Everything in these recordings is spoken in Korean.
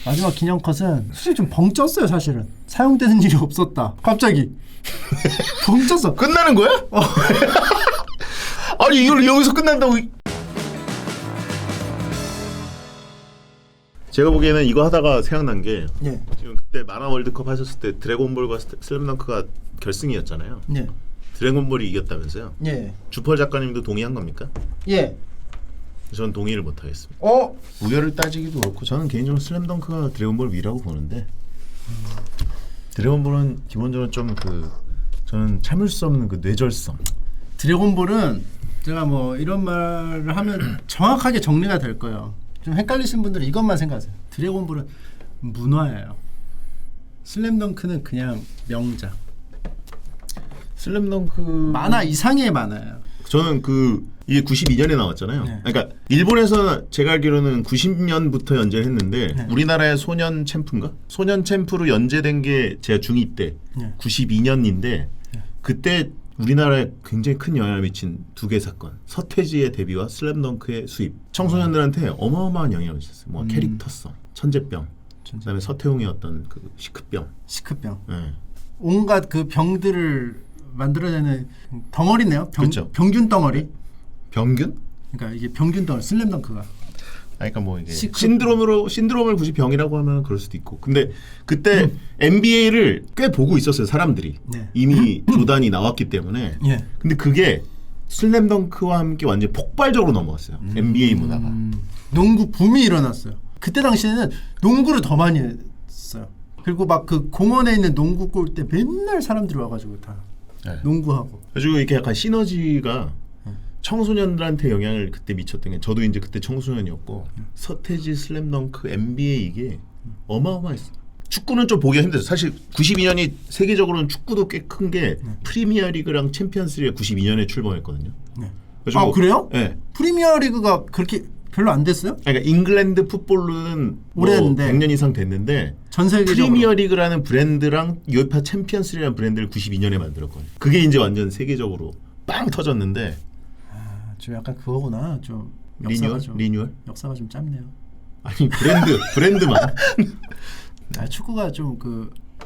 마지막 기념 컷은 솔직히 좀 벙쪘어요. 사실은 사용되는 일이 없었다. 갑자기 벙쪘어. 끝나는 거야? 아니 이걸 여기서 끝난다고? 제가 보기에는 이거 하다가 생각난 게 예. 지금 그때 만화 월드컵 하셨을 때 드래곤볼과 슬램덩크가 결승이었잖아요. 예. 드래곤볼이 이겼다면서요? 예. 주펄 작가님도 동의한 겁니까? 예. 저는 동의를 못 하겠습니다. 어? 우열을 따지기도 그렇고 저는 개인적으로 슬램덩크가 드래곤볼 위라고 보는데 드래곤볼은 기본적으로 좀 저는 참을 수 없는 그 뇌절성. 드래곤볼은 제가 뭐 이런 말을 하면 정확하게 정리가 될 거예요. 좀 헷갈리신 분들은 이것만 생각하세요. 드래곤볼은 문화예요. 슬램덩크는 그냥 명작. 슬램덩크 만화 이상의 만화예요. 저는 이게 92년에 나왔잖아요. 네. 그러니까 일본에서 제가 알기로는 90년부터 연재를 했는데 네. 우리나라의 소년 챔프인가? 소년 챔프로 연재된 게 제가 중2 때 네. 92년인데 그때 우리나라에 굉장히 큰 영향을 미친 두 개 사건. 서태지의 데뷔와 슬램덩크의 수입. 청소년들한테 어마어마한 영향을 미쳤어요. 뭐 캐릭터성, 천재병, 그다음에 서태웅의 어떤 그 시크병. 네. 온갖 그 병들을 만들어내는 덩어리네요. 그렇죠. 병균 덩어리. 병균? 그러니까 이게 병균 덩어리. 슬램덩크가. 그러니까 뭐 이게 신드롬을 굳이 병이라고 하면 그럴 수도 있고. 근데 그때 NBA를 꽤 보고 있었어요, 사람들이. 네. 이미 조단이 나왔기 때문에. 예. 근데 그게 슬램덩크와 함께 완전 폭발적으로 넘어갔어요. NBA 문화가. 농구 붐이 일어났어요. 그때 당시에는 농구를 더 많이 했어요. 그리고 막 그 공원에 있는 농구 골대 맨날 사람들이 와가지고 다 네. 농구하고. 그래가지고 이렇게 약간 시너지가 청소년들한테 영향을 그때 미쳤던 게 저도 이제 그때 청소년이었고 서태지, 슬램덩크, NBA 이게 어마어마했어요. 축구는 좀 보기가 힘들어요. 사실 92년이 세계적으로는 축구도 꽤 큰 게 프리미어리그랑 챔피언스리가 92년에 출범했거든요. 네. 아 그래요? 네. 프리미어리그가 그렇게 별로 안 됐어요? 그러니까 잉글랜드 풋볼로는 오래됐는데 100년 이상 됐는데 전 세계적으로 프리미어리그라는 브랜드랑 UEFA 챔피언스리라는 브랜드를 92년에 만들었거든요. 그게 이제 완전 세계적으로 빵 터졌는데 좀 약간 그거구나. 좀 역사가 리뉴얼? 역사가 좀 짧네요. 아니 브랜드만. 축구가 좀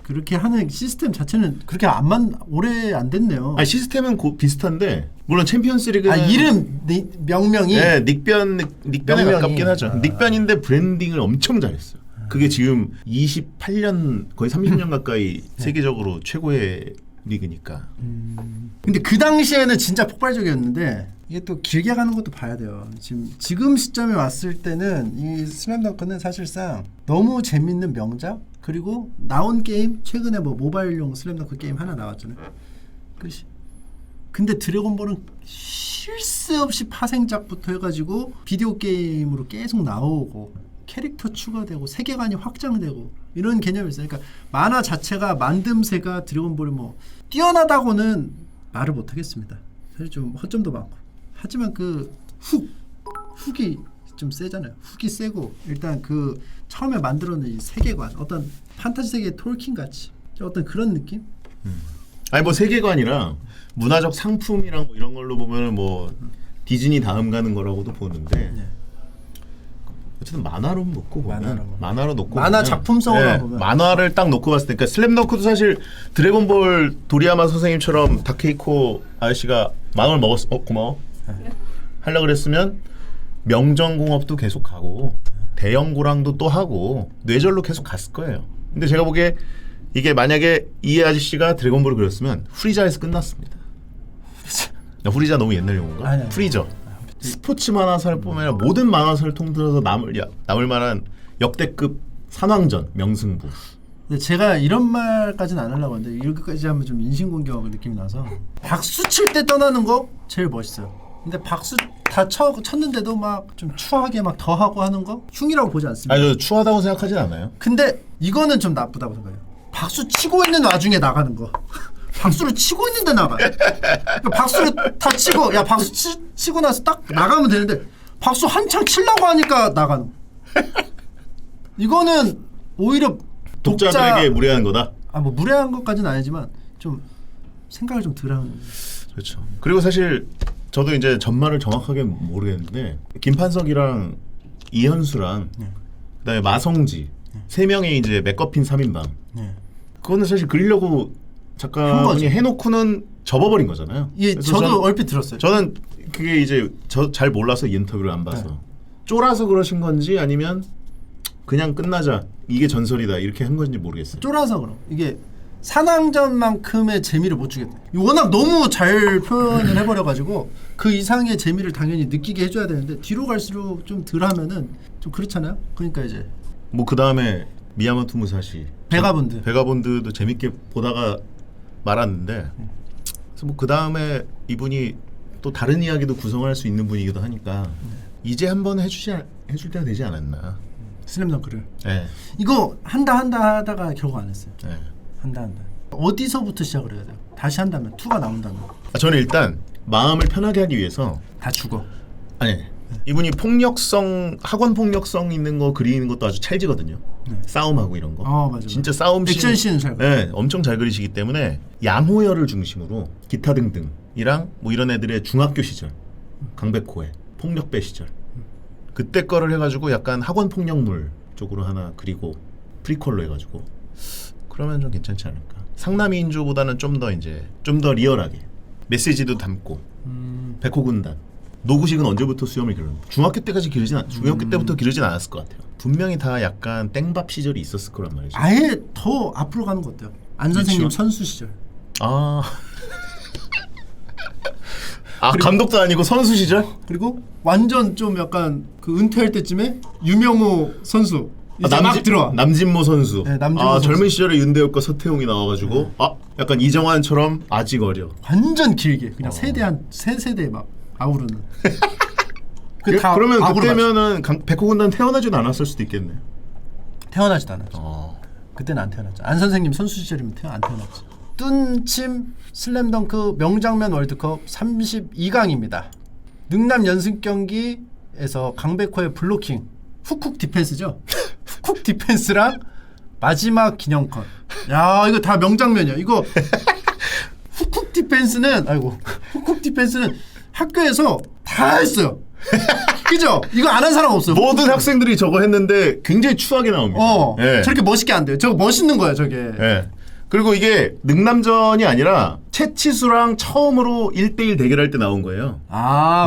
그렇게 하는 시스템 자체는 그렇게 오래 안 됐네요. 시스템은 비슷한데 물론 챔피언스리그는 이름 명명이 네, 닉변에 가깝긴 하죠. 닉변인데 브랜딩을 엄청 잘했어요. 그게 지금 28년 거의 30년 가까이 세계적으로 최고의 리그니까. 근데 그 당시에는 진짜 폭발적이었는데 이게 또 길게 가는 것도 봐야 돼요. 지금 시점에 왔을 때는 이 슬램덩크는 사실상 너무 재밌는 명작, 그리고 나온 게임 최근에 뭐 모바일용 슬램덩크 게임 하나 나왔잖아요. 근데 드래곤볼은 쉴 새 없이 파생작부터 해가지고 비디오 게임으로 계속 나오고 캐릭터 추가되고 세계관이 확장되고 이런 개념이 있어요. 그러니까 만화 자체가 만듦새가 드래곤볼이 뭐 뛰어나다고는 말을 못하겠습니다. 사실 좀 허점도 많고. 하지만 훅이 좀 세잖아요. 훅이 세고 일단 처음에 만들어낸 이 세계관, 어떤 판타지 세계의 톨킨 같이 어떤 그런 느낌? 아니 뭐 세계관이랑 문화적 상품이랑 뭐 이런 걸로 보면은 뭐 디즈니 다음 가는 거라고도 보는데 네. 어쨌든 만화로 놓고 보면 만화 작품성으로 보면 만화를 딱 놓고 봤을 때 그러니까 슬램덩크도 사실 드래곤볼 도리야마 선생님처럼 다케이코 아저씨가 만화를 먹었어. 고마워. 하려고 그랬으면 명정공업도 계속 가고 대형고랑도 또 하고 뇌절로 계속 갔을 거예요. 근데 제가 보기에 이게 만약에 이 아저씨가 드래곤볼을 그렸으면 프리자에서 끝났습니다. 프리자 너무 옛날 용어인가? 아니. 프리저. 스포츠 만화사를 보면 모든 만화사를 통틀어서 남을 만한 역대급 산왕전 명승부. 근데 제가 이런 말까지는 안 하려고 하는데 이렇게까지 하면 좀 인신공격 느낌이 나서 박수 칠 때 떠나는 거 제일 멋있어요. 근데 박수 다 쳤는데도 막 좀 추하게 막 더 하고 하는 거 흉이라고 보지 않습니다. 아니 저 추하다고 생각하진 않아요. 근데 이거는 좀 나쁘다고 생각해요. 박수 치고 있는 와중에 나가는 거. 박수를 치고 있는데 나가. 그러니까 박수를 다 치고 박수 치고 나서 딱 나가면 되는데 박수 한창 치려고 하니까 나가는. 이거는 오히려 독자들에게 무례한 거다. 뭐 무례한 것까지는 아니지만 좀 생각을 좀 덜하는. 그렇죠. 그리고 사실 저도 이제 전말을 정확하게 모르겠는데 김판석이랑 이현수랑 그다음에 마성지 세 명의 이제 맥거핀 3인방. 네. 그거는 사실 그리려고 작가분이 해놓고는 접어버린 거잖아요. 예, 그래서 저도 얼핏 들었어요. 저는 그게 이제 저 잘 몰라서 이 인터뷰를 안 봐서 네. 쫄아서 그러신 건지 아니면 그냥 끝나자 이게 전설이다 이렇게 한 건지 모르겠어요. 쫄아서 그럼 이게 산왕전만큼의 재미를 못 주겠다. 워낙 너무 잘 표현을 해버려가지고 그 이상의 재미를 당연히 느끼게 해줘야 되는데 뒤로 갈수록 좀 덜하면은 좀 그렇잖아요. 그러니까 이제 뭐 그 다음에 미야모토 무사시, 베가본드도 재밌게 보다가 말았는데 그래서 뭐 그 다음에 이분이 또 다른 이야기도 구성할 수 있는 분이기도 하니까 이제 한번 해줄 때가 되지 않았나. 슬램덩크를 네. 이거 한다 하다가 결국 안 했어요. 네. 한다 어디서부터 시작을 해야 돼요? 다시 한다면 2가 나온다면 저는 일단 마음을 편하게 하기 위해서 다 죽어. 아니 이분이 폭력성 학원 폭력성 있는 거 그리는 것도 아주 찰지거든요. 네. 싸움하고 이런 거. 맞아. 진짜 싸움 씬. 액션 씬은 잘. 네, 엄청 잘 그리시기 때문에 양호열을 중심으로 기타 등등이랑 뭐 이런 애들의 중학교 시절, 강백호의 폭력배 시절 그때 거를 해가지고 약간 학원 폭력물 쪽으로 하나 그리고 프리퀄로 해가지고 그러면 좀 괜찮지 않을까. 상남이인조보다는 좀 더 리얼하게 메시지도 담고 백호 군단. 노구식은 언제부터 수염을 기르는? 중학교 때부터 기르진 않았을 것 같아요. 분명히 다 약간 땡밥 시절이 있었을 거란 말이죠. 아예 더 앞으로 가는 거 어때요? 안 선생님 그렇죠? 선수 시절. 아 감독도 아니고 선수 시절? 그리고 완전 좀 약간 그 은퇴할 때쯤에 유명호 선수 이제 막 들어와. 남진모 선수. 네, 남진모 선수. 젊은 시절에 윤대엽과 서태웅이 나와가지고 약간 이정환처럼 아직 어려. 완전 길게 그냥 세 세대 막 아우르는. 그러면 그때면은 백호 군단 태어나지도 않았을 수도 있겠네. 태어나지도 않았죠. 그때는 안 태어났죠. 안 선생님 선수 시절이면 안 태어났죠. 뚠침 슬램덩크 명장면 월드컵 32강입니다. 능남 연습 경기에서 강백호의 블로킹 훅훅 디펜스죠. 훅훅 디펜스랑 마지막 기념컷. 야 이거 다 명장면이야. 이거 훅훅 디펜스는 훅훅 디펜스는 학교에서 다 했어요. 그죠? 이거 안 한 사람 없어요. 모든 학생들이 저거 했는데 굉장히 추하게 나옵니다. 예. 저렇게 멋있게 안 돼요. 저거 멋있는 거야 저게. 예. 그리고 이게 능남전이 아니라 채치수랑 처음으로 1대1 대결할 때 나온 거예요.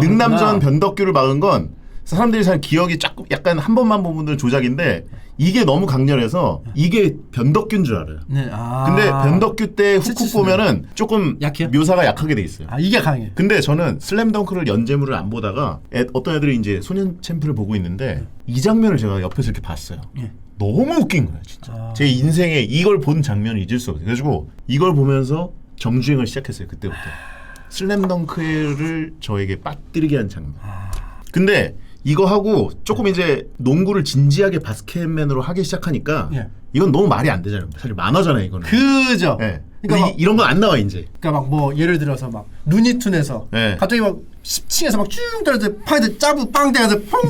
능남전 변덕규를 막은 건 사람들이 잘 기억이 약간 한 번만 본 분들은 조작인데 이게 너무 강렬해서 이게 변덕규인 줄 알아요. 네. 근데 변덕규 때 훅훅 보면은 조금 약해요? 묘사가 약하게 돼 있어요. 이게 강해. 근데 저는 슬램덩크를 연재물을 안 보다가 어떤 애들이 이제 소년 챔프를 보고 있는데 이 장면을 제가 옆에서 이렇게 봤어요. 너무 웃긴 거예요, 진짜. 제 인생에 이걸 본 장면을 잊을 수 없어요. 그래가지고 이걸 보면서 정주행을 시작했어요, 그때부터. 슬램덩크를 저에게 빠뜨리게 한 장면. 근데 이거 하고 조금 이제 농구를 진지하게 바스켓맨으로 하기 시작하니까 이건 너무 말이 안 되잖아요. 사실 만화잖아요, 이거는. 그죠. 네. 그러니까 이런 건 안 나와 이제. 그러니까 막 뭐 예를 들어서 막 루니툰에서 갑자기 막 10층에서 막 쭉 떨어져 파이드 짜부 빵 대가서 퐁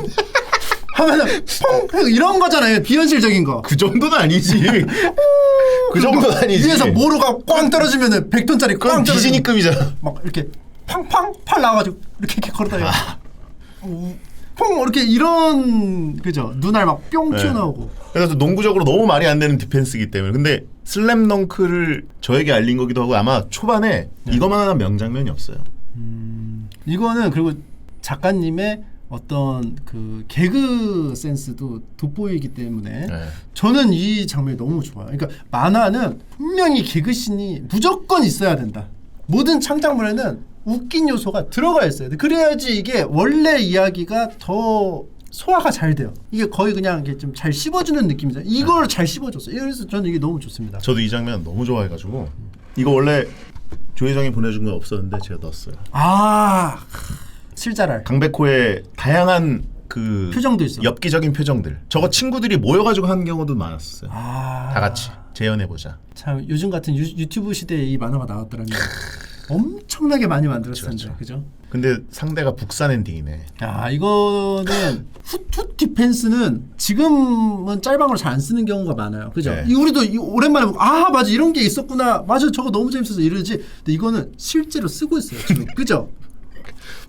하면은 퐁 이런 거잖아요. 비현실적인 거. 그 정도는 아니지. 그 정도는 아니지. 위에서 모루가 꽝 떨어지면은 100톤짜리 꽝 떨어지면 디즈니급이잖아. 막 이렇게 팡팡 팔 나와가지고 이렇게 걸어다녀. 퐁 이렇게 이런 그죠. 눈알 막 뿅 튀어나오고. 그래서 농구적으로 너무 말이 안 되는 디펜스이기 때문에. 근데 슬램덩크를 저에게 알린 거기도 하고 아마 초반에 이것만한 명장면이 없어요. 이거는 그리고 작가님의 어떤 그 개그 센스도 돋보이기 때문에 저는 이 장면이 너무 좋아요. 그러니까 만화는 분명히 개그씬이 무조건 있어야 된다. 모든 창작물에는 웃긴 요소가 들어가 있어야 돼. 그래야지 이게 원래 이야기가 더 소화가 잘 돼요. 이게 거의 그냥 좀 잘 씹어주는 느낌이죠. 이걸 잘 씹어줬어요. 그래서 저는 이게 너무 좋습니다. 저도 이 장면 너무 좋아해가지고 이거 원래 조혜정이 보내준 거 없었는데 제가 넣었어요. 실자랄. 강백호의 다양한 그 표정도 있어. 엽기적인 표정들. 저거 친구들이 모여가지고 한 경우도 많았어요. 다 같이 재현해보자. 참 요즘 같은 유튜브 시대에 이 만화가 나왔더라면 엄청나게 많이 만들었을 텐데, 그죠? 근데 상대가 북산 엔딩이네. 이거는 훗훗 디펜스는 지금은 짤방으로 잘 안 쓰는 경우가 많아요, 그죠? 우리도 오랜만에 보고 맞아 이런 게 있었구나, 맞아 저거 너무 재밌어서 이러지. 근데 이거는 실제로 쓰고 있어요, 지금, 그죠?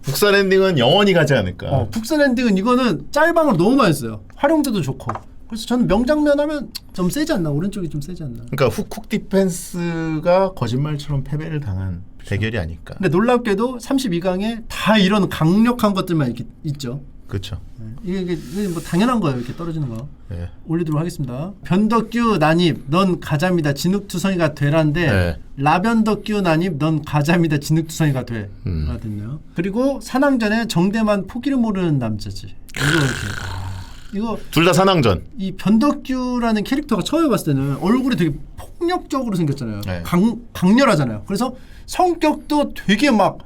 북산 엔딩은 영원히 가지 않을까. 북산 엔딩은 이거는 짤방으로 너무 많이 써요. 활용도도 좋고. 그래서 저는 명장면 하면 좀 세지 않나? 오른쪽이 좀 세지 않나? 그러니까 훅 디펜스가 거짓말처럼 패배를 당한 대결이 아닐까. 근데 놀랍게도 32강에 다 이런 강력한 것들만 이렇게 있죠. 그렇죠. 이게 뭐 당연한 거예요. 이렇게 떨어지는 거. 네. 올리도록 하겠습니다. 변덕규 난입 넌 가자미다 진흙투성이가 되란데 네. 라변덕규 난입 넌 가자미다 진흙투성이가 돼가 됐네요. 그리고 산왕전에 정대만 포기를 모르는 남자지. 이거 이렇게 이거 둘 다 산왕전. 이 변덕규라는 캐릭터가 처음에 봤을 때는 얼굴이 되게 폭력적으로 생겼잖아요. 네. 강렬하잖아요. 그래서 성격도 되게 막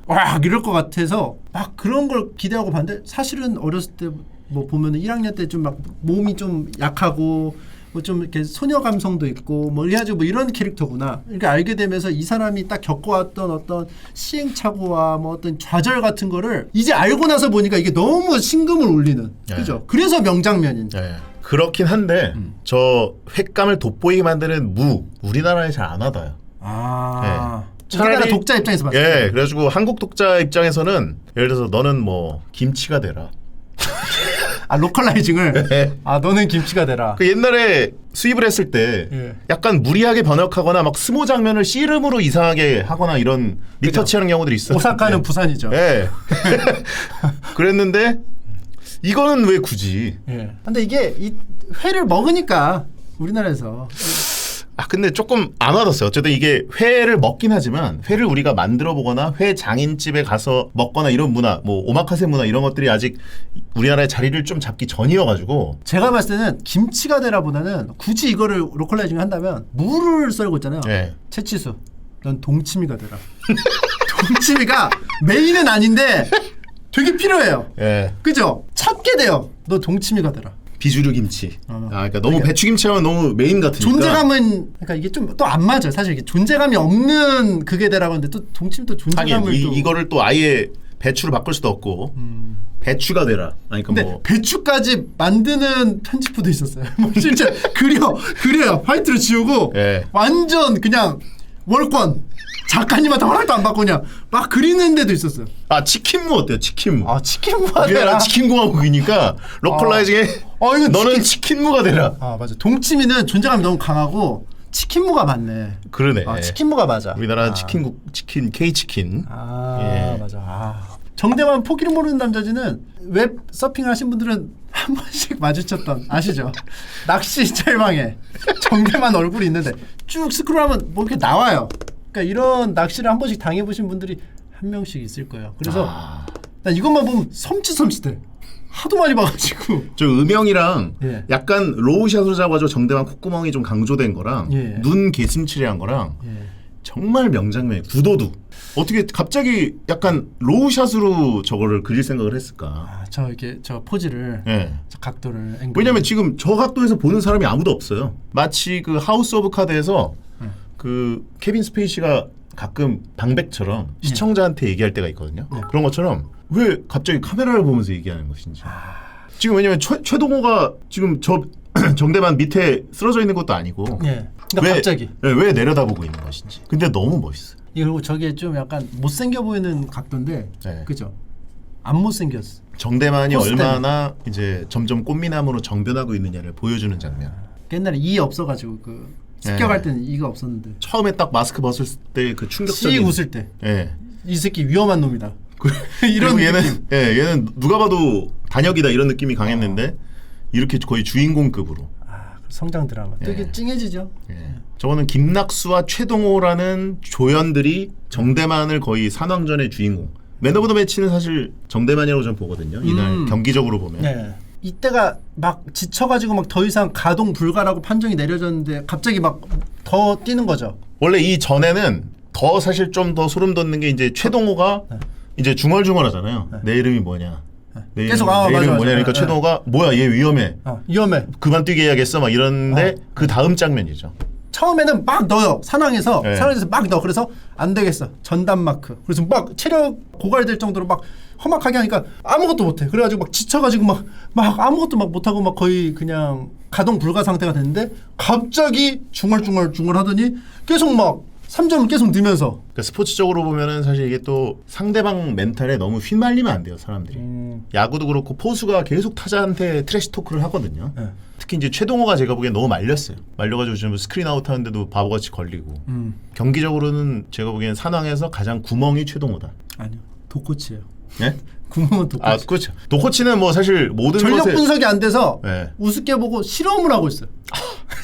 이럴 것 같아서 막 그런 걸 기대하고 봤는데 사실은 어렸을 때 뭐 보면은 1학년 때 좀 막 몸이 좀 약하고 뭐 좀 이렇게 소녀 감성도 있고 뭐 이래가지고 뭐 이런 캐릭터구나 이렇게 알게 되면서 이 사람이 딱 겪어왔던 어떤 시행착오와 뭐 어떤 좌절 같은 거를 이제 알고 나서 보니까 이게 너무 심금을 울리는 네. 그죠? 그래서 명장면인. 네. 그렇긴 한데 저 횟감을 돋보이게 만드는 우리나라에 잘 안 와닿아요. 아. 네. 우리나라 독자 입장에서 봤을 때. 예, 그래가지고 한국 독자 입장에서는 예를 들어서 너는 뭐 김치가 되라. 아 로컬라이징을. 네. 아 너는 김치가 되라. 그 옛날에 수입을 했을 때 예. 약간 무리하게 번역하거나 막 스모 장면을 씨름으로 이상하게 하거나 이런 리터치하는 경우들이 있어요. 오사카는 부산이죠. 예. 그랬는데 이거는 왜 굳이? 예. 근데 이게 이 회를 먹으니까 우리나라에서 아 근데 조금 안 와닿았어요. 어쨌든 이게 회를 먹긴 하지만 회를 우리가 만들어 보거나 회 장인집에 가서 먹거나 이런 문화, 뭐 오마카세 문화 이런 것들이 아직 우리나라의 자리를 좀 잡기 전이어가지고 제가 봤을 때는 김치가 되라보다는 굳이 이거를 로컬라이징 한다면 무를 썰고 있잖아요. 예. 채치수, 넌 동치미가 되라. 동치미가 메인은 아닌데 되게 필요해요. 예. 그죠? 찾게 돼요. 너 동치미가 되라. 비주류 김치. 어. 그러니까 너무 배추김치하면 너무 메인 같으니까. 존재감은 그러니까 이게 좀 또 안 맞아요. 사실 이게 존재감이 없는 그게 되라고 하는데 또 동치미 또 존재감을 하긴 또 이거를 또 아예 배추로 바꿀 수도 없고 배추가 되라. 아니 그러니까 근데 뭐 배추까지 만드는 편집부도 있었어요. 뭐 실제 그려요. 화이트로 지우고 예. 완전 그냥 월권 작가님한테 허락도 안 받고 그냥 막 그리는 데도 있었어요. 아 치킨무 어때요? 치킨무. 아 치킨무가 우리나라 되라. 치킨공화국이니까 로컬라이징에 이거 너는 치킨무가 되라. 아 맞아. 동치미는 존재감이 너무 강하고 치킨무가 맞네. 그러네. 아 치킨무가 맞아. 우리나라는 치킨 K치킨. 아 예. 맞아. 정대만 포기를 모르는 남자지는 웹 서핑 하신 분들은 한 번씩 마주쳤던 아시죠? 낚시 짤방에 정대만 얼굴이 있는데 쭉 스크롤하면 뭐 이렇게 나와요. 그러니까 이런 낚시를 한 번씩 당해보신 분들이 한 명씩 있을 거예요. 그래서 난 이것만 보면 섬찟해. 하도 많이 봐가지고. 저 음영이랑 예. 약간 로우샷으로 잡아줘 정대만 콧구멍이 좀 강조된 거랑 예. 눈 개슴츠레한 거랑 예. 정말 명장면이 구도도 어떻게 갑자기 약간 로우샷으로 저거를 그릴 생각을 했을까? 저 이렇게 저 포즈를, 예. 저 각도를. 앵글. 왜냐면 지금 저 각도에서 보는 사람이 아무도 없어요. 마치 그 하우스 오브 카드에서 그 케빈 스페이시가 가끔 방백처럼 시청자한테 얘기할 때가 있거든요. 그런 것처럼 왜 갑자기 카메라를 보면서 얘기하는 것인지. 지금 왜냐면 최동호가 지금 저 정대만 밑에 쓰러져 있는 것도 아니고 예. 그러니까 갑자기. 왜 내려다보고 있는 것인지. 근데 너무 멋있어요. 그리고 저게 좀 약간 못생겨 보이는 각도인데, 네. 그죠? 안 못생겼어. 정대만이 포스 얼마나 이제 점점 꽃미남으로 정변하고 있느냐를 보여주는 장면. 옛날에 이 없어가지고 그 습격할 때는 이가 없었는데. 처음에 딱 마스크 벗을 때 그 충격적인. 씩 웃을 때. 예. 이 새끼 위험한 놈이다. 이런 그리고 느낌. 얘는 누가 봐도 단역이다 이런 느낌이 강했는데 이렇게 거의 주인공급으로. 성장 드라마. 또 이게 찡해지죠. 예. 저거는 김낙수와 최동호라는 조연들이 정대만을 거의 산왕전의 주인공. 맨 오브 더 매치는 사실 정대만이라고 저는 보거든요. 이날 경기적으로 보면. 네. 이때가 막 지쳐가지고 막 더 이상 가동 불가라고 판정이 내려졌는데 갑자기 막 더 뛰는 거죠. 원래 이 전에는 더 사실 좀 더 소름 돋는 게 이제 최동호가 이제 중얼중얼하잖아요. 내 이름이 뭐냐. 내 계속 이름, 내 맞아, 이름 맞아. 뭐냐. 그러니까 네. 최동호가 뭐야 얘 위험해. 위험해. 그만 뛰게 해야겠어. 막 이러는데 그 다음 장면이죠. 처음에는 막 넣어요. 산왕에서 네. 산왕에서 막 넣어. 그래서 안 되겠어. 전담 마크. 그래서 막 체력 고갈될 정도로 막 험악하게 하니까 아무것도 못해. 그래가지고 막 지쳐가지고 막 아무것도 막 못하고 막 거의 그냥 가동 불가 상태가 됐는데 갑자기 중얼중얼 하더니 계속 막 3점을 계속 넣으면서. 그러니까 스포츠적으로 보면은 사실 이게 또 상대방 멘탈에 너무 휘말리면 안 돼요, 사람들이. 야구도 그렇고 포수가 계속 타자한테 트래시 토크를 하거든요. 네. 특히 이제 최동호가 제가 보기엔 너무 말렸어요. 말려가지고 지금 스크린 아웃 하는데도 바보같이 걸리고. 경기적으로는 제가 보기엔 산왕에서 가장 구멍이 최동호다. 아니요. 도코치예요. 예? 구멍은 도코치. 아, 그렇죠. 도코치는 뭐 사실 모든 전력 것에 분석이 안 돼서 네. 우습게 보고 실험을 하고 있어요.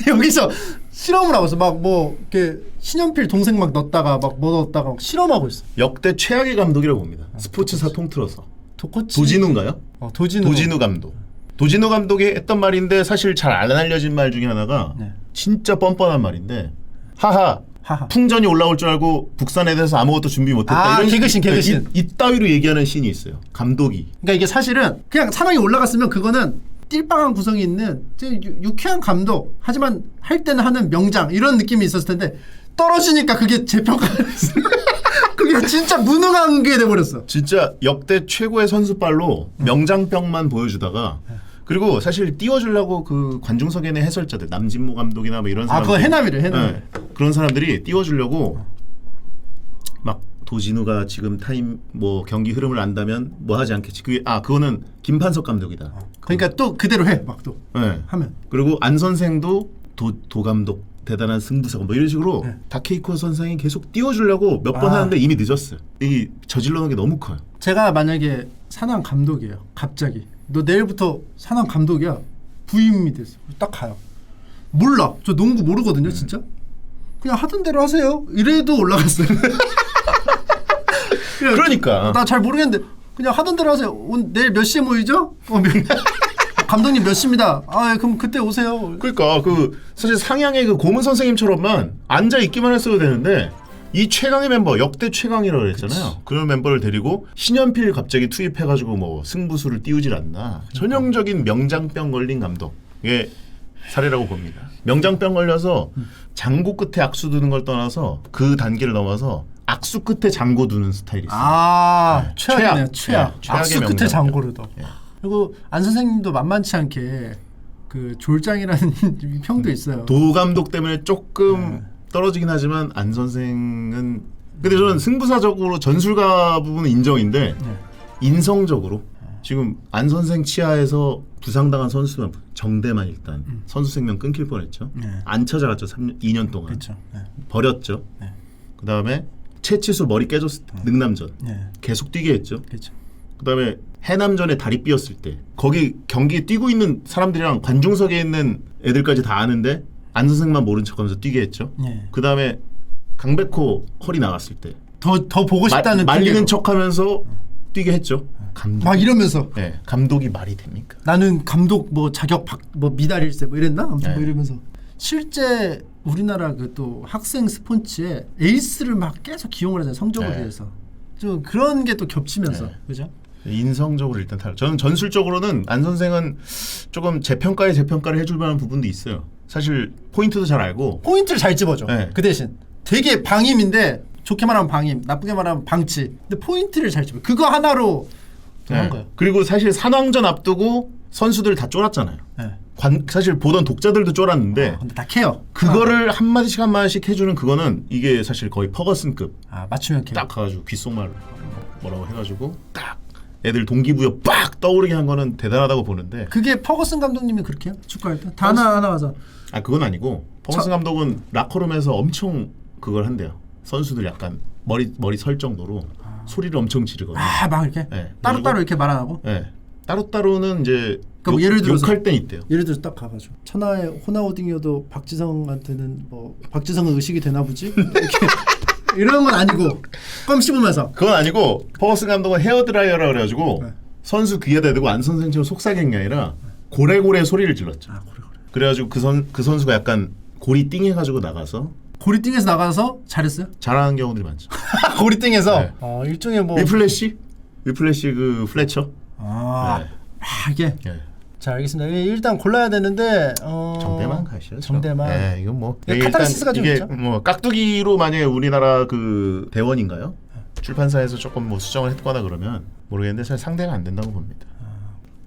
여기서 실험을 하고 있어. 막 뭐 이렇게 신현필 동생 막 넣었다가 막 뭐 넣었다가 막 실험하고 있어. 역대 최악의 감독이라고 봅니다. 스포츠사 통틀어서. 도코치. 도진우인가요? 도진우 감독. 도진우 감독이 했던 말인데 사실 잘 안 알려진 말 중에 하나가 네. 진짜 뻔뻔한 말인데 하하 풍전이 올라올 줄 알고 북산에 대해서 아무것도 준비 못했다. 아, 이런 개그신. 이따위로 얘기하는 씬이 있어요. 감독이. 그러니까 이게 사실은 그냥 산왕이 올라갔으면 그거는 띨빵한 구성이 있는 유쾌한 감독 하지만 할 때는 하는 명장 이런 느낌이 있었을 텐데 떨어지니까 그게 재평가가 됐어. 그게 진짜 무능한 게 돼버렸어. 진짜 역대 최고의 선수빨로 명장병만 보여주다가 그리고 사실 띄워주려고 그 관중석에 있는 해설자들 남진모 감독이나 뭐 이런 사람들 그거 해남이래 해남. 네, 그런 사람들이 띄워주려고 막 도진우가 지금 타임 뭐 경기 흐름을 안다면 뭐 하지 않겠지. 그거는 김판석 감독이다. 그러니까 또 그대로 해 막 또 네. 하면. 그리고 안 선생도 도 감독 대단한 승부사고 뭐 이런 식으로 다케이코 선생이 계속 띄워주려고 몇 번 하는데 이미 늦었어요. 이 저질러 놓은 게 너무 커요. 제가 만약에 산왕 감독이에요. 갑자기 너 내일부터 산왕 감독이야. 부임이 됐어. 딱 가요. 몰라. 저 농구 모르거든요, 진짜. 그냥 하던 대로 하세요. 이래도 올라갔어요. 그러니까 나 잘 모르겠는데 그냥 하던 대로 하세요. 내일 몇 시에 모이죠? 감독님 몇 시입니다. 아, 그럼 그때 오세요. 그러니까 그 사실 상향의 그 고문 선생님처럼만 앉아 있기만 했어도 되는데 이 최강의 멤버 역대 최강이라고 그랬잖아요. 그런 멤버를 데리고 신현필 갑자기 투입해가지고 뭐 승부수를 띄우질 않나. 전형적인 명장병 걸린 감독의 사례라고 봅니다. 명장병 걸려서 장고 끝에 악수 두는 걸 떠나서 그 단계를 넘어서 악수 끝에 장고 두는 스타일이 있어요. 아, 최악이네요. 최악. 네, 최악의 악수 끝에 명장병. 장고를 더. 예. 그리고 안 선생님도 만만치 않게 그 졸장이라는 평도 있어요. 도 감독 때문에 조금 떨어지긴 하지만 안 선생은 근데 저는 승부사적으로 전술가 부분은 인정인데 인성적으로 지금 안 선생 치하에서 부상당한 선수가 정대만 일단 선수 생명 끊길 뻔했죠. 안 찾아갔죠. 2년 동안. 그렇죠. 네. 버렸죠. 네. 그다음에 최치수 머리 깨졌을 때 능남전 네. 계속 뛰게 했죠. 그렇죠. 그다음에 해남전에 다리 삐었을 때 거기 경기에 뛰고 있는 사람들이랑 관중석에 있는 애들까지 다 아는데 안 선생만 모른 척하면서 뛰게 했죠. 네. 그다음에 강백호 허리 나갔을 때 더 보고 싶다는 말리는 핑계로. 척하면서 뛰게 했죠. 감독. 막 이러면서 네, 감독이 말이 됩니까? 나는 감독 뭐 자격 뭐 미달일세 뭐 이랬나? 아무튼 뭐 네. 이러면서 실제 우리나라 그 또 학생 스포츠에 에이스를 막 계속 기용을 하잖아요. 성적을 네. 위해서. 좀 그런 게 또 겹치면서 네. 그죠? 인성적으로 일단 탈. 저는 전술적으로는 안 선생은 조금 재평가를 해줄 만한 부분도 있어요. 사실 포인트도 잘 알고 포인트를 잘 집어줘. 네. 그 대신 되게 방임인데 좋게 말하면 방임, 나쁘게 말하면 방치. 근데 포인트를 잘 집어. 그거 하나로 한 거예요. 그리고 사실 산왕전 앞두고 선수들 다 쫄았잖아요. 네. 사실 보던 독자들도 쫄았는데 근데 다 캐요. 그거를 한 마디씩 해주는 그거는 이게 사실 거의 퍼거슨급. 맞추면 캐요. 딱 가가지고 귓속말 뭐라고 해가지고 딱 애들 동기부여 빡 떠오르게 한 거는 대단하다고 보는데 그게 퍼거슨 감독님이 그렇게 해요. 축구할 때. 다 하나 와서. 그건 아니고 퍼거슨 감독은 라커룸에서 엄청 그걸 한대요. 선수들 약간 머리 설 정도로 소리를 엄청 지르거든요. 막 이렇게 네. 따로따로 이렇게 말 안 하고. 네. 따로따로는 이제 그러니까 뭐 예를 들어서 욕할 땐 있대요. 예를 들어서 딱 가가지고 천하의 호나우딩이어도 박지성한테는 뭐 박지성은 의식이 되나 보지? 이렇게 이런 건 아니고 껌 씹으면서. 그건 아니고 퍼거슨 감독은 헤어드라이어라 그래가지고 네. 선수 귀에다 대고 안 선생처럼 속삭이는 게 아니라 고래고래 소리를 질렀죠. 고래. 그래가지고 그 선수가 약간 고리 띵해가지고 나가서 고리띵에서 나가서 잘했어요? 잘하는 경우들이 많죠. 고리띵에서 네. 일종의 뭐 위플래시 그 플래처. 네. 이게 네. 자 알겠습니다. 일단 골라야 되는데 정대만 가시죠. 정대만. 네, 이건 뭐 카타르시스가 좀 이게 있죠? 뭐 깍두기로 만약에 우리나라 그 대원인가요? 출판사에서 조금 뭐 수정을 했거나 그러면 모르겠는데 사실 상대가 안 된다고 봅니다.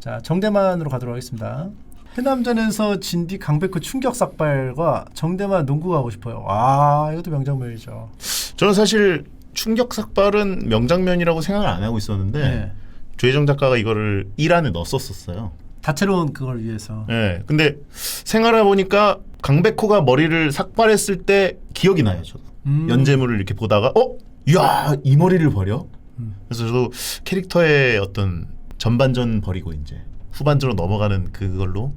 자 정대만으로 가도록 하겠습니다. 해남전에서 진뒤 강백호 충격 삭발과 정대만 농구 가고 싶어요. 와, 이것도 명장면이죠. 저는 사실 충격 삭발은 명장면이라고 생각을 안 하고 있었는데 네. 조혜정 작가가 이거를 1안에 넣었었어요. 다채로운 그걸 위해서. 네, 근데 생각해 보니까 강백호가 머리를 삭발했을 때 기억이 나요. 저도 연재물을 이렇게 보다가 이야 이 머리를 버려? 그래서 저도 캐릭터의 어떤 전반전 버리고 이제 후반전으로 넘어가는 그걸로.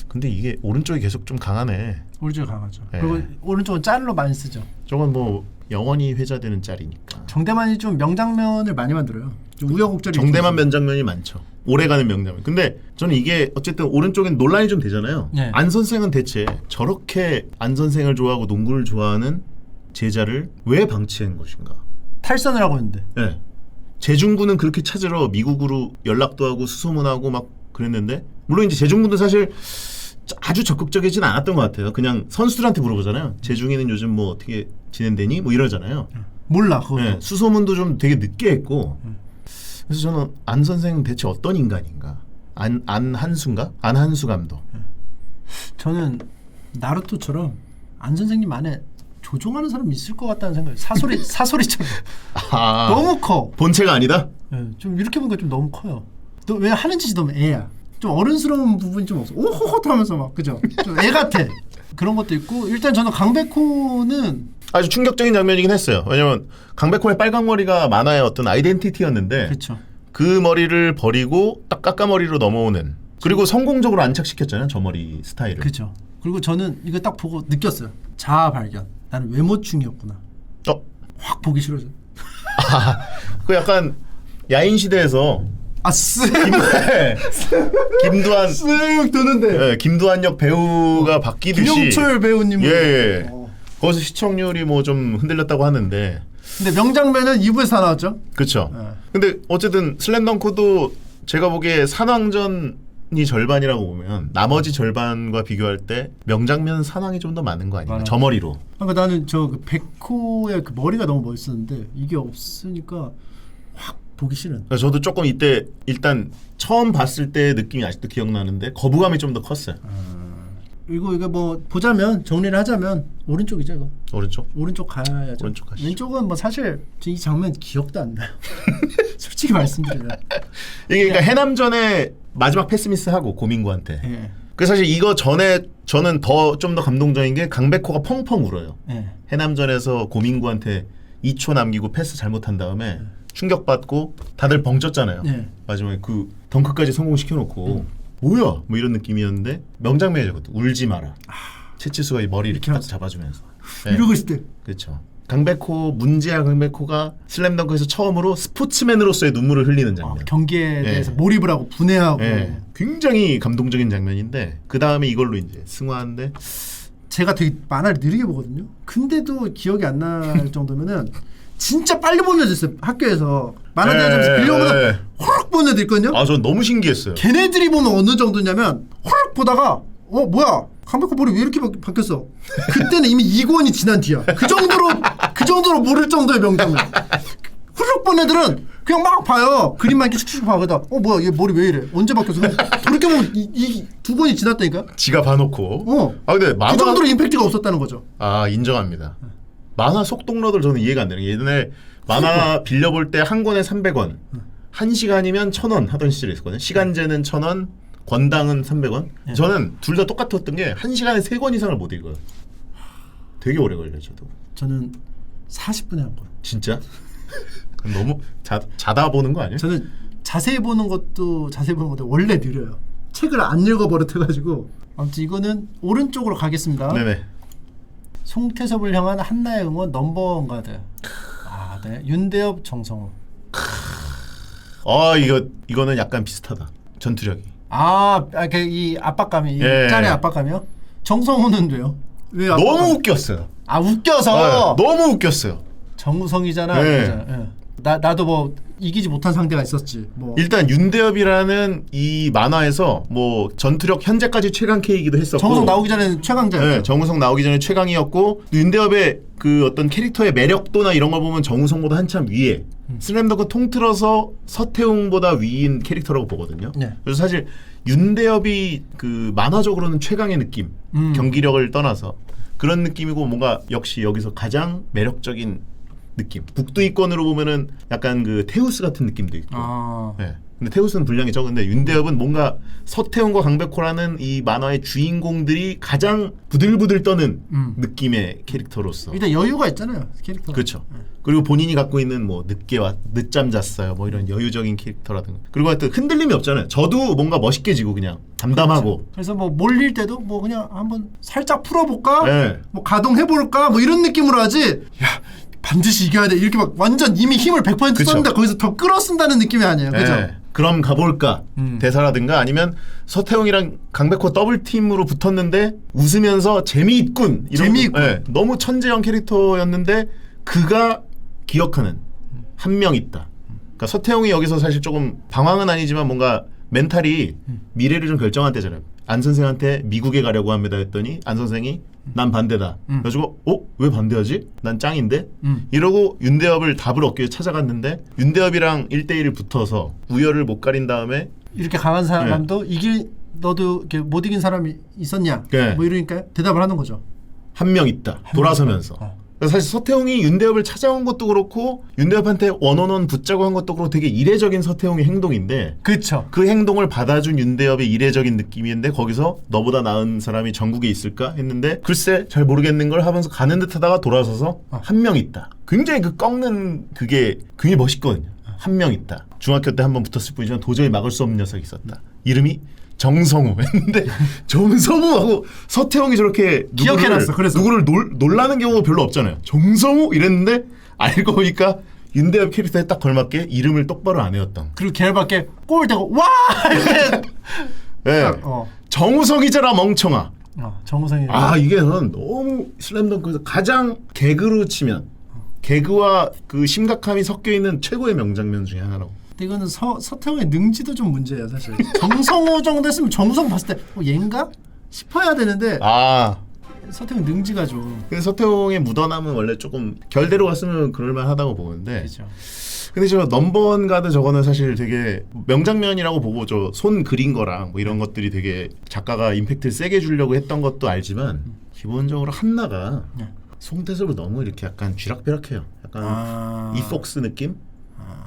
근데 이게 오른쪽이 계속 좀 강하네. 오른쪽이 강하죠. 네. 그리고 오른쪽은 짤로 많이 쓰죠. 저건 뭐 영원히 회자되는 짤이니까. 정대만이 좀 명장면을 많이 만들어요. 좀 우여곡절이. 정대만 명장면이 많죠. 오래가는 명장면. 근데 저는 이게 어쨌든 오른쪽엔 논란이 좀 되잖아요. 네. 안 선생은 대체 저렇게 안 선생을 좋아하고 농구를 좋아하는 제자를 왜 방치한 것인가? 탈선을 하고 있는데. 네. 재중군은 그렇게 찾으러 미국으로 연락도 하고 수소문하고 막 그랬는데, 물론 이제 재중군도 사실 아주 적극적이진 않았던 것 같아요. 그냥 선수들한테 물어보잖아요. 재중이는 요즘 뭐 어떻게 지낸대니? 뭐 이러잖아요. 몰라 그거. 네. 수소문도 좀 되게 늦게 했고. 그래서 저는 안 선생 대체 어떤 인간인가? 안한수인가? 안한수 감독. 저는 나루토처럼 안 선생님 안에 조종하는 사람이 있을 것 같다는 생각이. 사소리처럼. 아, 너무 커. 본체가 아니다? 네, 좀 이렇게 보니까 좀 너무 커요. 왜 하는 짓이 너무 애야. 좀 어른스러운 부분이 좀 없어. 오호호 하면서 막 그죠? 좀 애 같아. 그런 것도 있고 일단 저는 강백호는 아주 충격적인 장면이긴 했어요. 왜냐면 강백호의 빨간 머리가 만화의 어떤 아이덴티티였는데 그렇죠. 그 머리를 버리고 딱 까까머리로 넘어오는. 그리고 성공적으로 안착시켰잖아요. 저 머리 스타일을. 그렇죠. 그리고 저는 이거 딱 보고 느꼈어요. 자아 발견. 나는 외모충이었구나. 확 보기 싫어져. 그 약간 야인 시대에서 김두한 쓱 도는데. 네, 김두한 역 배우가 바뀌듯이 김영철 배우님. 예. 거기서 시청률이 뭐 좀 흔들렸다고 하는데. 근데 명장면은 2부에서 다 나왔죠. 그렇죠. 네. 근데 어쨌든 슬램덩크도 제가 보기에 산왕전이 절반이라고 보면 나머지 절반과 비교할 때 명장면 산왕이 좀 더 많은 거 아닌가? 저 머리로. 그러니까 나는 저 그 백호의 그 머리가 너무 멋있었는데 이게 없으니까 확 보기 싫은. 그래서 저도 조금 이때 일단 처음 봤을 때 느낌이 아직도 기억나는데 거부감이 좀 더 컸어요. 이거 뭐 보자면 정리를 하자면 오른쪽이죠 이거. 오른쪽 가야죠. 오른쪽 가시죠. 왼쪽은 뭐 사실 이 장면 기억도 안 나요. 솔직히 말씀드리면. 이게 그러니까 해남전에 마지막 패스미스 하고 고민구한테. 예. 그 사실 이거 전에 저는 좀 더 감동적인 게 강백호가 펑펑 울어요. 예. 해남전에서 고민구한테 2초 남기고 패스 잘못한 다음에 충격받고 다들 벙쪘잖아요. 예. 마지막에 그 덩크까지 성공시켜놓고 뭐야? 뭐 이런 느낌이었는데 명장면이죠. 그것도. 울지 마라. 채치수가 이 머리 이렇게 딱 잡아주면서. 네. 이러고 있을 때. 그렇죠. 문제야 강백호가 슬램덩크에서 처음으로 스포츠맨으로서의 눈물을 흘리는 장면. 경기에 대해서 몰입을 하고 분해하고. 굉장히 감동적인 장면인데 그 다음에 이걸로 이제 승화하는데 제가 되게 만화를 느리게 보거든요. 근데도 기억이 안 날 정도면은 진짜 빨리 보는 애들 있어요. 학교에서 만화 대회장에서 빌려오면 호락 보는 애들 있거든요. 아, 전 너무 신기했어요. 걔네들이 보면 어느 정도냐면 호락 보다가 뭐야 강백호 머리 왜 이렇게 바뀌었어? 그때는 이미 2권이 지난 뒤야. 그 정도로 모를 정도의 명장면. 후룩 본 애들은 그냥 막 봐요. 그림만 이렇게 슉슉 봐거든. 뭐야 얘 머리 왜 이래? 언제 바뀌었어? 그렇게 보면 이 2권이 지났다니까. 지가 봐놓고. 근데 그 정도로 임팩트가 없었다는 거죠. 아, 인정합니다. 만화 속독러들 저는 이해가 안 되는 게 예전에 만화 빌려볼 때 한 권에 300원, 1시간이면 1,000원 하던 시절이 있었거든요. 시간제는 1,000원, 권당은 300원. 저는 둘 다 똑같았던 게 1시간에 3권 이상을 못 읽어요. 되게 오래 걸려요, 저도. 저는 40분에 한 번. 진짜? 너무 자다 보는 거 아니에요? 저는 자세히 보는 것도 원래 느려요. 책을 안 읽어버릇해가지고. 아무튼 이거는 오른쪽으로 가겠습니다. 네네. 송태섭을 향한 한나의 응원 넘버원 가드. 네. 윤대엽, 정성호. 이거는 약간 비슷하다. 전투력이. 이 압박감이, 이 예. 짤의 압박감이요? 정성호는 왜요? 왜 너무 웃겼어요. 웃겨서. 너무 웃겼어요. 정우성이잖아. 네. 나도 뭐 이기지 못한 상대가 있었지. 뭐. 일단 윤대엽이라는 이 만화에서 뭐 전투력 현재까지 최강 K이기도 했었고. 정우성 나오기 전에는 최강자였죠. 네, 정우성 나오기 전에 최강이었고 윤대엽의 그 어떤 캐릭터의 매력도나 이런 걸 보면 정우성보다 한참 위에. 슬램덩크 통틀어서 서태웅보다 위인 캐릭터라고 보거든요. 네. 그래서 사실 윤대엽이 그 만화적으로는 최강의 느낌, 경기력을 떠나서 그런 느낌이고 뭔가 역시 여기서 가장 매력적인 느낌. 북두이권으로 보면은 약간 그 테우스 같은 느낌도 있고. 네. 근데 테우스는 분량이 적은데 윤대엽은 뭔가 서태웅과 강백호라는 이 만화의 주인공들이 가장 부들부들 떠는 느낌의 캐릭터로서. 일단 여유가 있잖아요, 캐릭터. 그렇죠. 그리고 본인이 갖고 있는 뭐 늦잠 잤어요, 뭐 이런 여유적인 캐릭터라든가. 그리고 하여튼 흔들림이 없잖아요. 저도 뭔가 멋있게 지고 그냥 담담하고. 그렇죠. 그래서 뭐 몰릴 때도 뭐 그냥 한번 살짝 풀어볼까, 네. 뭐 가동해볼까, 뭐 이런 느낌으로 하지. 야, 반드시 이겨야 돼. 이렇게 막 완전 이미 힘을 100% 그쵸. 썼는데 거기서 더 끌어쓴다는 느낌이 아니에요. 그죠? 네. 그럼 가볼까 대사라든가 아니면 서태웅이랑 강백호 더블팀으로 붙었는데 웃으면서 재미있군 이런 재미있군. 네. 너무 천재형 캐릭터였는데 그가 기억하는 한 명 있다. 그러니까 서태웅이 여기서 사실 조금 방황은 아니지만 뭔가 멘탈이 미래를 좀 결정한 때잖아요. 안 선생한테 미국에 가려고 합니다 했더니 안 선생이 난 반대다. 그래가지고 왜 반대하지? 난 짱인데? 이러고 윤대엽을 답을 얻기 위해 찾아갔는데 윤대엽이랑 1대1을 붙어서 우열을 못 가린 다음에 이렇게 강한 사람도 너도 이렇게 못 이긴 사람이 있었냐? 네. 뭐 이러니까 대답을 하는 거죠. 한 명 있다. 돌아서면서. 그래서 사실 서태웅이 윤대엽을 찾아온 것도 그렇고 윤대엽한테 원원원 붙자고 한 것도 그렇고 되게 이례적인 서태웅의 행동인데 그렇죠. 그 행동을 받아준 윤대엽의 이례적인 느낌이었는데 거기서 너보다 나은 사람이 전국에 있을까 했는데 글쎄 잘 모르겠는 걸 하면서 가는 듯 하다가 돌아서서 한 명 있다. 굉장히 그 꺾는 그게 굉장히 멋있거든요. 한 명 있다. 중학교 때 한번 붙었을 뿐이지만 도저히 막을 수 없는 녀석이 있었다. 이름이 정성우 했는데 정성우하고 서태웅이 저렇게 기억해놨어. 그래서 누구를 놀라는 경우가 별로 없잖아요. 정성우 이랬는데 알고 보니까 윤대엽 캐릭터에 딱 걸맞게 이름을 똑바로 안 외웠던. 그리고 걔밖에 꼴 대고 와 이렇게 네. 정우성이잖아 멍청아. 정우성이 이게 는 너무 슬램덩크에서 가장 개그로 치면 개그와 그 심각함이 섞여 있는 최고의 명장면 중에 하나라고. 근데 이거는 서태웅의 능지도 좀 문제예요, 사실. 정성호 정도 했으면 정우성 봤을 때 얘인가 싶어야 되는데 서태웅 능지가 좀. 근데 서태웅의 묻어남은 원래 조금 결대로 갔으면 그럴만하다고 보는데. 그렇죠. 근데 저 넘버원 가드 저거는 사실 되게 명장면이라고 보고 저 손 그린 거랑 뭐 이런 것들이 되게 작가가 임팩트를 세게 주려고 했던 것도 알지만 기본적으로 한나가 송태섭을 너무 이렇게 약간 쥐락펴락해요. 약간 이폭스 느낌?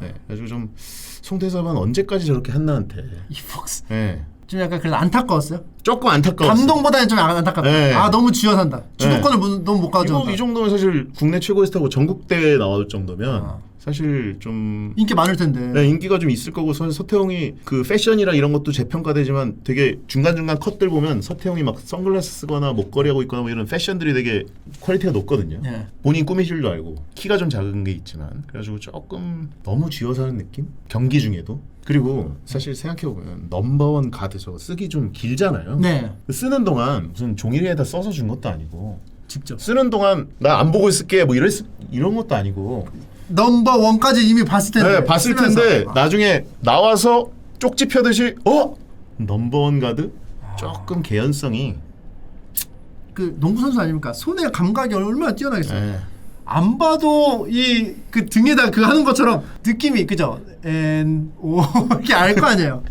네, 그래서 좀 송태섭은 언제까지 저렇게 한나한테 이폭스. 네. 좀 약간 그래도 안타까웠어요. 조금 안타까웠어요. 감동보다는 좀 안타깝다. 네. 너무 쥐어 산다. 주도권을 너무 못 가져온다. 이 정도면 사실 국내 최고의 스타고 전국대회에 나올 정도면 사실 좀 인기 많을 텐데. 네, 인기가 좀 있을 거고 서태웅이 그 패션이랑 이런 것도 재평가되지만 되게 중간중간 컷들 보면 서태웅이 막 선글라스 쓰거나 목걸이 하고 있거나 뭐 이런 패션들이 되게 퀄리티가 높거든요. 네. 본인 꾸밀 줄도 알고 키가 좀 작은 게 있지만 그래가지고 조금 너무 쥐어사는 느낌? 경기 중에도. 그리고 사실 생각해보면 넘버원 가드 저거 쓰기 좀 길잖아요. 네. 쓰는 동안 무슨 종이에다 써서 준 것도 아니고 직접 쓰는 동안 나 안 보고 있을게 뭐 이런 것도 아니고 넘버원까지 이미 봤을 텐데. 네, 봤을 텐데 나중에 나와서 쪽지 펴듯이 넘버원 가드? 조금 개연성이 그 농구 선수 아닙니까? 손의 감각이 얼마나 뛰어나겠어요. 네. 안 봐도 이 그 등에다 그 하는 것처럼 느낌이 그죠? 오 이렇게 알 거 아니에요.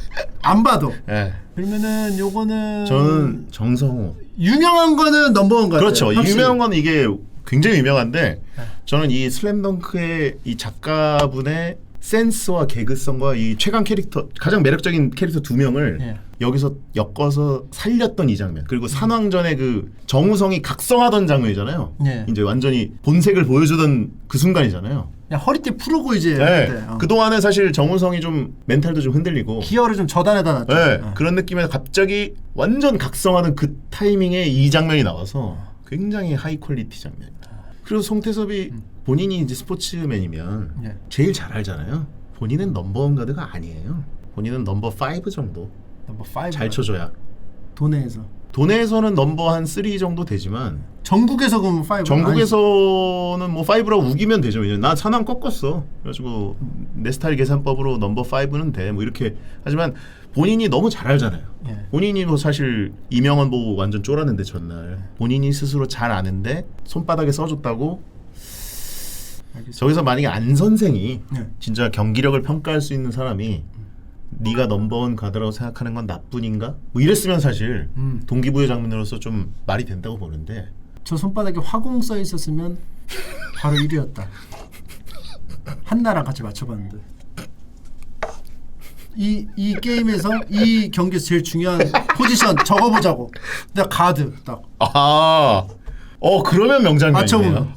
안 봐도. 네. 그러면은 요거는 저는 정성우. 유명한 거는 넘버원 같아요. 그렇죠. 확실히. 유명한 건 이게 굉장히 유명한데 저는 이 슬램덩크의 이 작가분의 센스와 개그성과 이 최강 캐릭터 가장 매력적인 캐릭터 두 명을 여기서 엮어서 살렸던 이 장면 그리고 산왕전의 그 정우성이 각성하던 장면이잖아요. 이제 완전히 본색을 보여주던 그 순간이잖아요. 그냥 허리띠 풀고 이제 네. 그동안은 사실 정우성이 좀 멘탈도 좀 흔들리고 기어를 좀 저단에다 놨죠. 네. 그런 느낌에 갑자기 완전 각성하는 그 타이밍에 이 장면이 나와서 굉장히 하이 퀄리티 장면이다. 그리고 송태섭이 본인이 이제 스포츠맨이면 제일 잘 알잖아요. 본인은 넘버원 가드가 아니에요. 본인은 넘버 5 정도. 넘버 5. 잘 쳐줘야. 도내에서. 도내에서는 넘버 한 3 정도 되지만 전국에서 그럼 5. 전국에서는 뭐 5라고 우기면 되죠. 왜냐면 나 산왕 꺾었어. 그래가지고 내 스타일 계산법으로 넘버 5는 돼. 뭐 이렇게 하지만 본인이 너무 잘 알잖아요. 본인이 뭐 사실 이명헌 보고 완전 쫄았는데 전날 본인이 스스로 잘 아는데 손바닥에 써줬다고 알겠습니다. 저기서 만약에 안 선생이 네. 진짜 경기력을 평가할 수 있는 사람이 네가 넘버원 가드라고 생각하는 건 나뿐인가? 뭐 이랬으면 사실 동기부여 장면으로서 좀 말이 된다고 보는데 저 손바닥에 화공 써 있었으면 바로 1위였다. 한나랑 같이 맞춰봤는데 이 게임에서 이 경기에서 제일 중요한 포지션 적어보자고. 내가 가드 딱. 그러면 명장면이네요. 맞춰보면.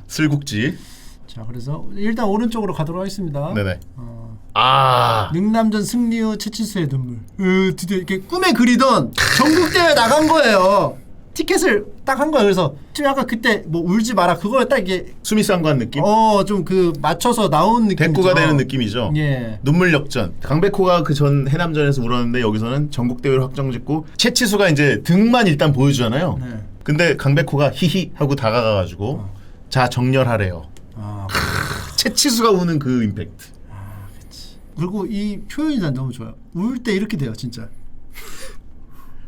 슬국지. 자, 그래서 일단 오른쪽으로 가도록 하겠습니다. 네네. 능남전 승리 후 최치수의 눈물. 드디어 이렇게 꿈에 그리던 전국대회 나간 거예요. 티켓을 딱 한 거예요. 그래서 좀 약간 그때 뭐 울지 마라 그걸 딱 이게 수미상관 느낌? 좀 그 맞춰서 나온 느낌. 대꾸가 되는 느낌이죠. 예. 눈물 역전. 강백호가 그 전 해남전에서 울었는데 여기서는 전국대회를 확정짓고 최치수가 이제 등만 일단 보여주잖아요. 네. 근데 강백호가 히히 하고 다가가가지고 자 정렬하래요. 최치수가 우는 그 임팩트. 그리고 이 표현이 난 너무 좋아요. 울 때 이렇게 돼요, 진짜.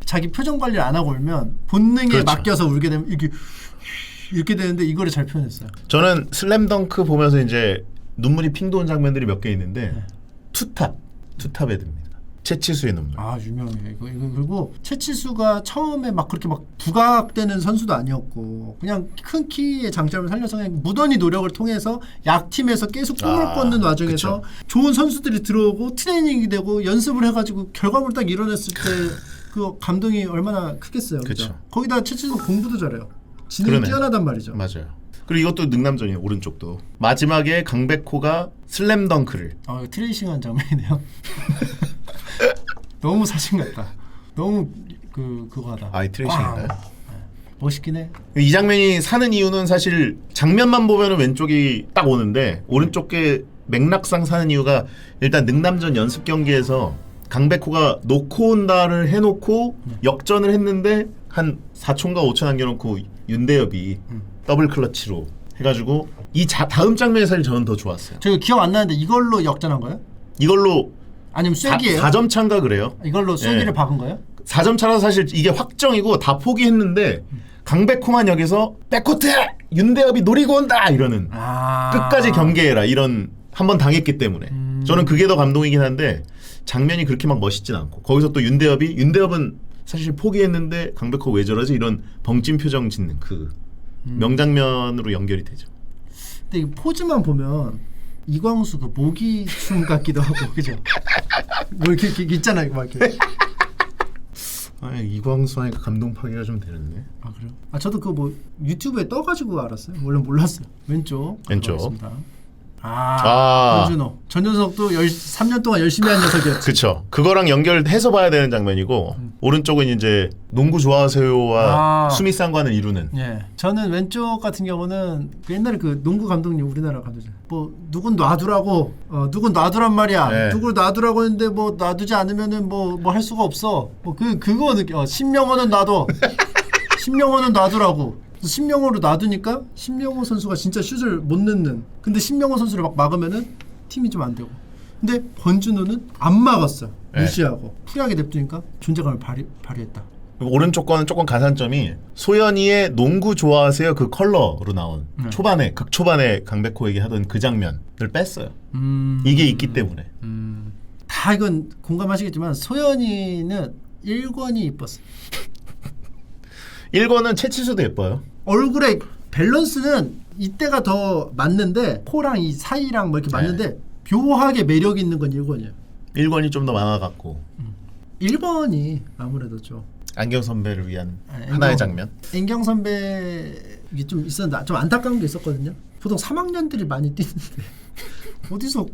자기 표정 관리를 안 하고 울면 본능에 그렇죠. 맡겨서 울게 되면 이렇게 되는데 이거를 잘 표현했어요. 저는 슬램덩크 보면서 이제 눈물이 핑 도는 장면들이 몇 개 있는데 네. 투탑에 듭니다. 최치수의 눈물. 유명해. 이거 그리고 최치수가 처음에 막 그렇게 막 부각되는 선수도 아니었고 그냥 큰 키의 장점을 살려서 그냥 무던히 노력을 통해서 약팀에서 계속 꿈을 꿔는 와중에서 그쵸. 좋은 선수들이 들어오고 트레이닝이 되고 연습을 해가지고 결과물 딱 이뤄냈을 때 그 감동이 얼마나 크겠어요. 그죠? 그쵸. 거기다 최치수 공부도 잘해요. 지능이 그러네. 뛰어나단 말이죠. 맞아요. 그리고 이것도 능남전이에요. 오른쪽도. 마지막에 강백호가 슬램덩크를. 트레이싱한 장면이네요. 너무 사신 같다. 너무 그거하다. 이 트레이싱인가요? 멋있긴 해. 이 장면이 사는 이유는 사실 장면만 보면은 왼쪽이 딱 오는데 오른쪽에 맥락상 사는 이유가 일단 능남전 연습 경기에서 강백호가 놓고 온다를 해놓고 역전을 했는데 한 4초인가 5초 남겨놓고 윤대엽이 더블 클러치로 해가지고 다음 장면이 사실 저는 더 좋았어요. 저 기억 안 나는데 이걸로 역전한 거예요? 이걸로 아니면 쐐기예요? 4점 차인가 그래요. 이걸로 쐐기를 예. 박은 거예요? 4점 차라서 사실 이게 확정이고 다 포기했는데 강백호만 여기서 백코트 윤대엽이 노리고 온다 이러는 끝까지 경계해라 이런 한 번 당했기 때문에 저는 그게 더 감동이긴 한데 장면이 그렇게 막 멋있진 않고 거기서 또 윤대엽은 사실 포기했는데 강백호 왜 저러지 이런 벙찐 표정 짓는 그 명장면으로 연결이 되죠. 근데 이 포즈만 보면 이광수 그 모기춤 같기도 하고 그죠? 뭐 이렇게 있잖아요, 막 이렇게. 이광수 하니까 감동 파기가 좀 되는데. 그래요? 저도 그 뭐 유튜브에 떠가지고 알았어요. 원래 몰랐어요. 왼쪽. 권준호. 전준석도 3년 동안 열심히 한 녀석이었지. 그쵸. 그거랑 연결해서 봐야 되는 장면이고 오른쪽은 이제 농구 좋아하세요와 수미상관을 이루는. 예. 저는 왼쪽 같은 경우는 그 옛날에 그 농구 감독님 우리나라 감독님 뭐 누군 놔두라고 누군 놔두란 말이야. 네. 누굴 놔두라고 했는데 뭐 놔두지 않으면은 뭐 할 수가 없어. 뭐 그거 느껴. 신명호는 놔둬. 신명호는 놔두라고. 신명호로 놔두니까 신명호 선수가 진짜 슛을 못 넣는. 근데 신명호 선수를 막 막으면은 팀이 좀 안 되고. 근데 권준호는 안 막았어. 무시하고 프리하게 냅두니까 존재감을 발휘했다. 오른쪽 거는 조금 가산점이 소연이의 농구 좋아하세요 그 컬러로 나온 초반에 극초반에 강백호에게 하던 그 장면을 뺐어요. 이게 있기 때문에. 다 이건 공감하시겠지만 소연이는 1권이 이뻤어. 1권은 채치수도 예뻐요. 얼굴의 밸런스는 이때가 더 맞는데 코랑 이 사이랑 뭐 이렇게 맞는데 묘하게 매력 있는 건 1권이에요. 1권이 좀 더 만화 같고 1번이 아무래도 좀 안경 선배를 위한 하나의 장면. 안경 선배 이게 좀 있었는데 좀 안타까운 게 있었거든요. 보통 3학년들이 많이 뛰는데 어디서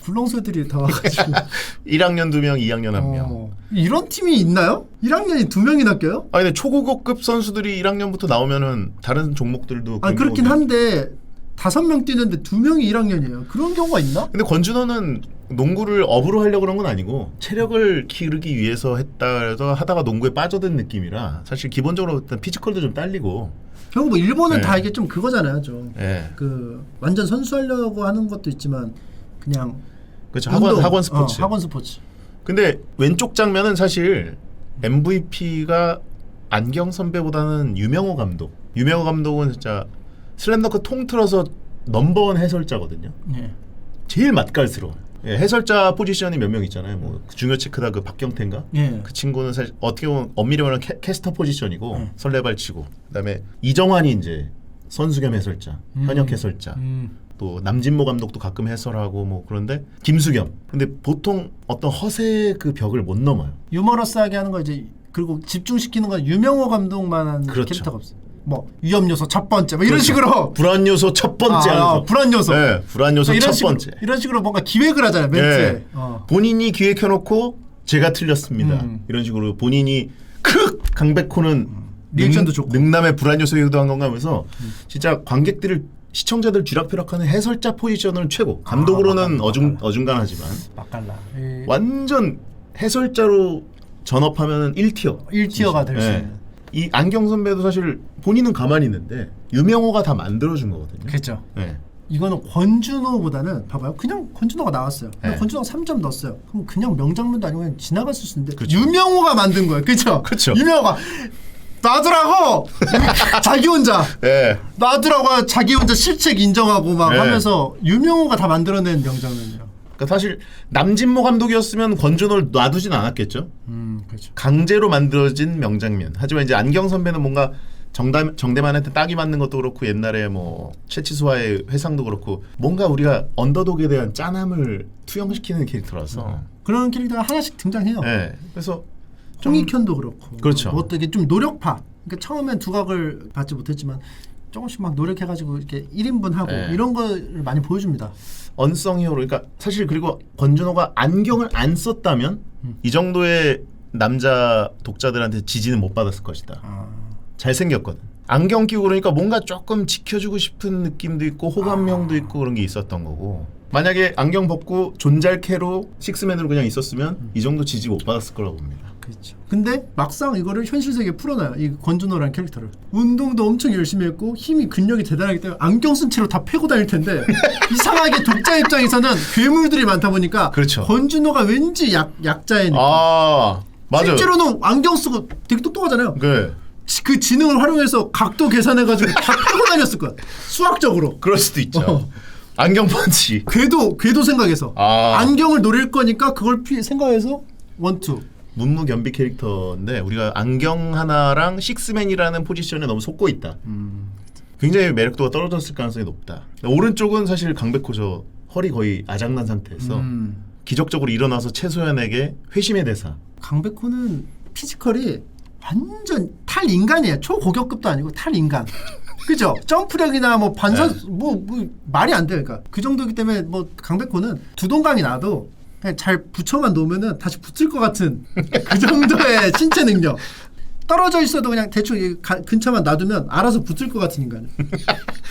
굴렁쇠들이 다 와가지고 1학년 2명, 2학년 1명. 이런 팀이 있나요? 1학년이 2명이나 껴요? 근데 초고급 선수들이 1학년부터 나오면은 다른 종목들도 그렇긴 한데 5명 뛰는데 2명이 1학년이에요. 그런 경우가 있나? 근데 권준호는 농구를 업으로 하려고 그런 건 아니고 체력을 기르기 위해서 했다 해서 하다가 농구에 빠져든 느낌이라 사실 기본적으로 일단 피지컬도 좀 딸리고 결국 뭐 일본은 다 이게 좀 그거잖아요. 좀 그 완전 선수하려고 하는 것도 있지만 그냥 그렇죠. 학원 스포츠. 학원 스포츠. 근데 왼쪽 장면은 사실 MVP가 안경 선배보다는 유명호 감독. 유명호 감독은 진짜 슬램덩크 통틀어서 넘버원 해설자거든요. 예. 제일 맛깔스러워요. 예, 해설자 포지션이 몇 명 있잖아요. 뭐 중요 체크다 그 박경태인가? 예. 그 친구는 사실 어떻게 보면 엄밀히 말하면 캐스터 포지션이고 설레발치고 그다음에 이정환이 이제 선수 겸 해설자, 현역 해설자. 또 남진모 감독도 가끔 해설하고 뭐 그런데 김수겸. 근데 보통 어떤 허세의 그 벽을 못 넘어요. 유머러스하게 하는 거 이제 그리고 집중시키는 건 유명호 감독만한 그렇죠. 캐릭터가 없어요. 뭐 위험 요소 첫 번째 뭐 이런 그렇죠. 식으로 불안 요소 첫 번째 하면서. 불안 요소. 네, 불안 요소 이런 첫 식으로, 번째. 이런 식으로 뭔가 기획을 하잖아요. 멘트에. 네. 본인이 기획해놓고 제가 틀렸습니다. 이런 식으로 본인이 강백호는 리액션도 좋고. 능남의 불안 요소 유도한 건가 하면서 진짜 관객들을 시청자들 쥐락펴락하는 해설자 포지션은 최고. 감독으로는 어중간하지만 맛깔나. 완전 해설자로 전업하면 1티어. 1티어가 될 수 있는. 이 안경 선배도 사실 본인은 가만히 있는데 유명호가 다 만들어준 거거든요. 그렇죠. 네. 이거는 권준호보다는 봐봐요. 그냥 권준호가 나왔어요. 근데 네. 권준호가 3점 넣었어요. 그럼 그냥 명장면도 아니고 그냥 지나갔을 수 있는데 그쵸. 유명호가 만든 거예요. 그렇죠? 그쵸. 유명호가 놔두라고 자기 혼자 네. 놔두라고 자기 혼자 실책 인정하고 막 네. 하면서 유명호가 다 만들어낸 명장면이에요. 그러니까 사실 남진모 감독이었으면 권준호를 놔두진 않았겠죠. 그렇죠. 강제로 만들어진 명장면. 하지만 이제 안경 선배는 뭔가 정대만한테 딱이 맞는 것도 그렇고 옛날에 뭐 최치수와의 회상도 그렇고 뭔가 우리가 언더독에 대한 짠함을 투영시키는 캐릭터라서. 그런 캐릭터가 하나씩 등장해요. 네. 그래서 홍익현도 그렇고. 그렇죠. 뭐 어떻게 좀 노력파. 그러니까 처음엔 두각을 받지 못했지만 조금씩 막 노력해가지고 이렇게 1인분 하고 네. 이런 걸 많이 보여줍니다. 언성 히어로. 그러니까 사실 그리고 권준호가 안경을 안 썼다면 이 정도의 남자 독자들한테 지지는 못 받았을 것이다. 잘생겼거든. 안경 끼고 그러니까 뭔가 조금 지켜주고 싶은 느낌도 있고 호감형도 있고 그런 게 있었던 거고. 만약에 안경 벗고 존잘캐로 식스맨으로 그냥 있었으면 이 정도 지지 못 받았을 거라고 봅니다. 그렇죠. 근데 막상 이거를 현실 세계에 풀어놔요. 이 권준호라는 캐릭터를. 운동도 엄청 열심히 했고 힘이 근력이 대단하기 때문에 안경 쓴 채로 다 패고 다닐 텐데 이상하게 독자 입장에서는 괴물들이 많다 보니까 그렇죠. 권준호가 왠지 약자의 느낌. 아 맞아요. 실제로는 안경 쓰고 되게 똑똑하잖아요. 네. 그 지능을 활용해서 각도 계산해가지고 다 패고 다녔을 거야. 수학적으로. 그럴 수도 있죠. 안경 펀치. 궤도 생각해서 아. 안경을 노릴 거니까 그걸 생각해서 원투. 문무겸비 캐릭터인데 우리가 안경 하나랑 식스맨이라는 포지션에 너무 속고 있다. 굉장히 매력도가 떨어졌을 가능성이 높다. 오른쪽은 사실 강백호죠. 허리 거의 아작난 상태에서 기적적으로 일어나서 최소연에게 회심의 대사. 강백호는 피지컬이 완전 탈인간이에요. 초고격급도 아니고 탈인간. 그죠? 점프력이나 뭐 반사 뭐 말이 안 돼요. 그러니까 그 정도이기 때문에 뭐 강백호는 두동강이 나도 그냥 잘 붙여만 놓으면은 다시 붙을 것 같은 그 정도의 신체 능력. 떨어져 있어도 그냥 대충 근처만 놔두면 알아서 붙을 것 같은 인간이에요.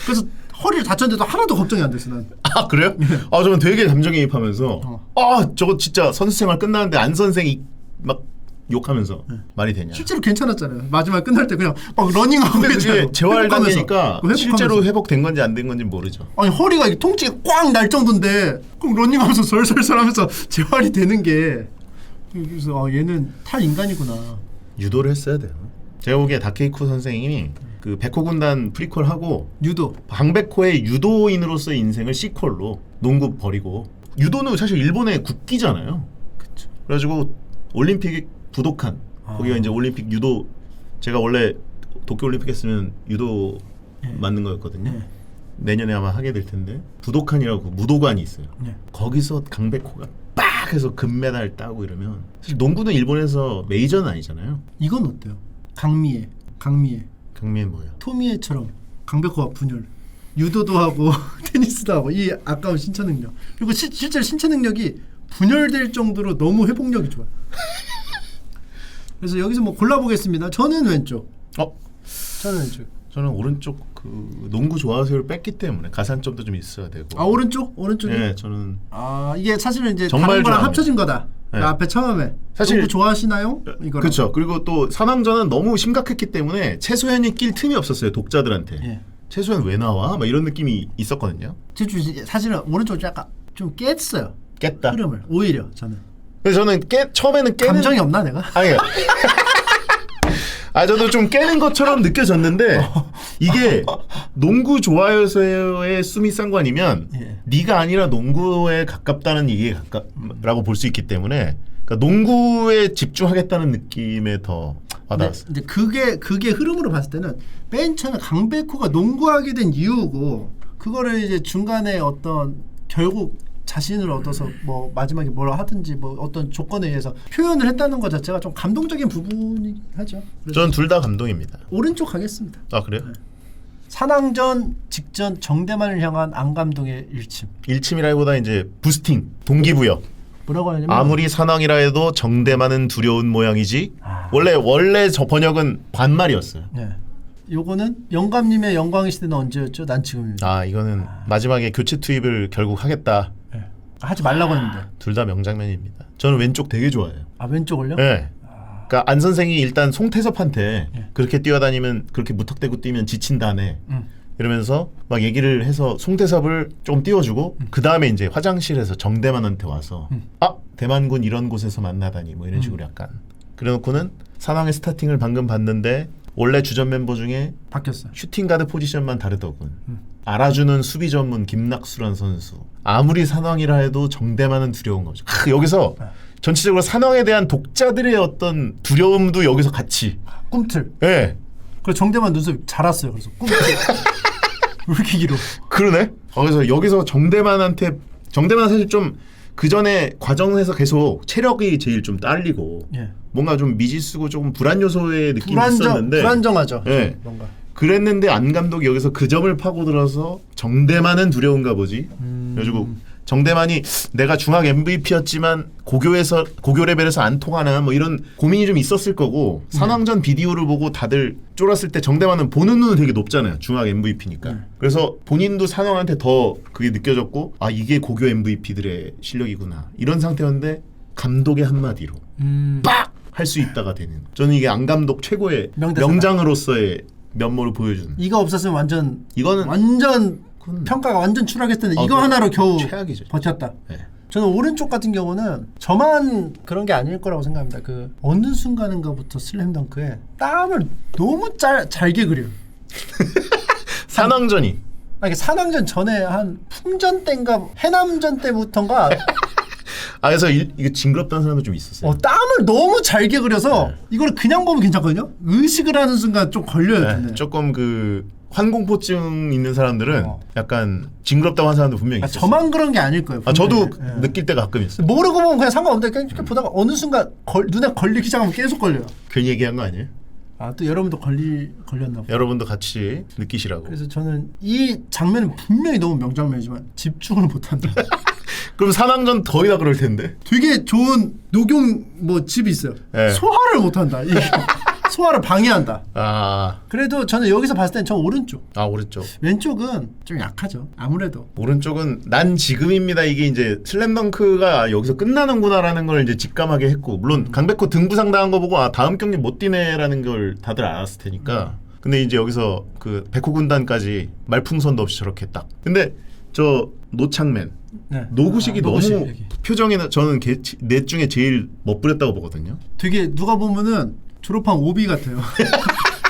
그래서 허리를 다쳤는데도 하나도 걱정이 안 됐어 난. 아 그래요? 아 저는 되게 감정이입하면서 아 저거 진짜 선수 생활 끝나는데 안 선생이 막 욕하면서 말이 되냐? 실제로 괜찮았잖아요. 마지막 끝날 때 그냥 막 러닝하고 근데 이제 재활 회복하면서. 단계니까 회복하면서. 실제로 회복된 건지 안 된 건지 모르죠. 아니 허리가 이렇게 통증이 꽉 날 정도인데 그럼 러닝하면서 설설설하면서 재활이 되는 게 그래서 얘는 탈인간이구나. 유도를 했어야 돼요. 제가 보기에 다케이코 선생님이 그 백호군단 프리퀄하고 유도. 강백호의 유도인으로서의 인생을 시퀄로 농구 버리고 유도는 사실 일본의 국기잖아요. 그렇죠. 그래가지고 올림픽 부도칸 거기가 이제 올림픽 유도 제가 원래 도쿄올림픽 했으면 유도 맞는 거였거든요. 내년에 아마 하게 될 텐데 부도칸이라고 무도관이 있어요. 거기서 강백호가 빡 해서 금메달 따고 이러면 사실 농구는 일본에서 메이저는 아니잖아요. 이건 어때요? 강미애. 강미애 뭐야? 토미애처럼 강백호와 분열. 유도도 하고 테니스도 하고 이 아까운 신체 능력. 그리고 실제로 신체 능력이 분열될 정도로 너무 회복력이 좋아요. 그래서 여기서 뭐 골라보겠습니다. 저는 왼쪽. 저는 왼쪽. 저는 오른쪽 그 농구 좋아하세요를 뺐기 때문에 가산점도 좀 있어야 되고. 아 오른쪽이? 네, 저는 이게 사실은 이제 정말 다른 거랑 좋아합니다. 합쳐진 거다. 네. 앞에 처음에 사실 농구 좋아하시나요? 이거랑. 그렇죠. 그리고 또 산왕전은 너무 심각했기 때문에 최소연이 낄 틈이 없었어요 독자들한테. 예. 최소연 왜 나와? 막 이런 느낌이 있었거든요. 사실은 오른쪽 약간 좀 깼어요. 깼다. 흐름을 오히려 저는. 그래서 저는 처음에는 깨는 감정이 없나 내가? 아니요. 저도 좀 깨는 것처럼 느껴졌는데 이게 농구 좋아해서의 수미 쌍관이면 예. 네가 아니라 농구에 가깝다는 얘기에 가깝라고 볼 수 있기 때문에 그러니까 농구에 집중하겠다는 느낌에 더 와닿았어요. 근데 그게 흐름으로 봤을 때는 맨 처음에 강백호가 농구하게 된 이유고 그거를 이제 중간에 어떤 결국 자신을 얻어서 뭐 마지막에 뭐라 하든지 뭐 어떤 조건에 의해서 표현을 했다는 것 자체가 좀 감동적인 부분이긴 하죠. 저는 둘 다 감동입니다. 오른쪽 가겠습니다. 아 그래요? 산왕전 직전 정대만을 향한 안감동의 일침. 일침이라기보다 이제 부스팅, 동기부여. 뭐라고 하냐면 아무리 산왕이라 해도 정대만은 두려운 모양이지. 원래 저 번역은 반말이었어요. 네. 요거는 영감님의 영광의 시대는 언제였죠? 난 지금입니다. 아 이거는 마지막에 교체 투입을 결국 하겠다. 네. 하지 말라고 했는데. 둘 다 명장면입니다. 저는 왼쪽 되게 좋아해요. 아 왼쪽을요? 네. 그러니까 안 선생이 일단 송태섭한테 예. 그렇게 뛰어다니면 그렇게 무턱대고 뛰면 지친다네. 이러면서 막 얘기를 해서 송태섭을 조금 띄워주고 그 다음에 이제 화장실에서 정대만한테 와서 아 대만군 이런 곳에서 만나다니 뭐 이런 식으로 약간 그래놓고는 산왕의 스타팅을 방금 봤는데 원래 주전 멤버 중에 바뀌었어요. 슈팅 가드 포지션만 다르더군. 알아주는 수비 전문 김낙수란 선수. 아무리 산왕이라 해도 정대만은 두려운 거죠. 여기서 전체적으로 산왕에 대한 독자들의 어떤 두려움도 여기서 같이. 꿈틀. 예. 네. 그래서 정대만 눈썹 자랐어요. 그래서 꿈틀. 왜 이렇게 길어? 그러네. 그래서 여기서 정대만한테 정대만 사실 좀 그 전에 과정에서 계속 체력이 제일 좀 딸리고 예. 뭔가 좀 미지수고 조금 불안 요소의 느낌이 있었는데 불안정하죠. 예. 뭔가. 그랬는데 안 감독이 여기서 그 점을 파고들어서 정대만은 두려운가 보지. 그래가지고 정대만이 내가 중학 MVP였지만 고교 레벨에서 안 통하나 뭐 이런 고민이 좀 있었을 거고 산왕전 비디오를 보고 다들 쫄았을 때 정대만은 보는 눈은 되게 높잖아요. 중학 MVP니까. 그래서 본인도 산왕한테 더 그게 느껴졌고 아 이게 고교 MVP들의 실력이구나 이런 상태였는데 감독의 한마디로 빡! 할 수 있다가 되는. 저는 이게 안 감독 최고의 명대사다. 명장으로서의 면모를 보여주는. 이거 없었으면 이거는 완전 평가가 완전 추락했을 텐데 이거 하나로 겨우 최악이죠. 버텼다. 네. 저는 오른쪽 같은 경우는 저만 그런 게 아닐 거라고 생각합니다. 그 어느 순간인가부터 슬램덩크에 땀을 너무 잘게 그려요. 산왕전이 아니 산왕전 전에 한 풍전 때인가 해남전 때부터인가 아 그래서 이거 징그럽다는 사람도 좀 있었어요. 땀을 너무 잘게 그려서 이걸 그냥 보면 괜찮거든요. 의식을 하는 순간 좀 걸려요. 네, 근데. 조금 그 환공포증 있는 사람들은 약간 징그럽다고 하는 사람도 분명히 있어요. 저만 그런 게 아닐 거예요. 아 저도 분명히. 느낄 때가 가끔 있어요. 모르고 보면 그냥 상관없는데 그냥 이렇게 보다가 어느 순간 눈에 걸리기 시작하면 계속 걸려요. 괜히 얘기한 거 아니에요? 아 또 여러분도 걸렸나 보다. 여러분도 같이 느끼시라고. 그래서 저는 이 장면은 분명히 너무 명장면이지만 집중을 못한다. 그럼 산왕전 더이나 그럴 텐데. 되게 좋은 녹용 뭐 집이 있어요. 네. 소화를 못한다. 이게 소화를 방해한다. 아 그래도 저는 여기서 봤을 땐 저 오른쪽. 오른쪽. 왼쪽은 좀 약하죠. 아무래도. 오른쪽은 난 지금입니다. 이게 이제 슬램덩크가 여기서 끝나는구나라는 걸 이제 직감하게 했고 물론 강백호 등부상 당한 거 보고 아 다음 경기 못 뛰네라는 걸 다들 알았을 테니까. 근데 이제 여기서 그 백호 군단까지 말풍선도 없이 저렇게 딱. 근데 저 노창맨 네. 노구식이 노구식 너무 얘기. 표정이 저는 넷 중에 제일 멋부렸다고 보거든요. 되게 누가 보면은 졸업한 오비 같아요.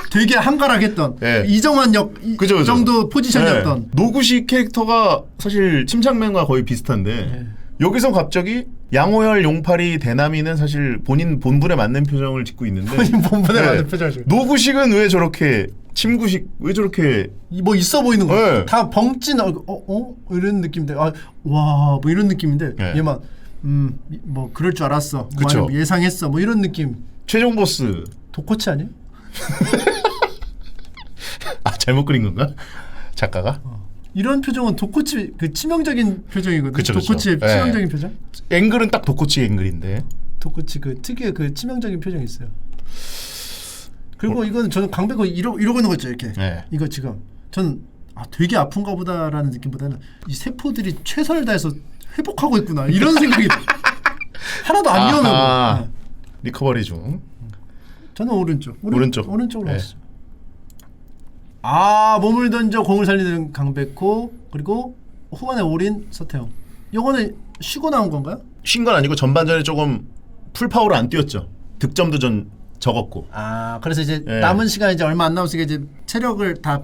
되게 한가락했던 네. 이정환 그죠. 정도 포지션이었던. 네. 노구식 캐릭터가 사실 침착맨과 거의 비슷한데 네. 여기서 갑자기 양호열, 용팔이, 대남이는 사실 본인 본분에 맞는 표정을 짓고 있는데 본인 본분에 네. 맞는 표정을 짓고. 노구식은 왜 저렇게 침구식 왜 저렇게 뭐 있어 보이는 거. 네. 다 벙찐 이런 느낌인데 뭐 이런 느낌인데 네. 얘만 뭐 그럴 줄 알았어. 뭐 그쵸. 아니면 예상했어. 뭐 이런 느낌. 최종 보스 도코치 아니에요? 잘못 그린 건가? 작가가? 이런 표정은 도코치 그 치명적인 표정이거든요. 그쵸. 도코치의 네. 치명적인 표정. 앵글은 딱 도코치 앵글인데 도코치 그 특유의 그 치명적인 표정이 있어요. 그리고 이거는 저는 강백호 이러고 있는 거 있죠 이렇게. 네. 이거 지금 저는 되게 아픈가 보다라는 느낌보다는 이 세포들이 최선을 다해서 회복하고 있구나 이런 생각이 하나도 안 위험해 보여. 네. 리커버리 중. 저는 오른쪽으로 네. 왔어요. 몸을 던져 공을 살리는 강백호 그리고 후반에 올인 서태웅. 요거는 쉬고 나온 건가요? 쉰 건 아니고 전반전에 조금 풀파워로 안 뛰었죠. 득점도 전 적었고 아 그래서 이제 예. 남은 시간 이제 얼마 안 남았으니까 이제 체력을 다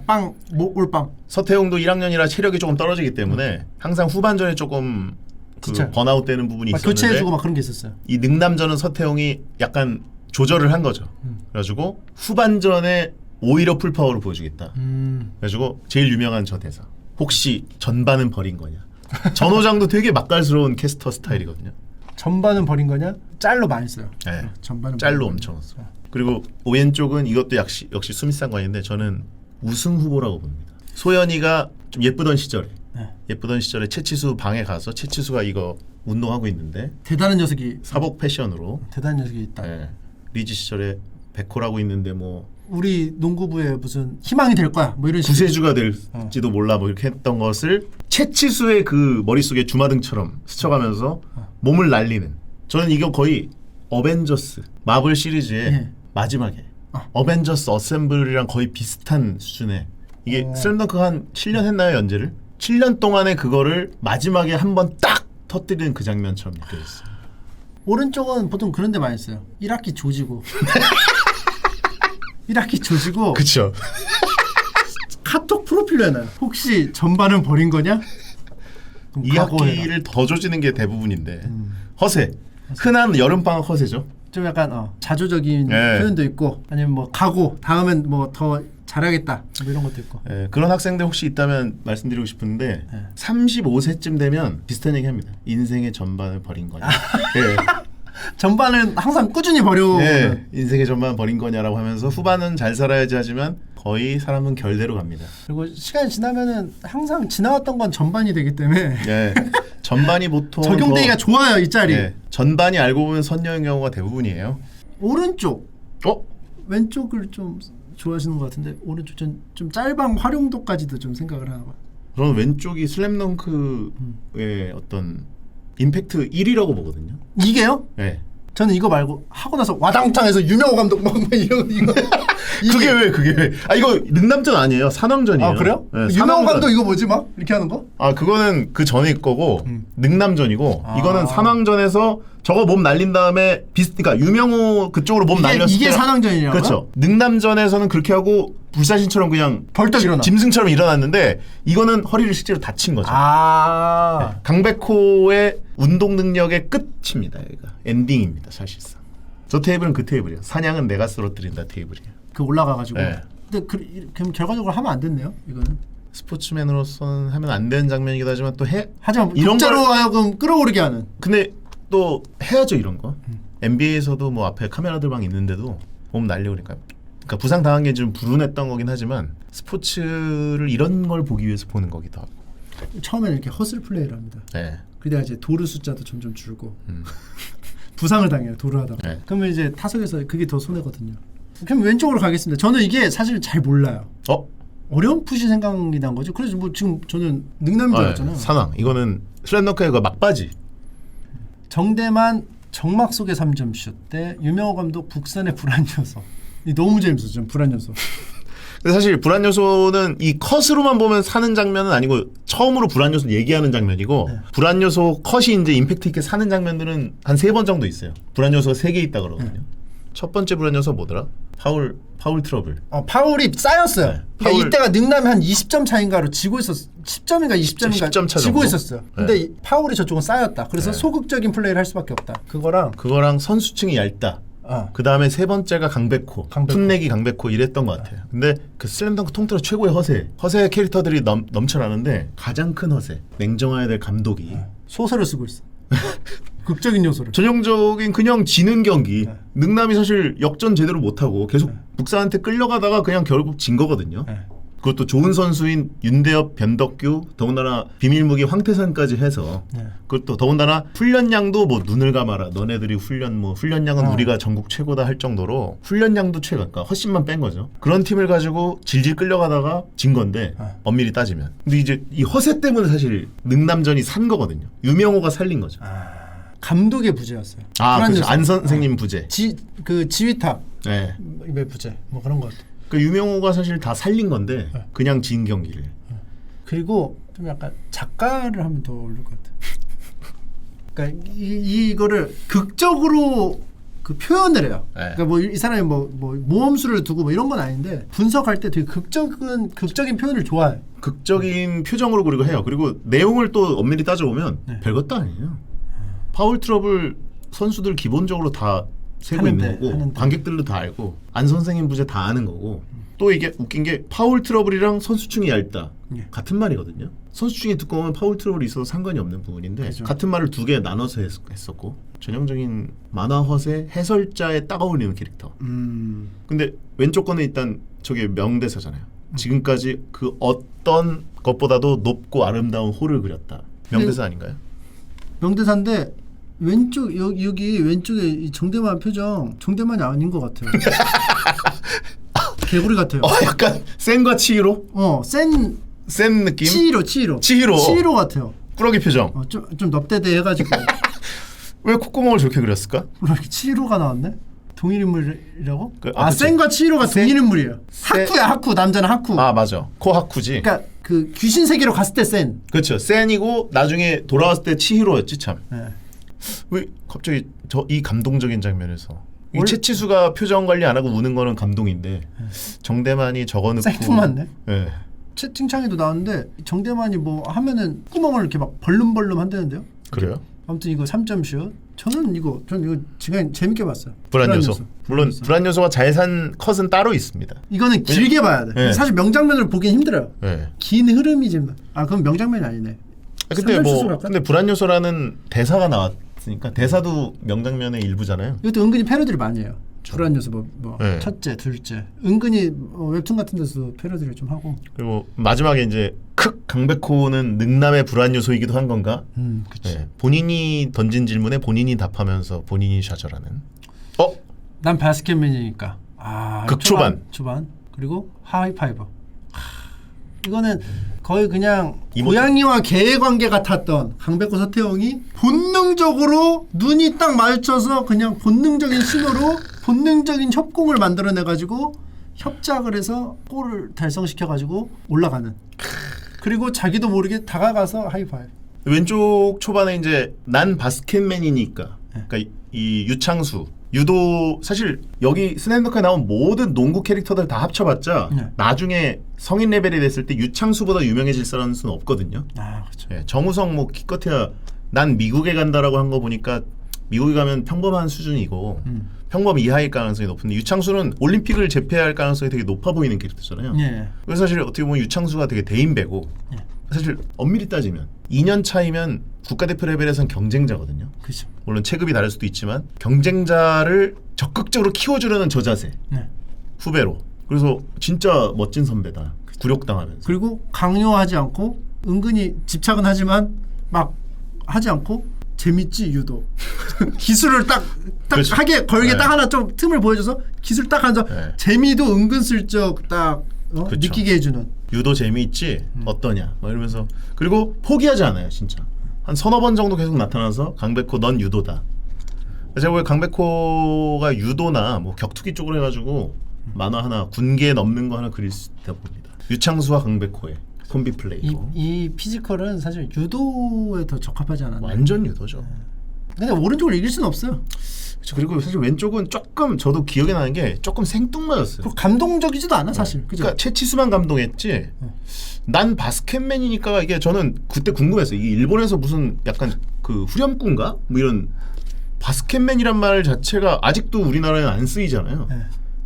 올빵. 서태웅도 1학년이라 체력이 조금 떨어지기 때문에 항상 후반전에 조금 그 진짜. 번아웃 되는 부분이 막 있었는데 교체해주고 막 그런 게 있었어요. 이 능남전은 서태웅이 약간 조절을 한 거죠. 그래가지고 후반전에 오히려 풀파워를 보여주겠다. 그래가지고 제일 유명한 저 대사. 혹시 전반은 버린 거냐. 전호장도 되게 맛깔스러운 캐스터 스타일이거든요. 전반은 버린 거냐? 짤로 많이 써요. 네. 전반은 짤로 버린 엄청 거냐. 써. 그리고 왼쪽은 이것도 역시 수미상관인데 저는 우승 후보라고 봅니다. 소연이가 좀 예쁘던 시절에 네. 예쁘던 시절에 채치수 방에 가서 채치수가 이거 운동하고 있는데 대단한 녀석이 사복 패션으로 대단한 녀석이 있다. 예, 리즈 시절에 백호라고 있는데 뭐 우리 농구부에 무슨 희망이 될 거야. 뭐 이런 식으로. 구세주가 될지도 몰라 뭐 이렇게 했던 것을 채치수의 그 머릿속에 주마등처럼 스쳐가면서 몸을 날리는 저는 이거 거의 어벤져스 마블 시리즈의 예. 마지막에 어벤져스 어셈블이랑 거의 비슷한 수준의 이게 슬램덩크가 한 7년 했나요 연재를? 7년 동안에 그거를 마지막에 한 번 딱 터뜨리는 그 장면처럼 느껴졌어요. 오른쪽은 보통 그런 데 많이 써요. 1학기 조지고 1학기 조지고 그쵸. 카톡 프로필로 해놔요. 혹시 전반은 버린 거냐? 그럼 이 각오해라. 학기를 더 조지는 게 대부분인데 허세 흔한 여름방학 허세죠. 좀 약간 자조적인 예. 표현도 있고 아니면 뭐 각오 다음엔 뭐 더 잘하겠다 뭐 이런 것도 있고. 예, 그런 학생들 혹시 있다면 말씀드리고 싶은데 예. 35세쯤 되면 비슷한 얘기 합니다. 인생의 전반을 버린 거냐. 예. 전반은 항상 꾸준히 버려오는. 예, 인생의 전반 버린 거냐라고 하면서 후반은 잘 살아야지 하지만 거의 사람은 결대로 갑니다. 그리고 시간이 지나면은 항상 지나왔던 건 전반이 되기 때문에 예, 전반이 보통 적용되기가 좋아요 이 짤이. 예, 전반이 알고 보면 선녀인 경우가 대부분이에요. 오른쪽 어? 왼쪽을 좀 좋아하시는 것 같은데 오른쪽 좀 짤방 활용도까지도 좀 생각을 하나 봐. 저는 왼쪽이 슬램덩크의 어떤 임팩트 1위라고 보거든요. 이게요? 예. 저는 이거 말고 하고 나서 와당창에서 유명호 감독 막 이런 이거 그게 왜? 아 이거 능남전 아니에요. 산왕전이에요. 아 그래요? 네, 유명호 산왕전. 감독 이거 뭐지 막 이렇게 하는 거? 아 그거는 그 전에 거고 능남전이고 이거는 산왕전에서 저거 몸 날린 다음에 그러니까 유명호 그쪽으로 몸 날렸을 이게 때 산왕전이라고요? 그렇죠. 능남전에서는 그렇게 하고 불사신처럼 그냥 벌떡 일어나. 짐승처럼 일어났는데 이거는 허리를 실제로 다친 거죠. 아 강백호의 운동 능력의 끝입니다. 여기가 엔딩입니다. 사실상. 저 테이블은 그 테이블이에요. 사냥은 내가 쓰러뜨린다 테이블이에요. 그 올라가가지고. 네. 근데 그럼 결과적으로 하면 안 됐네요. 이거는. 스포츠맨으로서는 하면 안 되는 장면이기도 하지만 또 하지만 이런 독자로 걸- 하여금 끌어오르게 하는. 근데 또 해야죠 이런 거. NBA에서도 뭐 앞에 카메라들 막 있는데도 몸 날려오니까. 그러니까 부상 당한 게 좀 불운했던 거긴 하지만 스포츠를 이런 걸 보기 위해서 보는 거기도 하고. 처음에는 이렇게 허슬 플레이를 합니다. 네. 그러다가 이제 도루 숫자도 점점 줄고 부상을 당해요 도루 하다가. 네. 그러면 이제 타석에서 그게 더 손해거든요. 그럼 왼쪽으로 가겠습니다. 저는 이게 사실 잘 몰라요. 어려운 푸시 생각이 난 거죠. 그래서 뭐 지금 저는 능남인 줄 알았잖아요. 산왕. 이거는 슬램덩크의 그 막바지. 정대만 정막 속의 3점 슛 때 유명호 감독 북산의 불안 요소. 이 너무 재밌었죠. 전 불안 요소. 근데 사실 불안 요소는 이 컷으로만 보면 사는 장면은 아니고 처음으로 불안 요소 얘기하는 장면이고 네. 불안 요소 컷이 이제 임팩트 있게 사는 장면들은 한 3번 정도 있어요. 불안 요소가 3개 있다 그러거든요. 네. 첫 번째 불안 요소 뭐더라? 파울 트러블. 파울이 쌓였어요. 네, 그러니까 파울. 이때가 능남이 한 20점 차인가로 지고 있었어. 10점인가 20점인가 10점 차 지고 정도? 있었어요. 근데 네. 이 파울이 저쪽은 쌓였다. 그래서 네. 소극적인 플레이를 할 수밖에 없다. 그거랑 선수층이 얇다. 어. 그 다음에 세 번째가 강백호, 강백호. 풋내기 강백호 이랬던 것 같아요. 근데 그 슬램덩크 통틀어 최고의 허세 캐릭터들이 넘쳐나는데 가장 큰 허세, 냉정해야 될 감독이 소설을 쓰고 있어. 극적인 요소를. 전형적인 그냥 지는 경기. 네. 능남이 사실 역전 제대로 못하고 계속 북산한테 끌려가다가 그냥 결국 진 거거든요. 네. 그것도 좋은 선수인 윤대엽, 변덕규, 더군다나 비밀무기 황태산까지 해서 네. 그것도 더군다나 훈련량도 뭐 눈을 감아라. 너네들이 훈련량은 우리가 전국 최고다 할 정도로 훈련량도 최고. 그러니까 헛심만 뺀 거죠. 그런 팀을 가지고 질질 끌려가다가 진 건데 엄밀히 따지면. 근데 이제 이 허세 때문에 사실 능남전이 산 거거든요. 유명호가 살린 거죠. 감독의 부재였어요. 아, 불안 그렇죠. 요소. 안 선생님 부재. 그 지휘탑 네. 의 부재 뭐 그런 것 같아. 그 유명호가 사실 다 살린 건데 네. 그냥 진 경기를. 그리고 좀 약간 작가를 하면 더 어울릴 것 같아. 그러니까 이거를 극적으로 그 표현을 해요. 네. 그러니까 뭐 이 사람이 뭐 모험수를 두고 뭐 이런 건 아닌데 분석할 때 되게 극적인 표현을 좋아해. 극적인 표정으로 그리고 해요. 그리고 내용을 또 엄밀히 따져보면 네. 별것도 아니에요. 파울 트러블 선수들 기본적으로 다 세고 있는 거고 관객들도 다 알고 안 선생님 부재 다 아는 거고 또 이게 웃긴 게 파울 트러블이랑 선수층이 얇다. 예. 같은 말이거든요. 선수층이 두꺼우면 파울 트러블이 있어도 상관이 없는 부분인데 그죠. 같은 말을 두 개 나눠서 했었고 전형적인 만화 허세 해설자에 딱 어울리는 캐릭터. 근데 왼쪽 거는 일단 저게 명대사잖아요. 지금까지 그 어떤 것보다도 높고 아름다운 호를 그렸다. 명대사 아닌가요? 명대사인데 왼쪽 여기 왼쪽에 이 정대만 표정 정대만이 아닌 것 같아요. 개구리 같아요. 약간 센과 치히로? 센 느낌? 치히로 같아요. 꾸러기 표정. 좀 넙대대해가지고. 왜 콧구멍을 저렇게 그렸을까? 물론 이렇게 치히로가 나왔네. 동일 인물이라고? 그치. 센과 치히로가 동일 인물이에요. 하쿠야 하쿠 남자는 하쿠. 아 맞아. 코하쿠지. 그러니까 그 귀신 세계로 갔을 때 센. 그렇죠. 센이고 나중에 돌아왔을 때 치히로였지 참. 네. 왜 갑자기 이 감동적인 장면에서 이 채치수가 표정 관리 안 하고 우는 거는 감동인데 정대만이 적어놓고 생뚱맞네. 네. 채팅창에도 나왔는데 정대만이 뭐 하면은 구멍을 이렇게 막 벌름벌름 한다는데요. 그래요? 아무튼 이거 3점슛. 저는 이거 지금 재밌게 봤어요. 불안 요소. 물론 불안 요소가 잘 산 컷은 따로 있습니다. 이거는 길게 봐야 돼. 네. 사실 명장면을 보기엔 힘들어요. 네. 긴 흐름이 지금. 그럼 명장면이 아니네. 근데 불안 요소라는 대사가 나왔으니까 대사도 명장면의 일부잖아요. 이것도 은근히 패러디를 많이 해요. 불안 요소 네. 첫째, 둘째. 은근히 웹툰 같은 데서 패러디를 좀 하고. 그리고 마지막에 이제 강백호는 능남의 불안 요소이기도 한 건가? 그치. 네. 본인이 던진 질문에 본인이 답하면서 본인이 좌절하는. 난 바스켓맨이니까. 초반. 그리고 하이파이브. 이거는 거의 그냥 고양이와 개의 관계 같았던 강백호 서태웅이 본능적으로 눈이 딱 마주쳐서 그냥 본능적인 신호로 본능적인 협공을 만들어내가지고 협작을 해서 골을 달성시켜가지고 올라가는. 그리고 자기도 모르게 다가가서 하이파이브. 왼쪽 초반에 이제 난 바스켓맨이니까. 그러니까 이 유창수 유도 사실 여기 스냅너크에 나온 모든 농구 캐릭터들 다 합쳐봤자 나중에 성인 레벨이 됐을 때 유창수보다 유명해질 사람은 없거든요. 그렇죠. 네, 정우성 뭐 기껏해야 난 미국에 간다라고 한 거 보니까 미국에 가면 평범한 수준이고 평범 이하일 가능성이 높은데 유창수는 올림픽을 제패할 가능성이 되게 높아 보이는 캐릭터잖아요. 그래서 사실 어떻게 보면 유창수가 되게 대인배고 사실 엄밀히 따지면 2년 차이면 국가대표 레벨에선 경쟁자거든요. 그렇죠. 물론 체급이 다를 수도 있지만 경쟁자를 적극적으로 키워주려는 저 자세. 후배로. 그래서 진짜 멋진 선배다. 굴욕당하면서. 그리고 강요하지 않고 은근히 집착은 하지만 막 하지 않고 재밌지 유도. 기술을 딱 그렇죠. 하게 걸게 딱 하나 좀 틈을 보여줘서 기술 딱 하면서 재미도 은근슬쩍 딱 느끼게 해주는. 유도 재미있지? 어떠냐? 막 이러면서 그리고 포기하지 않아요, 진짜. 한 서너 번 정도 계속 나타나서 강백호 넌 유도다. 제가 보기에 강백호가 유도나 뭐 격투기 쪽으로 해가지고 만화 하나 군기에 넘는 거 하나 그릴 수 있다고 봅니다. 유창수와 강백호의 콤비 플레이로. 이 피지컬은 사실 유도에 더 적합하지 않았나. 완전 유도죠. 근데 오른쪽을 이길 수는 없어요. 그쵸, 그리고 사실 왼쪽은 조금 저도 기억에 나는 게 조금 생뚱맞았어요. 그리고 감동적이지도 않아 사실. 그죠? 그러니까 채치수만 감동했지. 난 바스켓맨이니까 이게 저는 그때 궁금했어요. 이게 일본에서 무슨 약간 그 후렴구인가? 뭐 이런 바스켓맨이란 말 자체가 아직도 우리나라에는 안 쓰이잖아요.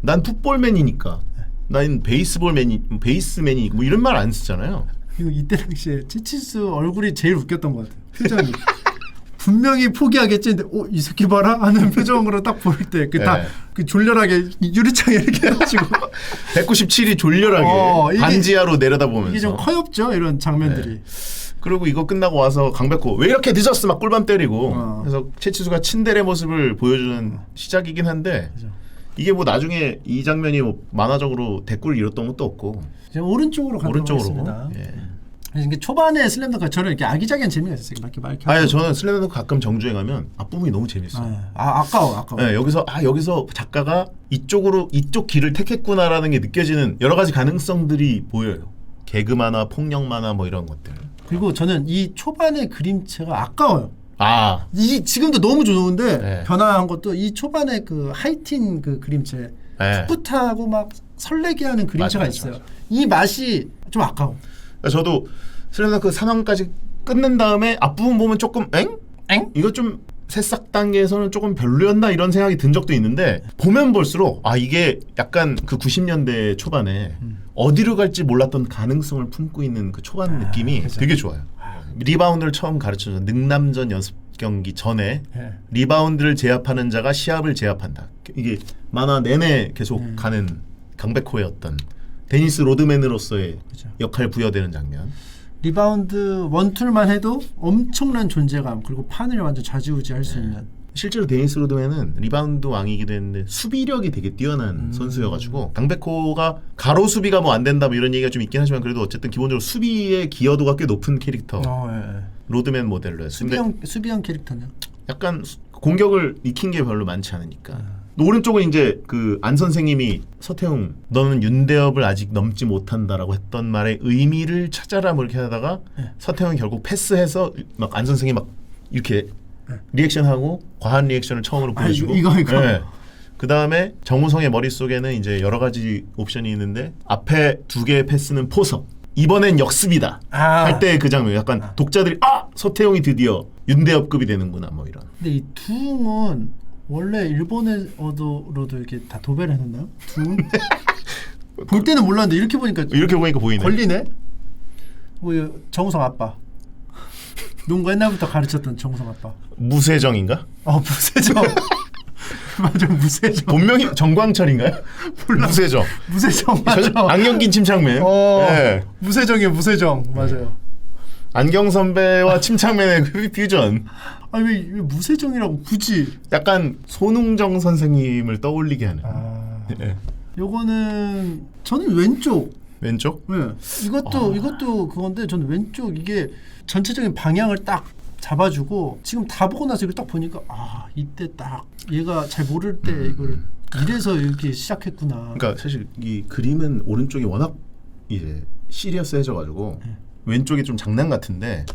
난 풋볼맨이니까. 난 베이스맨이 뭐 이런 말 안 쓰잖아요. 그리고 이때 당시에 채치수 얼굴이 제일 웃겼던 것 같아요. 표정이. 분명히 포기하겠지 근데 이 새끼 봐라 하는 표정으로 딱 보일 때 그 졸렬하게 유리창에 이렇게 해가지고 197이 졸렬하게 반지하로 내려다보면서 이게 좀 커엽죠 이런 장면들이. 그리고 이거 끝나고 와서 강백호 왜 이렇게 늦었어 막 꿀밤 때리고 그래서 채치수가 친데레 모습을 보여주는 시작이긴 한데 그죠. 이게 뭐 나중에 이 장면이 뭐 만화적으로 댓글을 잃었던 것도 없고 오른쪽으로 가도록 하겠습니다. 이게 초반에 슬램덩크 저는 이렇게 아기자기한 재미가 있었어요. 아니 저는 슬램덩크 가끔 정주행 가면 앞부분이 너무 재밌어요. 아까워. 네, 여기서 작가가 이쪽 길을 택했구나라는 게 느껴지는 여러 가지 가능성들이 보여요. 개그 만화, 폭력 만화 뭐 이런 것들. 그리고 저는 이 초반의 그림체가 아까워요. 아, 이 지금도 너무 좋은데 네. 변화한 것도 이 초반에 그 하이틴 그 그림체 네. 풋풋하고 막 설레게 하는 그림체가 맞아, 있어요. 맞아. 이 맛이 좀 아까워. 그러니까 저도 슬램덩크 3화까지 끝낸 다음에 앞부분 보면 조금 엥? 엥? 이거 좀 새싹 단계에서는 조금 별로였나 이런 생각이 든 적도 있는데 보면 볼수록 아 이게 약간 그 90년대 초반에 어디로 갈지 몰랐던 가능성을 품고 있는 그 초반 느낌이 그죠. 되게 좋아요. 리바운드를 처음 가르쳐준 능남전 연습 경기 전에 예. 리바운드를 제압하는 자가 시합을 제압한다. 이게 만화 내내 계속 가는 강백호의 어떤 데니스 로드맨으로서의 그죠. 역할 부여되는 장면. 리바운드 원툴만 해도 엄청난 존재감 그리고 판을 완전 좌지우지할 수 있는. 실제로 데니스 로드맨은 리바운드 왕이기도 했는데 수비력이 되게 뛰어난 선수여가지고 강백호가 가로 수비가 뭐 안 된다 뭐 이런 얘기가 좀 있긴 하지만 그래도 어쨌든 기본적으로 수비의 기여도가 꽤 높은 캐릭터 예. 로드맨 모델로 했어요. 근데 수비형 캐릭터는. 약간 공격을 익힌 게 별로 많지 않으니까 오른쪽은 이제 그 안 선생님이 서태웅 너는 윤대엽을 아직 넘지 못한다라고 했던 말의 의미를 찾아라 뭐 이렇게 하다가 서태웅이 결국 패스해서 막 안 선생이 막 이렇게 리액션하고 과한 리액션을 처음으로 보여주고 이거. 그 다음에 정우성의 머릿속에는 이제 여러 가지 옵션이 있는데 앞에 두 개의 패스는 포석 이번엔 역습이다 할 때 그 장면 약간 독자들이 서태웅이 드디어 윤대엽급이 되는구나 뭐 이런. 근데 이 두웅은 원래 일본어로도 이렇게 다 도배를 해놨나요? 두웅? 볼 때는 몰랐는데 이렇게 보니까 이렇게 보니까 보이네. 걸리네. 뭐 정우성 아빠. 농구 옛날부터 가르쳤던 정우성 아빠. 무세정인가? 무세정. 맞아, 무세정. 본명이 정광철인가요? 몰라. 무세정. 무세정 맞아. 안경 낀 침착맨. 네. 무세정이에요, 무세정. 맞아요. 안경 선배와 침착맨의 그 퓨전. 아니 왜 무세정이라고 굳이? 약간 손흥정 선생님을 떠올리게 하는. 네. 요거는 저는 왼쪽. 왼쪽? 네. 이것도 그건데 저는 왼쪽 이게 전체적인 방향을 딱 잡아주고 지금 다 보고 나서 이걸 딱 보니까 이때 딱 얘가 잘 모를 때 이거를 이래서 이렇게 시작했구나. 그러니까 사실 이 그림은 오른쪽이 워낙 이제 시리어스해져가지고 왼쪽이 좀 장난 같은데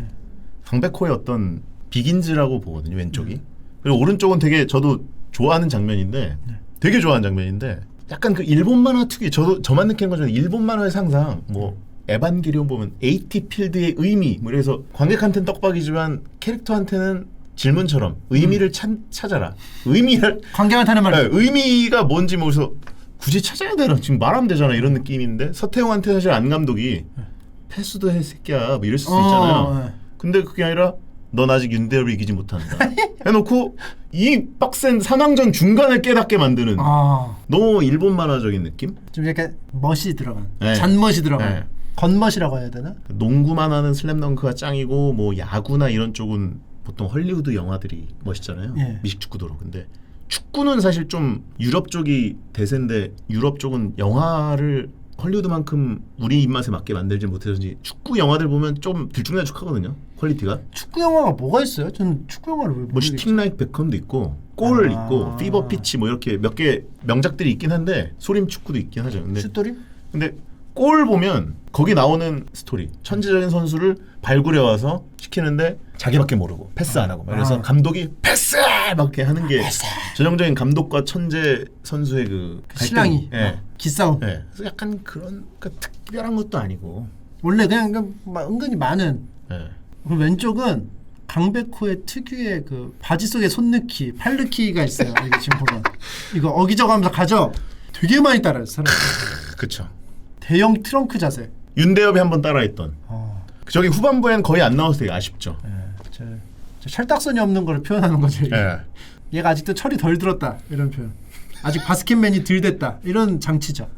강백호의 어떤 비긴즈라고 보거든요 왼쪽이. 그리고 오른쪽은 되게 저도 좋아하는 장면인데 되게 좋아하는 장면인데 약간 그 일본 만화 특유의 저만 느끼는 거죠. 일본 만화의 상상 뭐 에반게리온 보면 AT 필드의 의미 뭐 이래서 관객한테는 떡밥이지만 캐릭터한테는 질문처럼 의미를 찾아라. 의미를 관객한테 하는 말. 의미가 뭔지 모르서 굳이 찾아야 되나 지금 말하면 되잖아 이런 느낌인데 서태웅한테 사실 안 감독이 패스도 해 새끼야 뭐 이럴 수도 있잖아요. 근데 그게 아니라 넌 아직 윤대엽을 이기지 못한다 해놓고 이 빡센 상황전 중간을 깨닫게 만드는 너무 일본 만화적인 느낌? 좀 약간 멋이 들어간 네. 잔멋이 들어간 네. 겉멋이라고 해야 되나? 농구만 하는 슬램덩크가 짱이고 뭐 야구나 이런 쪽은 보통 헐리우드 영화들이 멋있잖아요. 예. 미식축구도로. 근데 축구는 사실 좀 유럽 쪽이 대세인데 유럽 쪽은 영화를 헐리우드만큼 우리 입맛에 맞게 만들지 못해서인지 축구 영화들 보면 좀 들쭉날쭉하거든요. 퀄리티가. 축구 영화가 뭐가 있어요? 저는 축구 영화를 왜 뭐 모르겠지. 슈팅 라이크 베컴도 있고 골 있고 피버 피치 뭐 이렇게 몇 개 명작들이 있긴 한데 소림 축구도 있긴 하죠. 근데 골 보면 거기 나오는 스토리 천재적인 선수를 발굴해 와서 시키는데 자기밖에 모르고 패스 안 하고 그래서 감독이 패스 막 이렇게 하는 게 전형적인 감독과 천재 선수의 그 갈등. 신랑이 기싸움. 그래서 약간 그런 특별한 것도 아니고 원래 그냥 막 은근히 많은. 그리고 왼쪽은 강백호의 특유의 그 바지 속에 손 넣기, 팔 넣기가 있어요. 이거 지금 보면 이거 어기저기하면서 가죠. 되게 많이 따라요, 사람. 그렇죠. 대형 트렁크 자세. 윤대엽이 한번 따라했던. 저기 후반부엔 거의 안 나와서 되게 아쉽죠. 저 철딱선이 없는 걸 표현하는 거죠. 예. 얘가 아직도 철이 덜 들었다 이런 표현. 아직 바스켓맨이 덜 됐다 이런 장치죠.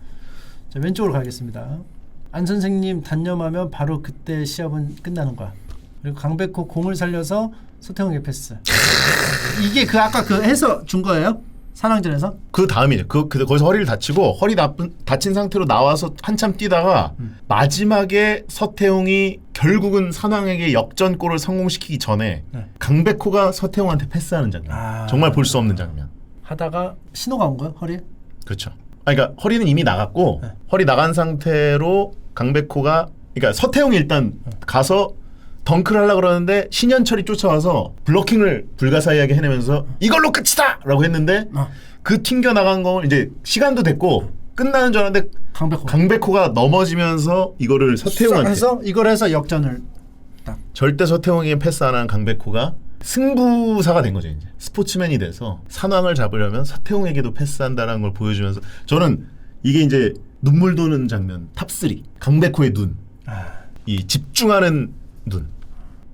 자, 왼쪽으로 가겠습니다. 안 선생님 단념하면 바로 그때 시합은 끝나는 거야. 그리고 강백호 공을 살려서 서태웅의 패스. 이게 그 아까 그 해서 준 거예요? 산왕전에서? 그 다음이죠. 거기서 허리를 다치고 허리 다친 상태로 나와서 한참 뛰다가 마지막에 서태웅이 결국은 산왕에게 역전골을 성공시키기 전에 강백호가 서태웅한테 패스하는 장면. 정말 볼 수 없는 장면. 하다가 신호가 온 거예요? 허리에? 그렇죠. 그러니까 허리는 이미 나갔고 허리 나간 상태로 강백호가 그러니까 서태웅이 일단 가서 덩크를 하려고 그러는데 신현철이 쫓아와서 블로킹을 불가사의하게 해내면서 이걸로 끝이다! 라고 했는데 그 튕겨나간 거 이제 시간도 됐고 끝나는 줄 알았는데 강백호가 넘어지면서 이거를 서태웅한테 해서 이걸 해서 역전을 딱. 절대 서태웅에게 패스 안 한 강백호가 승부사가 된 거죠. 이제 스포츠맨이 돼서 산왕을 잡으려면 서태웅에게도 패스한다는 걸 보여주면서 저는 이게 이제 눈물 도는 장면 탑3 강백호의 눈, 이 집중하는 눈.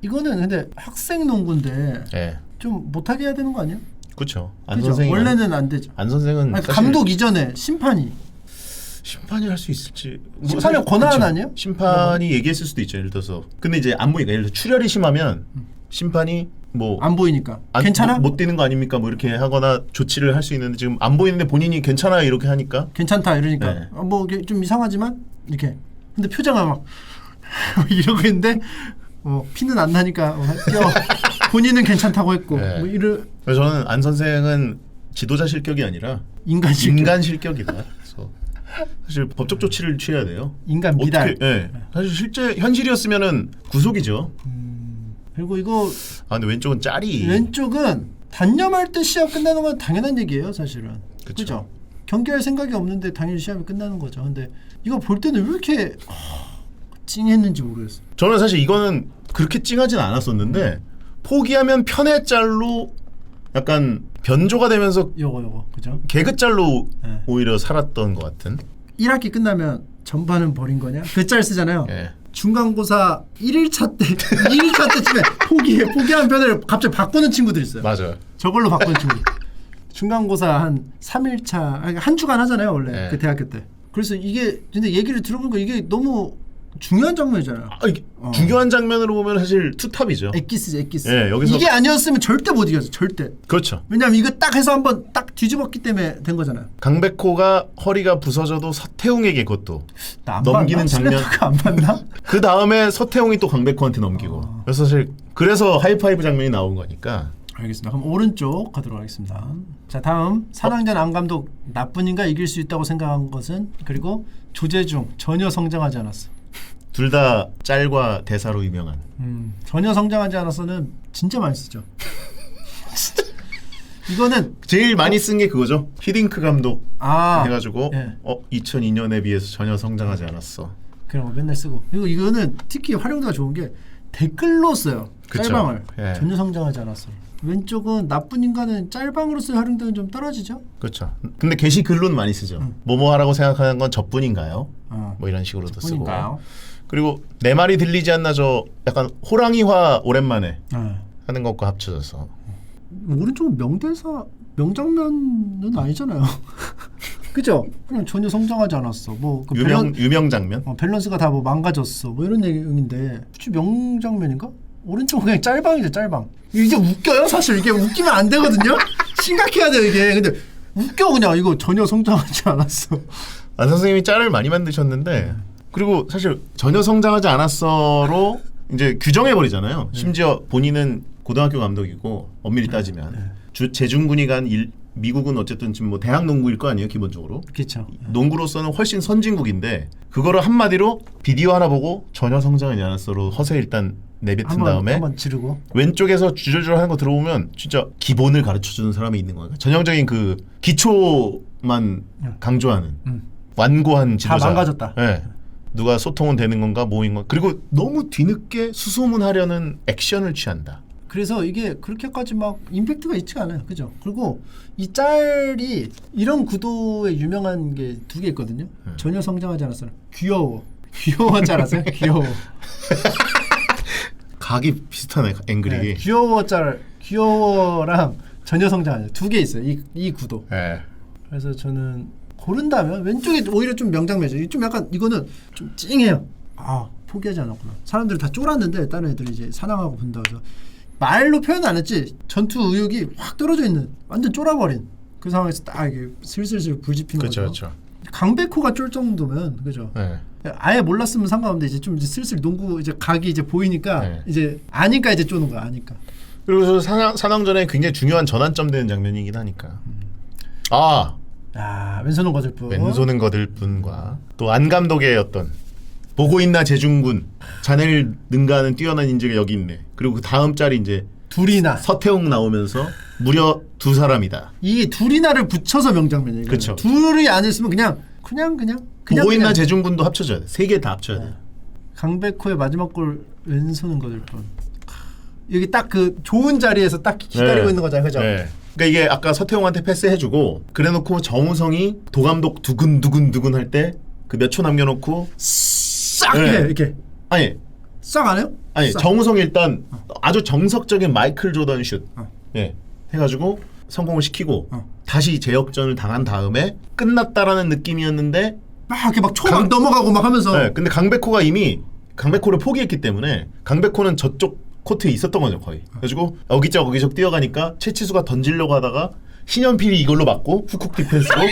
이거는 근데 학생 농구인데 예, 좀 못하게 해야 되는 거 아니야? 그렇죠. 안 그죠? 선생이 원래는 안 되죠. 안 선생은 아니, 사실 감독 이전에 심판이 심판이 할 수 있을지 심판의 권한 아니에요? 심판이 얘기했을 수도 있죠. 예를 들어서 근데 이제 안 보니까 예를 들어 출혈이 심하면 심판이 뭐 안 보이니까 괜찮아? 못 뛰는 거 아닙니까? 뭐 이렇게 하거나 조치를 할 수 있는데 지금 안 보이는데 본인이 괜찮아요 이렇게 하니까 괜찮다 이러니까 네. 뭐 좀 이상하지만 이렇게 근데 표정은 막 이러고 있는데 피는 안 나니까 본인은 괜찮다고 했고 네. 뭐 그래서 저는 안 선생은 지도자 실격이 아니라 인간 실격이다. 그래서 사실 법적 조치를 취해야 돼요. 인간 미달. 예. 사실 실제 현실이었으면은 구속이죠. 그리고 이거 근데 왼쪽은 짤이 왼쪽은 단념할 때 시합 끝나는 건 당연한 얘기예요, 사실은. 그쵸. 그죠? 경기할 생각이 없는데 당연히 시합이 끝나는 거죠. 근데 이거 볼 때는 왜 이렇게 찡했는지 모르겠어. 저는 사실 이거는 그렇게 찡하진 않았었는데 포기하면 편의 짤로 약간 변조가 되면서 요거 그죠? 개그 짤로 네. 오히려 살았던 것 같은. 1학기 끝나면 전반은 버린 거냐? 그 짤 쓰잖아요. 예. 중간고사 1일차 때 2일차 때쯤에 포기한 편을 갑자기 바꾸는 친구들 있어요. 맞아요. 저걸로 바꾸는 친구. 중간고사 한 3일차 한 주간 하잖아요, 원래. 네. 그 대학교 때. 그래서 이게 근데 얘기를 들어보니까 이게 너무 중요한 장면이잖아요. 이게 중요한 장면으로 보면 사실 투탑이죠. 엑기스지 엑기스. 예, 여기서 이게 아니었으면 절대 못 이겼어. 절대. 그렇죠. 왜냐면 이거 딱 해서 한번 딱 뒤집었기 때문에 된 거잖아요. 강백호가 허리가 부서져도 서태웅에게 그것도 나안 넘기는 장면. 안 봤나? 그 다음에 서태웅이 또 강백호한테 넘기고. 그래서 사실 그래서 하이파이브 장면이 나온 거니까. 알겠습니다. 그럼 오른쪽 가도록 하겠습니다. 자, 다음 산왕전 안 감독 나쁜인가 이길 수 있다고 생각한 것은 그리고 조재중 전혀 성장하지 않았어. 둘 다 짤과 대사로 유명한. 전혀 성장하지 않았어는 진짜 많이 쓰죠. 이거는 제일 많이 쓴 게 그거죠. 히딩크 감독 해가지고 예. 2002년에 비해서 전혀 성장하지 않았어. 그런 거 맨날 쓰고. 그리고 이거는 특히 활용도가 좋은 게 댓글로 써요. 그쵸. 짤방을. 예. 전혀 성장하지 않았어. 왼쪽은 나쁜 인간은 짤방으로 쓸 활용도는 좀 떨어지죠. 그렇죠. 근데 게시글로는 많이 쓰죠. 뭐뭐 하라고 생각하는 건 저뿐인가요? 뭐 이런 식으로도 쓰고. 저뿐인가요? 그리고 내 말이 들리지 않나 저 약간 호랑이화 오랜만에 하는 것과 합쳐져서. 오른쪽은 명대사 명장면은 아니잖아요. 그죠? 그냥 전혀 성장하지 않았어. 뭐그 유명 장면. 밸런스가 다 뭐 망가졌어. 뭐 이런 내용인데 혹시 명장면인가? 오른쪽은 그냥 짤방이죠, 짤방. 이게 웃겨요, 사실. 이게 웃기면 안 되거든요. 심각해야 돼요, 이게. 근데 웃겨 그냥. 이거 전혀 성장하지 않았어. 안 선생님이 짤을 많이 만드셨는데 그리고 사실 전혀 성장하지 않았어로 이제 규정해 버리잖아요. 심지어 본인은 고등학교 감독이고 엄밀히 따지면 재중군이 간 미국은 어쨌든 지금 뭐 대학 농구일 거 아니에요, 기본적으로. 그렇죠. 농구로서는 훨씬 선진국인데 그거를 한마디로 비디오 하나 보고 전혀 성장하지 않았어로 허세 일단 내뱉은 다음에 한번 지르고 왼쪽에서 주저주저 하는 거 들어보면 진짜 기본을 가르쳐주는 사람이 있는 거예요. 전형적인 그 기초만 강조하는 완고한 지도자. 다 망가졌다. 네. 누가 소통은 되는 건가 뭐인 건 그리고 너무 뒤늦게 수소문하려는 액션을 취한다. 그래서 이게 그렇게까지 막 임팩트가 있지가 않아요. 그죠? 그리고 이 짤이 이런 구도에 유명한 게 두 개 있거든요. 전혀 성장하지 않았어. 귀여워. 귀여워 짤 아세요? 귀여워. 각이 비슷하네, 앵글이. 네, 귀여워 짤, 귀여워랑 전혀 성장하지 않아요. 두 개 있어요. 이 구도. 네. 그래서 저는 고른다면 왼쪽이 오히려 좀 명장면이죠. 좀 약간 이거는 좀 찡해요. 포기하지 않았구나. 사람들이 다 쫄았는데 다른 애들이 이제 사랑하고 본다 그래서 말로 표현 안 했지 전투 의욕이 확 떨어져 있는 완전 쫄아버린 그 상황에서 딱 이게 슬슬 불지핀 거죠. 그렇죠. 강백호가 쫄 정도면 그죠. 네. 아예 몰랐으면 상관없는데 이제 좀 이제 슬슬 농구 이제 각이 이제 보이니까 네. 이제 아니까 이제 쪼는 거야. 아니까. 그리고 산왕전에 굉장히 중요한 전환점 되는 장면이긴 하니까. 왼손은 거들 뿐. 왼손은 거들 뿐과 또 안 감독의 어떤 보고 있나 재중군 자네를 능가하는 뛰어난 인재가 여기 있네. 그리고 그 다음 짤이 이제 둘이나 서태웅 나오면서 무려 두 사람이다. 이게 둘이나를 붙여서 명장면이에요. 그쵸. 둘이 안 했으면 그냥 보고 있는 재중군도 합쳐져야 돼. 세 개 다 합쳐야 돼. 강백호의 마지막 골 왼손은 거들 뻔. 여기 딱 그 좋은 자리에서 딱 기다리고 네. 있는 거잖아요, 그죠? 네. 그러니까 이게 아까 서태웅한테 패스해주고 그래놓고 정우성이 도감독 두근두근 할 때 그 몇 초 남겨놓고 싹 네. 이렇게 아니 싹 안 해요? 아니 싹. 정우성이 일단 아주 정석적인 마이클 조던 슛 어. 예, 해가지고 성공을 시키고 어. 다시 재역전을 당한 다음에 끝났다라는 느낌이었는데 막 이렇게 막 초막 넘어가고 막 하면서 네, 근데 강백호가 이미 강백호를 포기했기 때문에 강백호는 저쪽 코트에 있었던 거죠 거의. 그래가지고 어기적 뛰어가니까 최치수가 던지려고 하다가 신현필이 이걸로 맞고 훅훅 디펜스로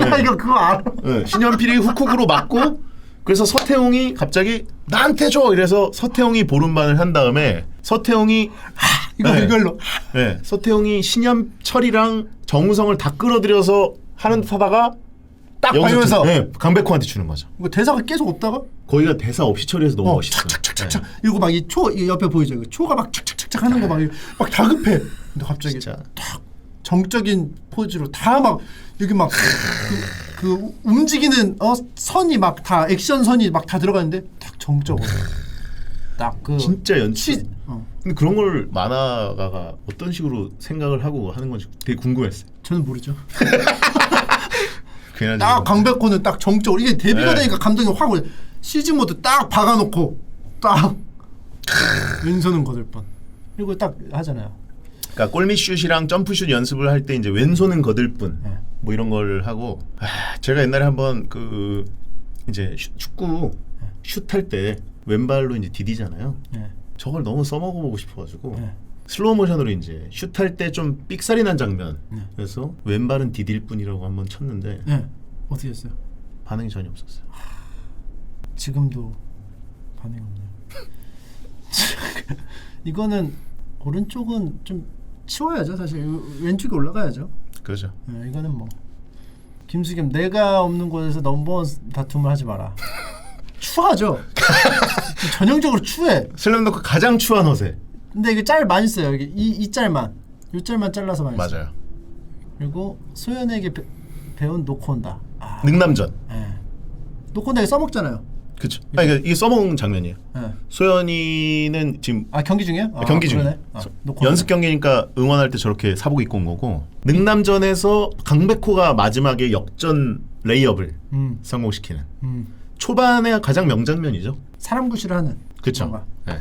나 이거 그거 알아. 네, 신현필이 훅훅으로 맞고 그래서 서태웅이 갑자기 나한테 줘 이래서 서태웅이 보름반을 한 다음에 서태웅이 이거 네. 이걸로 네, 서태웅이 신현철이랑 정우성을 다 끌어들여서 하는 듯 하다가 딱 여기서 봐면서 네, 강백호한테 주는 거죠. 이거 대사가 계속 없다가 거기가 대사 없이 처리해서 너무 멋있어요. 착착착착착 이러고 막 이 초 옆에 보이죠? 그 초가 막 착착착착 하는 거 막 다급해. 근데 갑자기 진짜. 탁 정적인 포즈로 다 막 여기 막 그 움직이는 선이 막 다 액션 선이 막 다 들어가는데 딱 정적으로 딱 그 진짜 연출. 어. 근데 그런 걸 만화가가 어떤 식으로 생각을 하고 하는 건지 되게 궁금했어요. 저는 모르죠. 그냥 딱 강백호는 딱 정적으로 이게 데뷔가 네. 되니까 감독이 확 오죠. CG 모드 딱 박아놓고 딱 왼손은 거들 뻔. 그리고 딱 하잖아요. 그러니까 골밑슛이랑 점프슛 연습을 할 때 이제 왼손은 거들 뿐. 네. 뭐 이런 걸 하고 제가 옛날에 한번 그 이제 축구 슛 할 때 왼발로 이제 디디잖아요. 네. 저걸 너무 써먹어 보고 싶어가지고 네. 슬로우 모션으로 이제 슛 할 때 좀 삑사리 난 장면. 네. 그래서 왼발은 디딜 뿐이라고 한번 쳤는데 네. 어떻게 했어요? 반응이 전혀 없었어요. 지금도 반응 없네요. 이거는 오른쪽은 좀 치워야죠. 사실 왼쪽이 올라가야죠. 그렇죠. 네, 이거는 뭐 김수겸 내가 없는 곳에서 넘버원 다툼을 하지 마라. 추하죠. 전형적으로 추해. 슬램덩크 가장 추한 허세. 근데 이게 짤 많이 써요. 여기 이 짤만 이 짤만 잘라서 많이 써요. 맞아요. 그리고 소연에게 배운 놓고 온다. 능남전. 예. 놓고 온다 이거 써먹잖아요. 그렇죠. 그러니까 이게 써먹은 장면이에요. 예. 소연이는 지금 경기 중이에요? 경기 중. 그러네. 놓고 연습 온다. 경기니까 응원할 때 저렇게 사복 입고 온 거고 능남전에서 강백호가 마지막에 역전 레이업을 성공시키는 초반에 가장 명장면이죠. 사람 구실을 하는. 그렇죠. 뭔가. 네.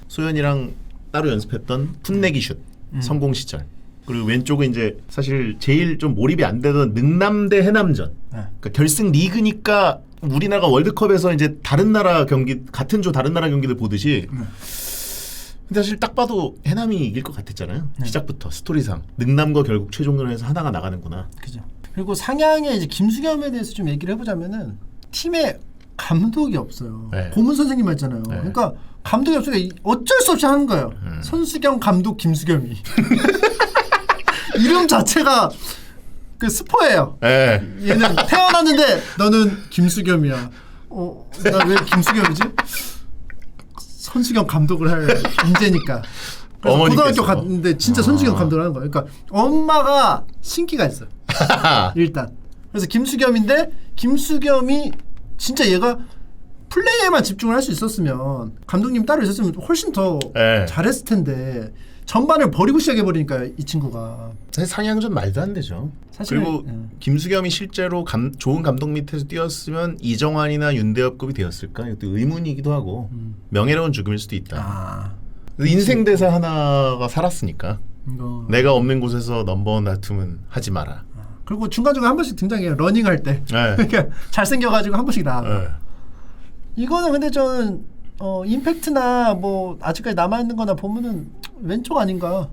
소연이랑 따로 연습했던 풋내기 슛 성공 시절. 그리고 왼쪽은 이제 사실 제일 좀 몰입이 안 되던 능남대 해남전. 네. 그러니까 결승 리그니까 우리나라가 월드컵에서 이제 다른 나라 경기 같은 조 다른 나라 경기들 보듯이 근데 사실 딱 봐도 해남이 이길 것 같았잖아요. 시작부터 스토리상 능남과 결국 최종전에서 하나가 나가는구나. 그죠. 그리고 상향의 이제 김수겸에 대해서 좀 얘기를 해보자면은 팀에 감독이 없어요. 네. 고문 선생님 했잖아요. 그러니까 감독이 없으니까 어쩔 수 없이 하는 거예요. 손수겸 감독 김수겸이 이름 자체가 그 스포예요. 네. 얘는 태어났는데 너는 김수겸이야. 나 왜 김수겸이지? 손수겸 감독을 할 인재니까. 그래서 어머니께서. 고등학교 갔는데 진짜 손수겸 감독을 하는 거예요. 그러니까 엄마가 신기가 있어요. 일단. 그래서 김수겸인데 김수겸이 진짜 얘가 플레이에만 집중을 할 수 있었으면 감독님 따로 있었으면 훨씬 더 네. 잘했을 텐데 전반을 버리고 시작해버리니까 이 친구가 사실 상향전 말도 안 되죠. 사실, 그리고 김수겸이 실제로 좋은 감독 밑에서 뛰었으면 이정환이나 윤대엽급이 되었을까? 이것도 의문이기도 하고 명예로운 죽음일 수도 있다. 인생 대사 하나가 살았으니까 이거. 내가 없는 곳에서 넘버원 다툼은 하지 마라. 그리고 중간중간 한 번씩 등장해요. 러닝할 때. 네. 그러니까 잘생겨가지고 한 번씩 나와. 네. 이거는 근데 저는 임팩트나 뭐 아직까지 남아있는 거나 보면은 왼쪽 아닌가.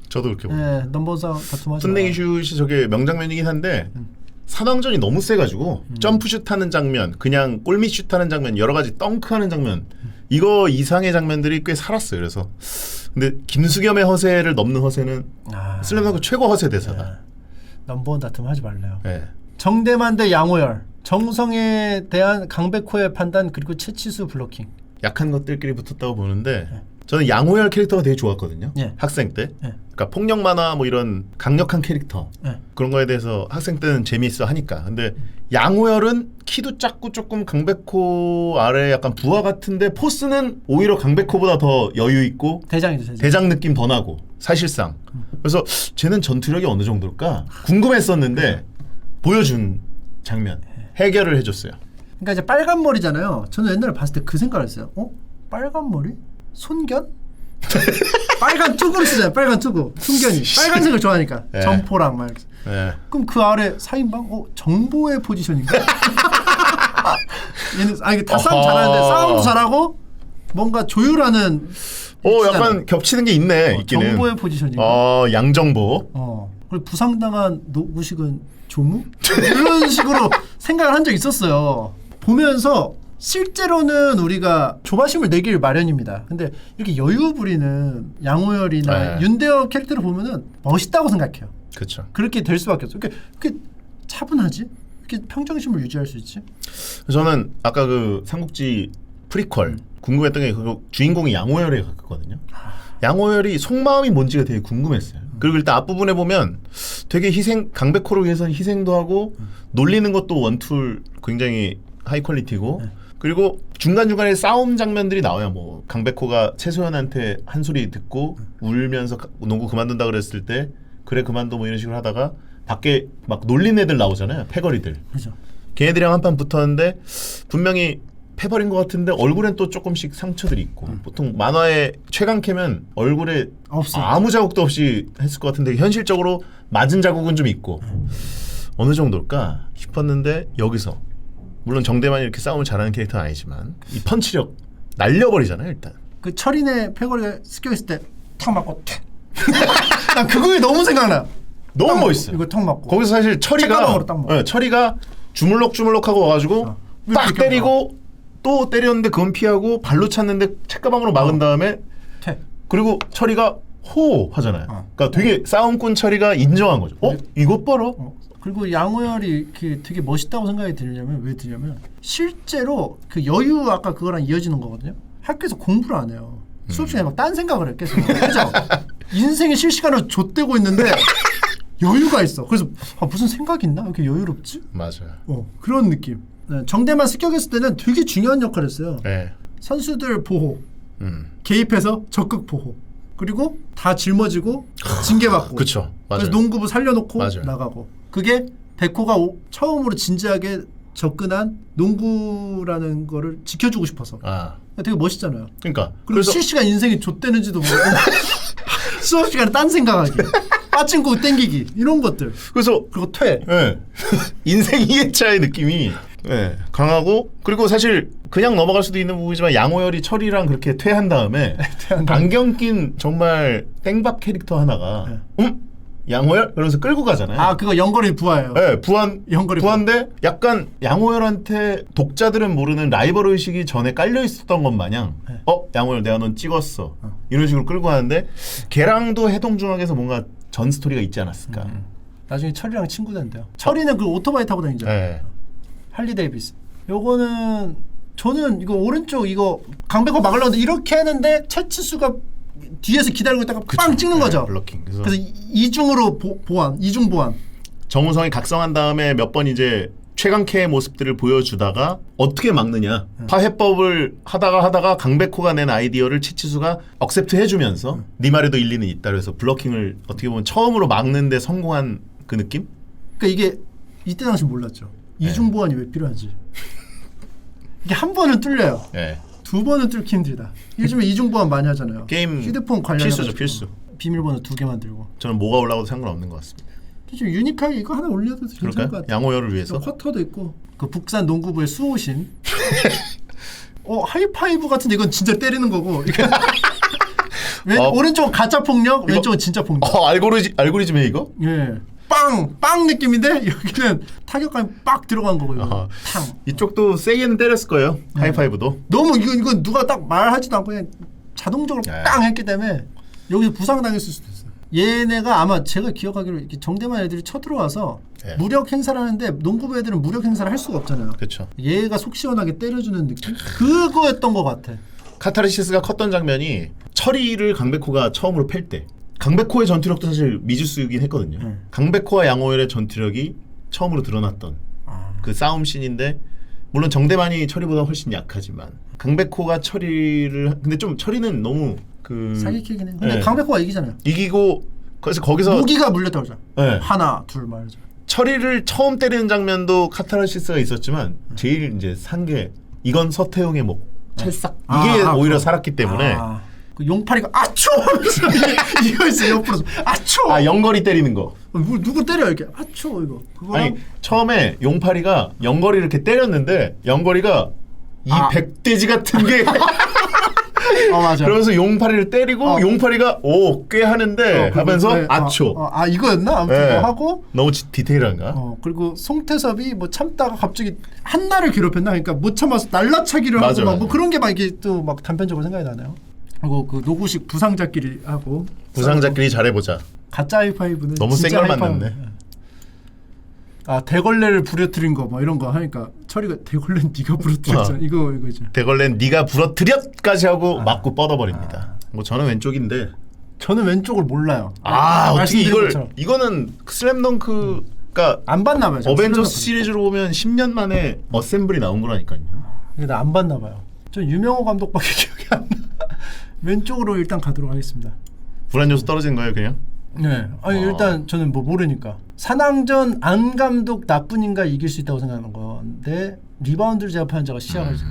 저도 그렇게 봅니다. 네, 넘버사 다툼하지 풋내기 마라. 슛이 저게 명장면이긴 한데 산왕전이 너무 세가지고 점프슛 하는 장면, 그냥 골밑슛 하는 장면, 여러 가지 덩크하는 장면 이거 이상의 장면들이 꽤 살았어요. 그래서 근데 김수겸의 허세를 넘는 허세는 슬램덩크 최고 허세 대사다. 넘버원 다툼 하지 말래요. 네. 정대만 대 양호열, 정성에 대한 강백호의 판단 그리고 채치수 블로킹. 약한 것들끼리 붙었다고 보는데 저는 양호열 캐릭터가 되게 좋았거든요. 예. 학생 때. 예. 그러니까 폭력 만화 뭐 이런 강력한 캐릭터 예. 그런 거에 대해서 학생 때는 재미있어 하니까. 근데 양호열은 키도 작고 조금 강백호 아래 약간 부하 같은데 포스는 오히려 강백호보다 더 여유 있고 대장이죠. 대장 느낌 더 나고 사실상. 그래서 쟤는 전투력이 어느 정도일까 궁금했었는데 보여준 장면 해결을 해줬어요. 그러니까 이제 빨간 머리잖아요. 저는 옛날에 봤을 때 그 생각을 했어요. 빨간 머리? 손견? 빨간 투구를 쓰잖아요. 빨간 투구. 손견이 빨간색을 좋아하니까 네. 점포랑 막 이렇게. 네. 그럼 그 아래 4인방? 정보의 포지션인가? 얘는 이게 다 싸움 잘하는데 싸움도 잘하고 뭔가 조율하는 약간 겹치는 게 있네. 있기는. 정보의 포지션인가? 양정보. 그리고 부상당한 노구식은 조무? 이런 식으로 생각을 한 적이 있었어요. 보면서 실제로는 우리가 조바심을 내길 마련입니다. 근데 이렇게 여유 부리는 양호열이나 네. 윤대엽 캐릭터를 보면은 멋있다고 생각해요. 그렇죠. 그렇게 될 수밖에 없어. 그렇게 차분하지? 이렇게 평정심을 유지할 수 있지? 저는 아까 그 삼국지 프리퀄 궁금했던 게 그 주인공이 양호열에 가깝거든요. 양호열이 속마음이 뭔지가 되게 궁금했어요. 그리고 일단 앞부분에 보면 되게 강백호를 위해서는 희생도 하고 놀리는 것도 원툴 굉장히 하이 퀄리티고 그리고 중간중간에 싸움 장면들이 나와요. 뭐 강백호가 최소연한테 한 소리 듣고 울면서 농구 그만둔다 그랬을 때 그래 그만둬 뭐 이런 식으로 하다가 밖에 막 놀린 애들 나오잖아요. 패거리들. 그죠. 걔네들이랑 한판 붙었는데 분명히 패버린 것 같은데 얼굴엔 또 조금씩 상처들이 있고 보통 만화에 최강캐면 얼굴에 없어요. 아무 자국도 없이 했을 것 같은데 현실적으로 맞은 자국은 좀 있고 어느 정도일까 싶었는데 여기서 물론 정대만이 이렇게 싸움을 잘하는 캐릭터는 아니지만 이 펀치력 날려버리잖아요. 일단 그 철인의 패거리가 습격했을 때 탁 맞고 탁. 난 그거에 너무 생각나. 너무 멋있어요. 이거 턱 맞고. 거기서 사실 책가방으로 딱 먹어. 철이가 주물럭주물럭하고 와가지고 빡 때리고 또 때렸는데 그건 피하고 발로 찼는데 책가방으로 막은 다음에 퇴. 그리고 철이가 호 하잖아요. 그러니까 되게 싸움꾼 철이가 인정한 거죠. 이것 봐라. 그리고 양호열이 이렇게 되게 멋있다고 생각이 들냐면 왜 드냐면 실제로 그 여유 아까 그거랑 이어지는 거거든요. 학교에서 공부를 안 해요. 수업 시간에 막 딴 생각을 해 계속. 그죠? 인생이 실시간으로 좆되고 있는데 여유가 있어. 그래서 무슨 생각이 있나? 왜 이렇게 여유롭지? 맞아요. 그런 느낌. 네, 정대만 습격했을 때는 되게 중요한 역할을 했어요. 네. 선수들 보호, 개입해서 적극 보호, 그리고 다 짊어지고 징계받고. 그렇죠. 그래서 농구부 살려놓고 맞아요. 나가고. 그게 백호가 처음으로 진지하게 접근한 농구라는 거를 지켜주고 싶어서. 되게 멋있잖아요. 그러니까 그리고 실시간 인생이 좆되는지도 모르고 수업 시간에 딴 생각하기, 빠친코 땡기기 이런 것들. 그래서 그리고 퇴. 네. 인생 2회차의 느낌이 강하고 그리고 사실 그냥 넘어갈 수도 있는 부분이지만 양호열이 철이랑 그렇게 퇴한 다음에 안경 낀 정말 땡밥 캐릭터 하나가 양호열? 그러면서 끌고 가잖아요. 그거 연거리 부하예요. 네, 연거리 부하인데 약간 양호열한테 독자들은 모르는 라이벌 의식이 전에 깔려 있었던 것 마냥 양호열 내가 넌 찍었어. 이런 식으로 끌고 가는데 걔랑도 해동중학에서 뭔가 전 스토리가 있지 않았을까. 나중에 철이랑 친구 된대요. 철이는 그 오토바이 타고 다니잖아요. 네. 할리 데이비스. 요거는 저는 이거 오른쪽 이거 강백호 막으려는데 이렇게 했는데 채치수가 뒤에서 기다리고 있다가 빵 찍는 거죠. 블로킹. 그래서 이중으로 보완, 이중 보완. 정우성이 각성한 다음에 몇 번 이제 최강캐의 모습들을 보여주다가 어떻게 막느냐. 파해법을 하다가 강백호가 낸 아이디어를 치치수가 억셉트 해주면서 네 말에도 일리는 있다. 그래서 블로킹을 어떻게 보면 처음으로 막는데 성공한 그 느낌? 그러니까 이게 이때 당시 몰랐죠. 이중 보완이 왜 필요하지? 이게 한 번은 뚫려요. 네. 두 번은 뚫기 힘들다. 요즘에 이중 보완 많이 하잖아요. 게임 휴대폰 관련 필수죠, 필수. 비밀번호 2개 만들고. 저는 뭐가 올라가도 상관없는 것 같습니다. 좀 유니크하게 이거 하나 올려도 괜찮을 것 같아요. 양호열을 위해서. 쿼터도 있고 그 북산 농구부의 수호신. 하이파이브 같은데 이건 진짜 때리는 거고. 오른쪽은 가짜 폭력, 왼쪽은 진짜 폭력. 알고리즘에 이거? 예. 빵 느낌인데 여기는 타격감이 빡 들어간 거고요. 탕. 이쪽도 세게는 때렸을 거예요. 하이파이브도. 너무 이건 누가 딱 말하지도 않고 그냥 자동적으로 빵 했기 때문에 여기서 부상 당했을 수도 있어요. 얘네가 아마 제가 기억하기로 이렇게 정대만 애들이 쳐들어와서 네. 무력 행사를 하는데 농구부 애들은 무력 행사를 할 수가 없잖아요. 그렇죠. 얘가 속 시원하게 때려주는 느낌? 그거였던 것 같아. 카타르시스가 컸던 장면이 철이를 강백호가 처음으로 팰 때. 강백호의 전투력도 사실 미지수이긴 했거든요. 강백호와 양호열의 전투력이 처음으로 드러났던 그 싸움 씬인데 물론 정대만이 철이보다 훨씬 약하지만 강백호가 철이를 근데 좀 철이는 너무 그 사기캐긴 해. 근데 네. 강백호가 이기잖아요. 이기고 그래서 거기서 모기가 물렸다고 그러잖아. 네. 하나 둘 말이죠. 철이를 처음 때리는 장면도 카타르시스가 있었지만 제일 이제 산 게 이건 서태웅의 목 찰싹 이게 오히려 살았기 때문에 그 용팔이가 아초 하면서 이거였어 옆으로 아초. 영거리 때리는 거. 누구 때려 이렇게 아초 이거. 그거랑 아니 처음에 용팔이가 영거리를 이렇게 때렸는데 영거리가 이 백돼지 같은 게 맞아. 그러면서 용팔이를 때리고 용팔이가 오 꽤 하는데 하면서 네, 아초. 이거였나? 아무튼 네. 그거 하고 너무 디테일한가? 그리고 송태섭이 뭐 참다가 갑자기 한나를 괴롭혔나? 그러니까 못 참아서 날라차기를 맞아, 하고 막 맞아. 뭐 그런 게 막 이게 또 막 단편적으로 생각이 나네요. 그리고 그 노구식 부상자끼리 하고 부상자끼리 잘해보자. 가짜 하이파이브는 너무 센 진짜 걸 하이파이브. 만났네. 대걸레를 부려뜨린 거 뭐 이런 거 하니까 철이가 대걸레는 네가 부러뜨렸잖아. 이거죠. 대걸렌 네가 부러뜨렸까지 하고 맞고 뻗어버립니다. 뭐 저는 왼쪽인데 저는 왼쪽을 몰라요. 어떻게 말씀드린 이걸 것처럼. 이거는 슬램덩크가 안 봤나 봐요. 어벤져스 시리즈로 보면 10년 만에 어셈블이 나온 거라니까요. 근데 안 봤나 봐요. 전 유명호 감독밖에 기억이 안 나. 왼쪽으로 일단 가도록 하겠습니다. 불안 요소 떨어진 거예요, 그냥? 네. 아니 일단 저는 뭐 모르니까. 산왕전 안 감독 나뿐인가 이길 수 있다고 생각하는 건데 리바운드를 제압하는 자가 시작하죠.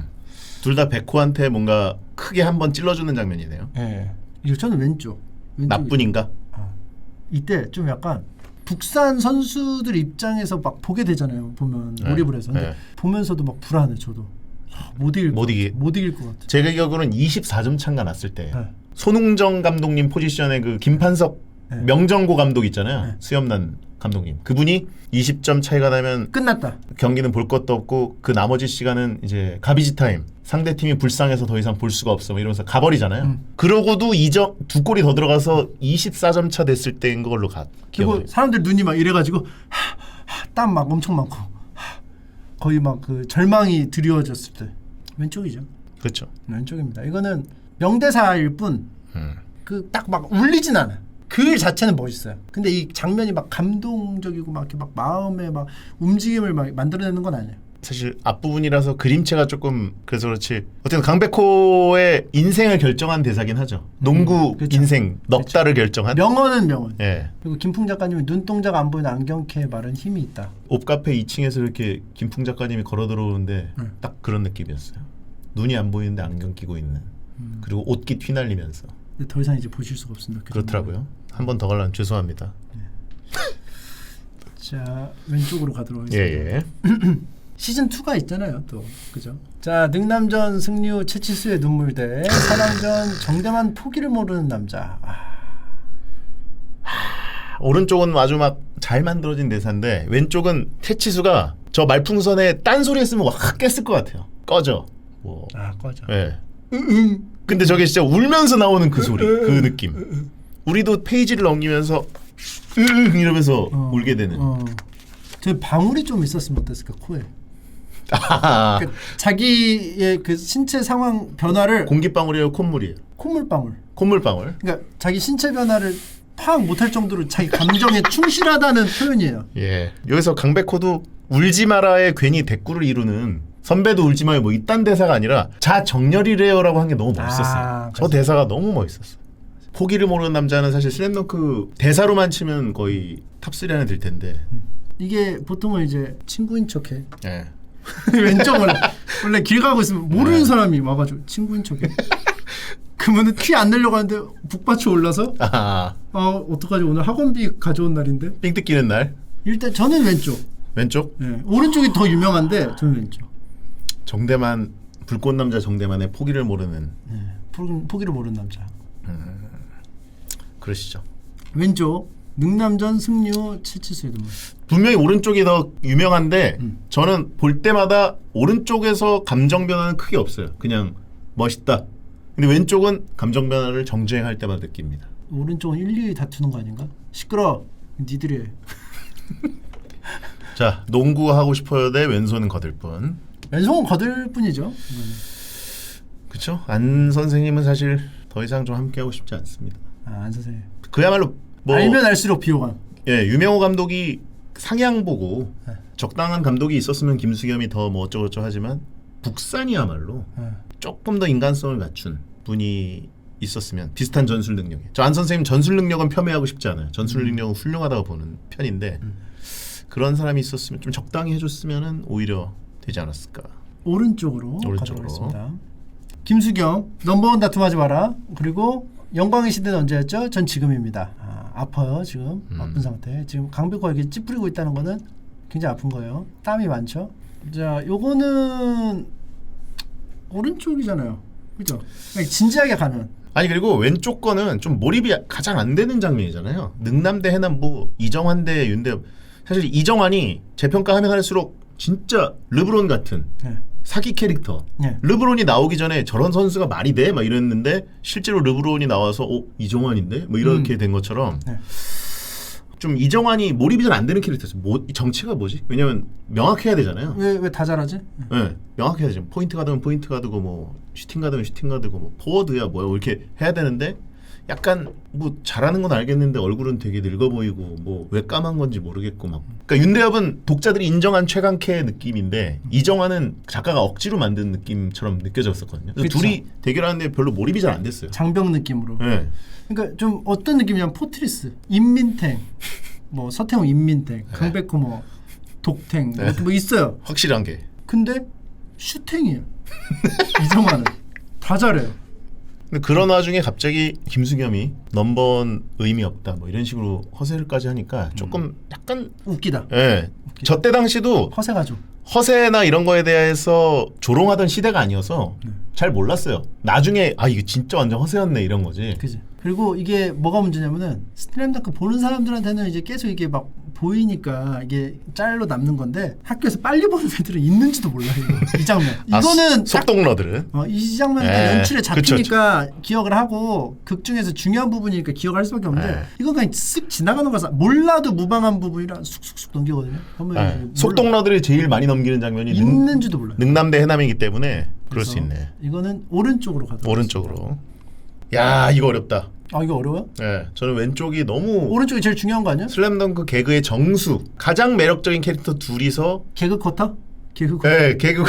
둘 다 백호한테 뭔가 크게 한번 찔러주는 장면이네요. 네. 이거 저는 왼쪽. 나뿐인가? 이때 좀 약간 북산 선수들 입장에서 막 보게 되잖아요. 보면 네. 몰입을 해서. 근데 네. 보면서도 막 불안해 저도. 못 이길 것 같아. 제 기억으로는 24점 차가 났을 때 네. 손흥정 감독님 포지션에 그 김판석 네. 명정고 감독 있잖아요. 네. 수염난 감독님. 그분이 20점 차이가 나면 끝났다. 경기는 볼 것도 없고 그 나머지 시간은 이제 가비지 타임. 상대 팀이 불쌍해서 더 이상 볼 수가 없어. 뭐 이러면서 가버리잖아요. 그러고도 2 골이 더 들어가서 24점 차 됐을 때인 걸로 그리고 사람들 눈이 막 이래가지고 땀 막 엄청 많고 거의 막 그 절망이 드리워졌을 때 왼쪽이죠. 그렇죠. 왼쪽입니다. 이거는 명대사일 뿐 그 딱 막 울리진 않아. 그 자체는 멋있어요. 근데 이 장면이 막 감동적이고 막 이렇게 막 마음에 막 움직임을 막 만들어내는 건 아니에요. 사실 앞부분이라서 그림체가 조금 그래서 그렇지. 어쨌든 강백호의 인생을 결정한 대사긴 하죠. 농구 그렇죠. 인생 넉 달을 결정한. 명언은 명언. 예. 그리고 김풍 작가님이 눈동자가 안 보이는 안경캐의 말은 힘이 있다. 옵카페 2층에서 이렇게 김풍 작가님이 걸어 들어오는데 딱 그런 느낌이었어요. 눈이 안 보이는데 안경 끼고 있는. 그리고 옷깃 휘날리면서. 근데 더 이상 이제 보실 수가 없습니다. 그렇더라고요. 한 번 더 가려면 죄송합니다. 자, 왼쪽으로 가도록 하겠습니다. 예. 시즌 2가 있잖아요, 또. 그죠? 자, 능남전 승리후 채치수의 눈물 대 산왕전 정대만 포기를 모르는 남자. 오른쪽은 아주 막 잘 만들어진 대사인데 왼쪽은 태치수가 저 말풍선에 딴소리 했으면 확 깼을 것 같아요. 꺼져. 뭐. 꺼져. 예. 근데 저게 진짜 울면서 나오는 그 소리, 그 느낌. 우리도 페이지를 넘기면서 이러면서 울게 되는. 저 방울이 좀 있었으면 어땠을까, 코에. 그러니까 자기의 그 신체 상황 변화를 공기방울이에요, 콧물이에요? 콧물방울. 콧물방울. 그러니까 자기 신체 변화를 파악 못할 정도로 자기 감정에 충실하다는 표현이에요. 예. 여기서 강백호도 울지 마라에 괜히 대꾸를 이루는 선배도 울지 마요 뭐 이딴 대사가 아니라 자 정렬이래요라고 한 게 너무 멋있었어요. 저 대사가 너무 멋있었어요. 포기를 모르는 남자는 사실 슬램덩크 대사로만 치면 거의 탑3 안에 들 텐데 이게 보통은 이제 친구인 척해. 예. 왼쪽은 원래 길 가고 있으면 모르는 사람이 와가지고 친구인 척해. 그러면은 키 안 내려고 하는데 북받쳐 올라서 어떡하지 오늘 학원비 가져온 날인데 삥 뜯기는 날. 일단 저는 왼쪽. 왼쪽? 네. 오른쪽이 더 유명한데 저는 왼쪽. 정대만 불꽃 남자 정대만의 포기를 모르는. 네. 포기를 모르는 남자. 그러시죠. 왼쪽 능남전 승리후 채치수의 눈물. 분명히 오른쪽이 더 유명한데 저는 볼 때마다 오른쪽에서 감정 변화는 크게 없어요. 그냥 멋있다. 근데 왼쪽은 감정 변화를 정주행할 때마다 느낍니다. 오른쪽은 1, 2위 다투는 거 아닌가? 시끄러. 니들이 해. 자, 농구 하고 싶어요 대 왼손은 거들 뿐. 왼손은 거들 뿐이죠. 그렇죠? 안 선생님은 사실 더 이상 좀 함께 하고 싶지 않습니다. 안 선생님. 그야말로 뭐 알면 알수록 비호감. 예, 유명호 감독이 상향 보고 네. 적당한 감독이 있었으면 김수겸이 더 뭐 어쩌고저쩌고 하지만 북산이야말로 조금 더 인간성을 갖춘 분이 있었으면 비슷한 전술 능력에 저 안 선생님 전술 능력은 폄훼하고 싶지 않아요. 전술 능력은 훌륭하다고 보는 편인데 그런 사람이 있었으면 좀 적당히 해줬으면은 오히려 되지 않았을까. 오른쪽으로 오른쪽으로. 가도록 하겠습니다. 김수경 넘버원 다툼하지 마라. 그리고 영광의 시대는 언제였죠? 전 지금입니다. 아파요 지금. 아픈 상태. 지금 강백호가 이렇게 찌푸리고 있다는 거는 굉장히 아픈 거예요. 땀이 많죠. 자, 요거는 오른쪽이잖아요. 그죠? 진지하게 가면. 아니 그리고 왼쪽 거는 좀 몰입이 가장 안 되는 장면이잖아요. 능남 대 해남 뭐 이정환 대 윤대엽. 사실 이정환이 재평가하면 할수록 진짜 르브론 같은 네. 사기 캐릭터. 네. 르브론이 나오기 전에 저런 선수가 말이 돼? 막 이랬는데 실제로 르브론이 나와서 이정환인데? 뭐 이렇게 된 것처럼 네. 좀 이정환이 몰입이 잘 안 되는 캐릭터였어요. 정체가 뭐지? 왜냐면 명확해야 되잖아요. 왜 다 잘하지? 네, 명확해야 되죠. 포인트 가드면 포인트 가드고 뭐 슈팅 가드면 슈팅 가드고 뭐 포워드야 뭐야 이렇게 해야 되는데 약간 뭐 잘하는 건 알겠는데 얼굴은 되게 늙어 보이고 뭐 왜 까만 건지 모르겠고 막. 그러니까 윤대엽은 독자들이 인정한 최강캐 느낌인데 이정환은 작가가 억지로 만든 느낌처럼 느껴졌었거든요. 그래서 그쵸. 둘이 대결하는데 별로 몰입이 잘 안 됐어요. 장병 느낌으로. 네. 그러니까 좀 어떤 느낌이냐면 포트리스, 인민탱, 뭐 서태웅 인민탱, 강백호 뭐 독탱 뭐, 뭐 있어요. 확실한 게. 근데 슈탱이에요. 이정환은 다 잘해요. 근데 그런 와중에 갑자기 김수겸이 넘버원 의미 없다 뭐 이런 식으로 허세를까지 하니까 조금 약간 웃기다. 예. 저 때 당시도 허세가죠. 허세나 이런 거에 대해서 조롱하던 시대가 아니어서 잘 몰랐어요. 나중에 이거 진짜 완전 허세였네 이런 거지. 그지. 그리고 이게 뭐가 문제냐면은 스램덩크 보는 사람들한테는 이제 계속 이게 막 보이니까 이게 짤로 남는 건데 학교에서 빨리 보는 애들은 있는지도 몰라요. 이 장면. 이거는 속독러들은 이 장면 연출에 잡히니까 기억을 하고 극 중에서 중요한 부분이니까 기억할 수밖에 없는데 이건 그냥 쓱 지나가는 거라서 몰라도 무방한 부분이라 쑥쑥쑥 넘기거든요. 속독러들이 제일 많이 넘기는 장면이 있는지도 몰라요. 능남 대 해남이기 때문에 그럴 수 있네. 이거는 오른쪽으로 가도록 오른쪽으로. 야 이거 어렵다. 이거 어려워요? 네, 저는 왼쪽이 너무 오른쪽이 제일 중요한 거 아니야? 슬램덩크 개그의 정수 가장 매력적인 캐릭터 둘이서 개그 쿼터? 개그 쿼터? 네, 개그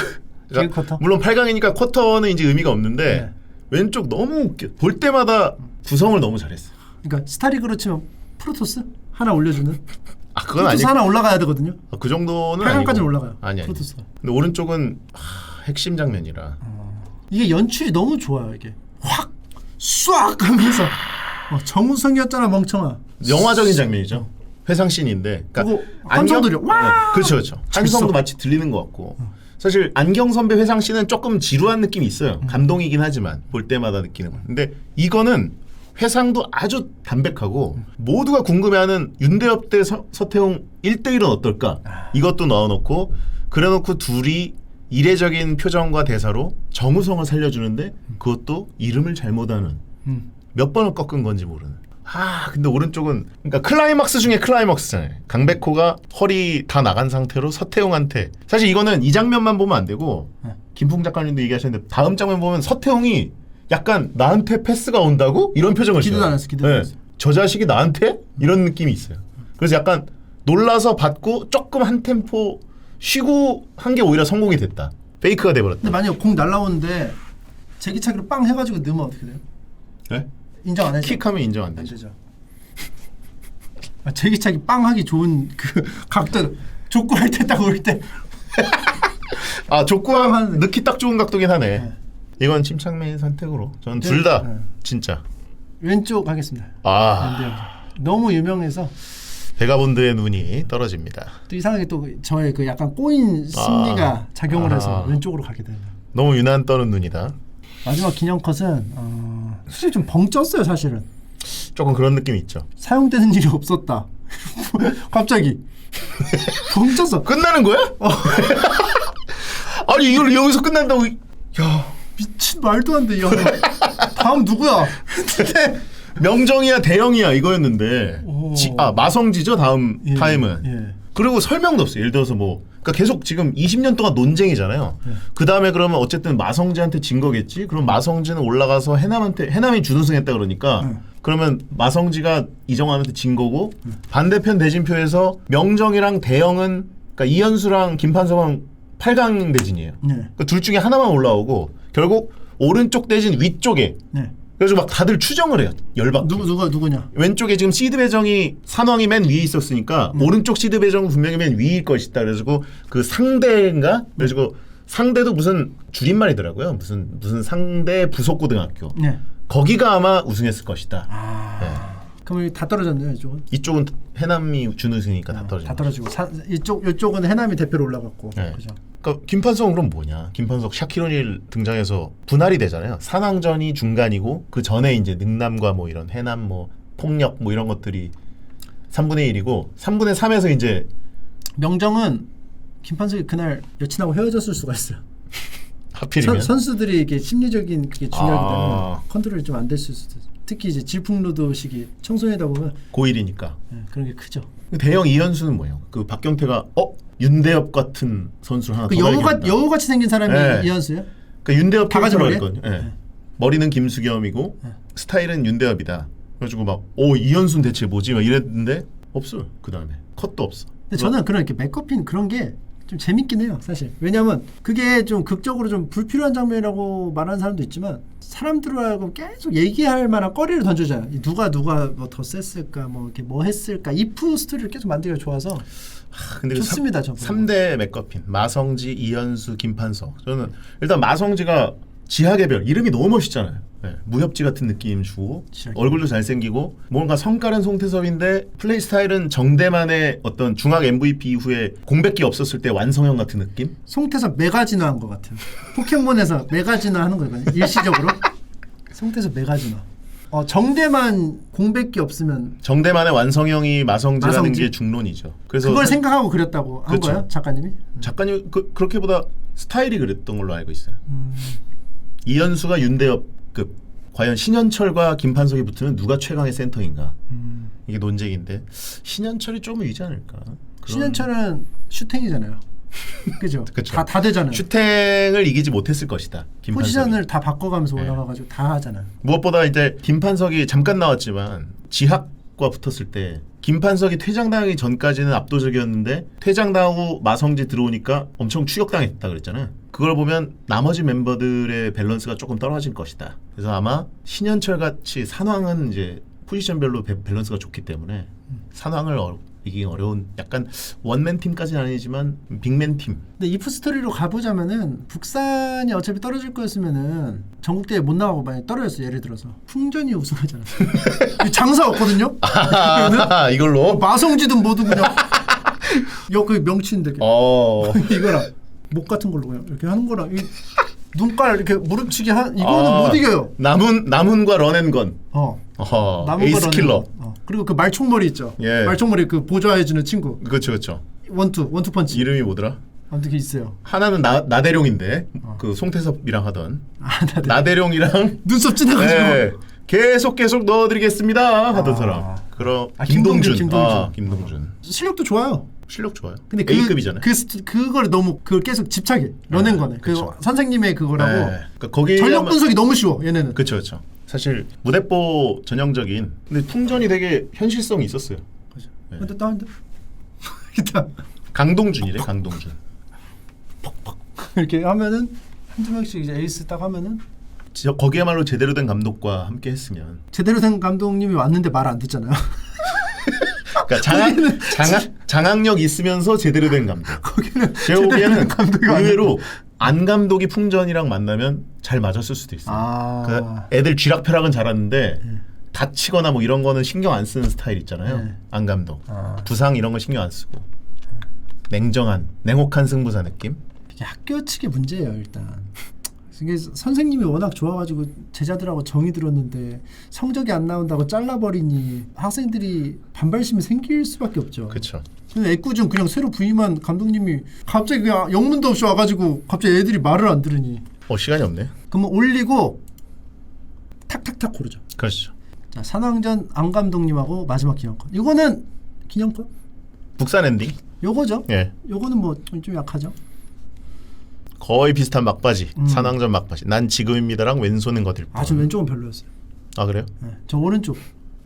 쿼터? 물론 8강이니까 쿼터는 이제 의미가 없는데 네. 왼쪽 너무 웃겨. 볼 때마다 구성을 너무 잘했어. 그러니까 스타리그로 치면 프로토스 하나 올려주는. 그건 프로토스 아니. 하나 올라가야 되거든요. 그 정도는 8강까지는 아니고. 올라가요. 아니. 프로토스가. 근데 오른쪽은 핵심 장면이라. 이게 연출이 너무 좋아요. 이게 확 쏴 하면서 정우성이었잖아 멍청아. 영화적인 장면이죠. 회상 씬인데. 그리고 함성들이 와. 그렇죠. 함성도 마치 들리는 것 같고. 사실 안경 선배 회상 씬은 조금 지루한 느낌이 있어요. 감동이긴 하지만 볼 때마다 느끼는 거. 근데 이거는 회상도 아주 담백하고 모두가 궁금해하는 윤대엽 대 서태웅 1대1은 어떨까? 이것도 넣어놓고 그래놓고 둘이 이례적인 표정과 대사로 정우성을 살려주는데 그것도 이름을 잘못하는 몇 번을 꺾은 건지 모르는. 근데 오른쪽은 그러니까 클라이막스 중에 클라이막스잖아요. 강백호가 허리 다 나간 상태로 서태웅한테 사실 이거는 이 장면만 보면 안 되고 김풍 작가님도 얘기하셨는데 다음 장면 보면 서태웅이 약간 나한테 패스가 온다고? 이런 표정을 기대도 써요. 안 했어. 기대도 안 했어. 저 자식이 나한테? 이런 느낌이 있어요. 그래서 약간 놀라서 받고 조금 한 템포 쉬고 한 게 오히려 성공이 됐다. 페이크가 돼버렸다. 근데 만약에 공 날라오는데 제기차기로 빵 해가지고 넣으면 어떻게 돼요? 네? 인정 안 해줘? 킥하면 인정 안 안 되죠. 되죠. 제기차기 빵 하기 좋은 그 각도 족구할 때 딱 올 때 족구하면 넣기 딱 좋은 각도긴 하네. 네. 이건 침착맨 선택으로 저는 둘 다 네. 진짜 왼쪽 하겠습니다. 너무 유명해서 베가본드의 눈이 떨어집니다. 또 이상하게 또 저의 그 약간 꼬인 심리가 작용을 해서 왼쪽으로 가게 돼요. 너무 유난 떠는 눈이다. 마지막 기념 컷은 사실 좀 벙쪘어요. 사실은 조금 그런 느낌이 있죠. 사용되는 일이 없었다. 갑자기 벙쪘어. 끝나는 거야? 아니 이걸 여기서 끝난다고? 야 미친 말도 안 돼. 야 다음 누구야? 근데 명정이야 대영이야 이거였는데 오. 마성지죠 다음 예, 타임은. 예. 그리고 설명도 없어요. 예를 들어서 뭐 그러니까 계속 지금 20년 동안 논쟁이잖아요. 그 다음에 그러면 어쨌든 마성지한테 진 거겠지. 그럼 마성지는 올라가서 해남이 준우승했다 그러니까 그러면 마성지가 이정환한테 진 거고 반대편 대진표에서 명정이랑 대영은 그러니까 이현수랑 김판서랑 8강 대진이에요. 네. 그러니까 둘 중에 하나만 올라오고 결국 오른쪽 대진 위쪽에 네. 그래서 막 다들 추정을 해요. 열받게. 누구냐? 왼쪽에 지금 시드 배정이 산왕이 맨 위에 있었으니까 오른쪽 시드 배정은 분명히 맨 위일 것이다. 그래가지고 그 상대인가? 그래가지고 상대도 무슨 줄임말이더라고요. 무슨 상대 부속고등학교. 네. 거기가 아마 우승했을 것이다. 그럼 다 떨어졌네요, 이쪽은. 이쪽은 해남이 준우승이니까 다 떨어진 다 거죠. 떨어지고 이쪽은 해남이 대표로 올라갔고. 네. 그죠. 그러니까 김판석은 그럼 뭐냐? 김판석 샤키로닐 등장해서 분할이 되잖아요. 산왕전이 중간이고 그 전에 이제 능남과 뭐 이런 해남 뭐 폭력 뭐 이런 것들이 3분의 1이고 3분의 3에서 이제 명정은 김판석이 그날 여친하고 헤어졌을 수가 있어요. 하필이면 선수들이 이게 심리적인 그게 중요하기 때문에 아. 컨트롤이 좀 안 될 수도 있어요. 특히 이제 질풍노도 시기 청소년이다 보면 고1이니까. 그런 게 크죠. 대형 이현수는 뭐예요? 그 박경태가 윤대엽 같은 선수를 하나 그 더 발견한다. 여우같이 생긴 사람이 네. 이현수예요? 그 윤대엽 다 가져버려? 했거든요. 네. 머리는 김수겸이고 스타일은 윤대엽이다. 그래가지고 막 이현수는 대체 뭐지? 막 이랬는데 없어요. 그 다음에 컷도 없어. 근데 저는 그런 이렇게 맥커핀 그런 게 좀 재밌긴 해요, 사실. 왜냐하면 그게 좀 극적으로 좀 불필요한 장면이라고 말하는 사람도 있지만 사람들하고 계속 얘기할 만한 거리를 던져줘요. 누가 뭐 더 셌을까, 뭐 이렇게 뭐 했을까, 이프 스토리를 계속 만들기가 좋아서 근데 좋습니다, 저. 3대 맥커핀 마성지, 이현수, 김판석. 저는 일단 마성지가 지하개별 이름이 너무 멋있잖아요. 네, 무협지 같은 느낌 주고 지하개별. 얼굴도 잘생기고 뭔가 성깔은 송태섭인데 플레이 스타일은 정대만의 어떤 중학 MVP 이후에 공백기 없었을 때 완성형 같은 느낌? 송태섭 메가진화한 것 같아요. 포켓몬에서 메가진화하는 거거든요. 일시적으로. 송태섭 메가진화. 정대만 공백기 없으면 정대만의 완성형이 마성지라는 마성지? 게 중론이죠. 그래서 그걸 생각하고 그렸다고 한 그렇죠. 거예요, 작가님이? 작가님 그렇게보다 스타일이 그랬던 걸로 알고 있어요. 이현수가 윤대엽급, 과연 신현철과 김판석이 붙으면 누가 최강의 센터인가? 이게 논쟁인데 신현철이 좀 위지 않을까? 신현철은 슈팅이잖아요. 그죠? 그쵸. 다 되잖아요. 슈팅을 이기지 못했을 것이다. 김판석이. 포지션을 다 바꿔가면서 올라가가지고 다 하잖아요. 무엇보다 이제 김판석이 잠깐 나왔지만 지학과 붙었을 때 김판석이 퇴장당하기 전까지는 압도적이었는데 퇴장당하고 마성지 들어오니까 엄청 추격당했다 그랬잖아요. 그걸 보면 나머지 멤버들의 밸런스가 조금 떨어질 것이다. 그래서 아마 신현철 같이 산왕은 이제 포지션별로 밸런스가 좋기 때문에 산왕을 이기기 어려운 약간 원맨 팀까지는 아니지만 빅맨 팀. 근데 이프 스토리로 가보자면은 북산이 어차피 떨어질 거였으면은 전국대회 못 나가고 만약 떨어졌어. 예를 들어서 풍전이 우승하잖아. 장사 없거든요. 이걸로 마성지든 뭐든 그냥 그 명치인데 이거랑 목 같은 걸로 그냥 이렇게 하는 거랑 이 눈깔 이렇게 무릎치기 이거는 못 이겨요. 남훈과 런앤건. 에이스 킬러. 그리고 그 말총머리 있죠. 예. 말총머리 그 보좌해주는 친구. 그렇죠. 원투 펀치. 이름이 뭐더라? 아무튼 그 있어요. 하나는 나대룡인데 그 송태섭이랑 하던 나대룡. 나대룡이랑 눈썹 진해가지고. 네, 계속 넣어드리겠습니다 하던 사람. 그럼 김동준. 실력도 좋아요. 실력 좋아요. 근데 A급이잖아요. 그걸 너무 그걸 계속 집착해. 런앤건에. 그 그쵸. 선생님의 그거라고. 그러니까 거기 전력 분석이 너무 쉬워. 얘네는. 그렇죠. 사실 무대뽀 전형적인. 근데 풍전이 되게 현실성이 있었어요. 그죠. 네. 근데 나한테 일단 강동준이래. 강동준. 이렇게 하면은 한두 명씩 이제 에이스 딱 하면은 거기야말로 제대로 된 감독과 함께 했으면. 제대로 된 감독님이 왔는데 말 안 듣잖아요. 그러니까 장악력 있으면서 제대로 된 감독. 거기는 제가 보기에는 감독이 의외로 안 감독이 풍전이랑 만나면 잘 맞았을 수도 있어요. 그 애들 쥐락펴락은 잘하는데 다치거나 뭐 이런 거는 신경 안 쓰는 스타일 있잖아요. 안 감독. 부상 이런 거 신경 안 쓰고 냉혹한 승부사 느낌. 이게 학교 측의 문제예요. 일단 이게 선생님이 워낙 좋아가지고 제자들하고 정이 들었는데 성적이 안 나온다고 잘라버리니 학생들이 반발심이 생길 수밖에 없죠. 그렇죠. 근데 애꿎은 그냥 새로 부임한 감독님이 갑자기 그냥 영문도 없이 와가지고 갑자기 애들이 말을 안 들으니 시간이 없네. 그러면 올리고 탁탁탁 고르죠. 그렇죠. 자, 산왕전 안 감독님하고 마지막 기념권. 이거는 기념권? 북산 엔딩. 요거죠. 예. 요거는 뭐 좀 약하죠. 거의 비슷한 막바지. 산왕전 막바지. 난 지금입니다랑 왼손은 거들 뿐. 저 왼쪽은 별로였어요. 아 그래요? 네. 저 오른쪽.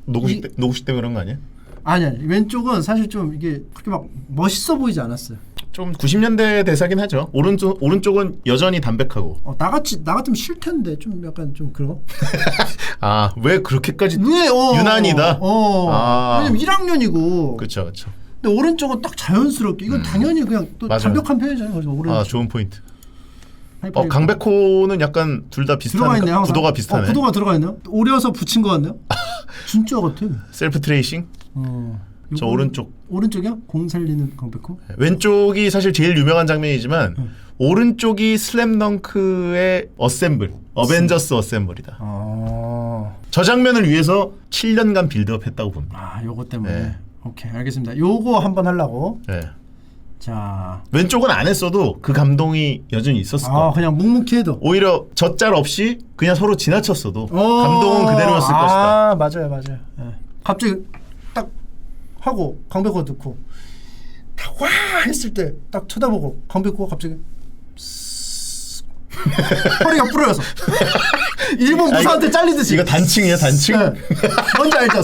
노구식 때문에 그런 거 아니야? 아니 왼쪽은 사실 좀 이게 그렇게 막 멋있어 보이지 않았어요. 좀 90년대 대사긴 하죠. 오른쪽은 여전히 담백하고. 나 같으면 싫 텐데 좀 약간 좀 그런. 아 왜 그렇게까지 왜 유난이다. 왜냐면 1학년이고. 그렇죠, 그렇죠. 근데 오른쪽은 딱 자연스럽게 이건 당연히 그냥 또 맞아요. 담백한 표현이잖아요. 그래서 오른쪽. 좋은 포인트. 하이파이브. 강백호는 약간 둘 다 비슷한 들어가 있네요. 항상. 구도가 비슷하네. 구도가 들어가 있네요. 오려서 붙인 것 같네요. 진짜 같아. 셀프 트레이싱. 저 오른쪽. 오른쪽이요? 공 살리는 강백호. 왼쪽이 사실 제일 유명한 장면이지만 오른쪽이 슬램덩크의 어셈블, 어벤져스 어셈블이다. 저 장면을 위해서 7년간 빌드업했다고 봅니다. 요거 때문에. 네. 오케이, 알겠습니다. 요거 한번 하려고. 네. 자, 왼쪽은 안 했어도 그 감동이 여전히 있었을 거야. 그냥 묵묵히 해도. 오히려 젖잘 없이 그냥 서로 지나쳤어도 감동은 그대로였을 것이다. 맞아요. 네. 갑자기 딱 하고 강백호 넣고 딱 와 했을 때 딱 쳐다보고 강백호가 갑자기 허리가 부러져서 일본 무사한테 잘리듯이. 이거 단층이야, 단층. 네. 뭔지 알죠?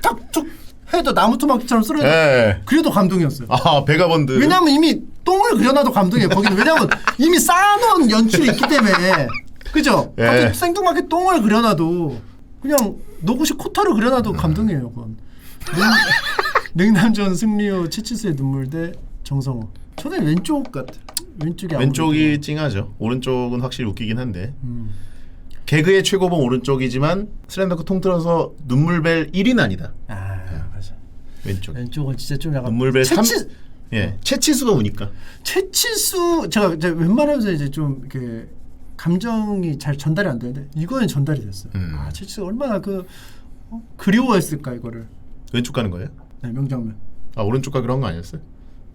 탁툭 해도 나무 토막처럼 쓰러져. 네. 그래도 감동이었어요. 베가본드. 왜냐면 이미 똥을 그려놔도 감동이에요. 거기는 왜냐면 이미 쌓아놓은 연출이 있기 때문에. 그죠? 예. 갑자기 생뚱맞게 똥을 그려놔도 그냥 노구시 코타를 그려놔도 감동이에요. 그건. 냉남전 승리 후 치치스의 눈물 대 정성호. 저는 왼쪽 같아. 왼쪽이 찡하죠. 오른쪽은 확실히 웃기긴 한데. 개그의 최고봉 오른쪽이지만 슬램덩크 통틀어서 눈물벨 1위는 아니다. 맞아. 왼쪽은 진짜 좀 약간 눈물벨 3. 채치수가 우니까. 채치수 제가 웬만하면서 이제 좀 이렇게 감정이 잘 전달이 안 되는데 이거는 전달이 됐어요. 채치수가 얼마나 그리워했을까 이거를. 왼쪽 가는 거예요? 네, 명장면. 오른쪽 가기로 한 거 아니었어요?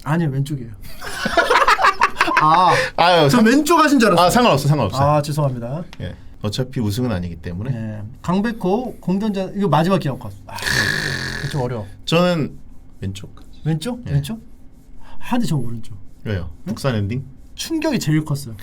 아니요, 왼쪽이에요. 저 왼쪽 하신 줄 알았어요. 상관없어. 죄송합니다. 예. 어차피 우승은 아니기 때문에. 네. 강백호 공전전 이거 마지막 기억권. 좀 어려워. 저는 왼쪽. 왼쪽? 예. 왼쪽? 근데 저 오른쪽. 왜요? 북산 엔딩? 충격이 제일 컸어요.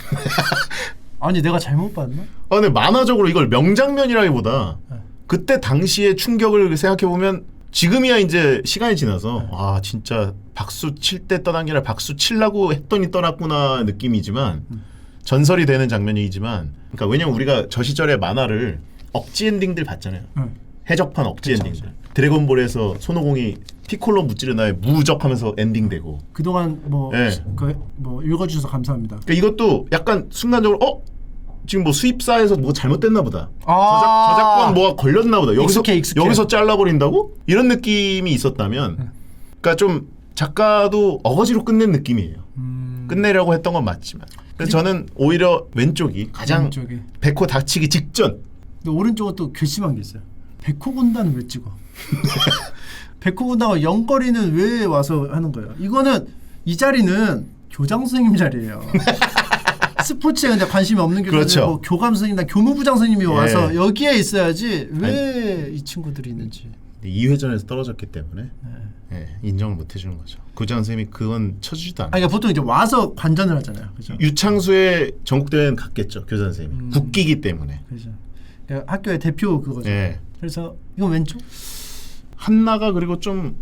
아니 내가 잘못 봤나? 근데 만화적으로 이걸 명장면이라기보다 그때 당시의 충격을 생각해 보면 지금이야 이제 시간이 지나서 진짜 박수 칠 때 떠난 게 아니라 박수 칠라고 했더니 떠났구나 느낌이지만 전설이 되는 장면이지만 그러니까 왜냐면 우리가 저 시절의 만화를 억지 엔딩들 봤잖아요. 해적판 억지 엔딩들. 드래곤볼에서 손오공이 피콜로 무찌른 다음에 무적하면서 엔딩되고 그동안 뭐 읽어주셔서 감사합니다. 그러니까 이것도 약간 순간적으로 지금 뭐 수입사에서 뭐 잘못됐나 보다. 저작권 뭐가 걸렸나 보다. 여기서 잘라버린다고? 이런 느낌이 있었다면 그러니까 좀 작가도 어거지로 끝낸 느낌이에요. 끝내려고 했던 건 맞지만 그래서 저는 오히려 왼쪽이 가장 백호 닥치기 직전. 근데 오른쪽은 또 괘씸한 게 있어요. 백호 군단은 왜 찍어? 백호 군단과 영거리는 왜 와서 하는 거예요? 이거는 이 자리는 교장 선생님 자리예요. 스포츠에 근데 관심이 없는 교수님, 그렇죠. 뭐 교감 선생님이나 교무부장 선생님이 와서 여기에 있어야지 왜 이 친구들이 있는지. 2회전에서 떨어졌기 때문에 인정을 못 해주는 거죠. 교장 선생님이 그건 쳐주지도 않아요. 그러니까 보통 이제 와서 관전을 하잖아요. 그죠? 유창수의 전국대회는 갔겠죠. 교장 선생님이. 국기기 때문에. 그렇죠. 그러니까 학교의 대표 그거죠. 그래서 이건 왼쪽? 한나가 그리고 좀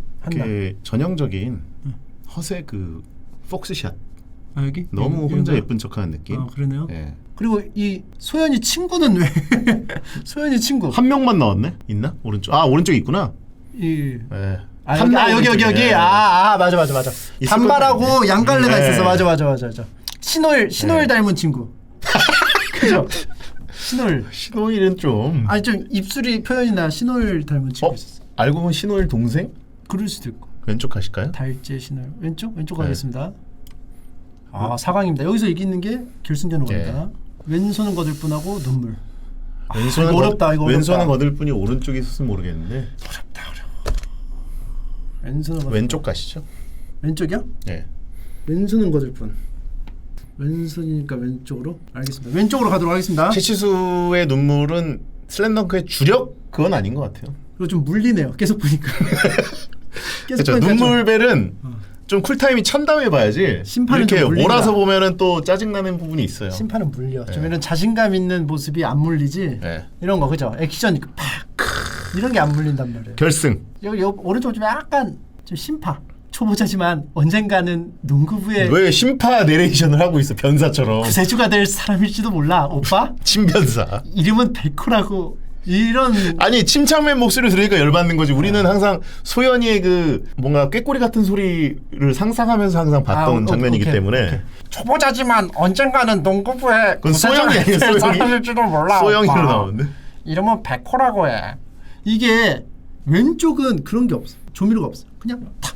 전형적인 허세 폭스샷. 여기? 너무 혼자 예쁜 척하는 느낌. 그러네요. 그리고 이 소연이 친구는 왜? 소연이 친구 한 명만 나왔네. 있나? 오른쪽. 오른쪽에 있구나. 여기. 여기. 맞아. 단발하고 양갈래가 있어서 맞아. 신호일 닮은 친구. 그죠? 신호일은 좀 좀 입술이 표현이나 신호일 닮은 친구 있었어. 알고 보면 신호일 동생? 그럴 수도 있고. 왼쪽 가실까요? 달재 신호일 왼쪽 가겠습니다. 4강입니다. 여기서 이기는 게 결승전으로 갑니다. 왼손은 거들 뿐하고 눈물. 왼손은 이거 어렵다. 왼손은 거들 뿐이 오른쪽에 있었으면 모르겠는데. 어려워. 왼쪽 가시죠. 왼쪽이요? 네. 왼손은 거들 뿐. 왼손이니까 왼쪽으로. 알겠습니다. 왼쪽으로 가도록 하겠습니다. 채치수의 눈물은 슬램덩크의 주력 그건 아닌 것 같아요. 그리고 좀 물리네요. 계속 보니까. 그렇죠. 보니까 좀- 눈물벨은 좀 쿨타임이 찬 다음에 봐야지. 심판은 이렇게 좀 물린다. 몰아서 보면은 또 짜증 나는 부분이 있어요. 심판은 물려. 좀 이런 자신감 있는 모습이 안 물리지. 네. 이런 거 그죠? 액션 팍 이런 게 안 물린단 말이에요. 결승. 여기 오른쪽 좀 약간 좀 심파. 초보자지만 언젠가는 농구부의 왜 심파 내레이션을 하고 있어 변사처럼. 구세주가 될 사람일지도 몰라. 오빠? 친변사. 이름은 백호라고 이런 아니 침착맨 목소리를 들으니까 열받는 거지. 우리는 항상 소연이의 그 뭔가 꾀꼬리 같은 소리를 상상하면서 항상 봤던 장면이기 오케이, 때문에 오케이. 초보자지만 언젠가는 농구부의 그건 소영이 아니야, 소영이? 사람일지도 몰라. 소영이로 오빠. 나오는데. 이름은 백호라고 해. 이게 왼쪽은 그런 게 없어. 조미료가 없어. 그냥 탁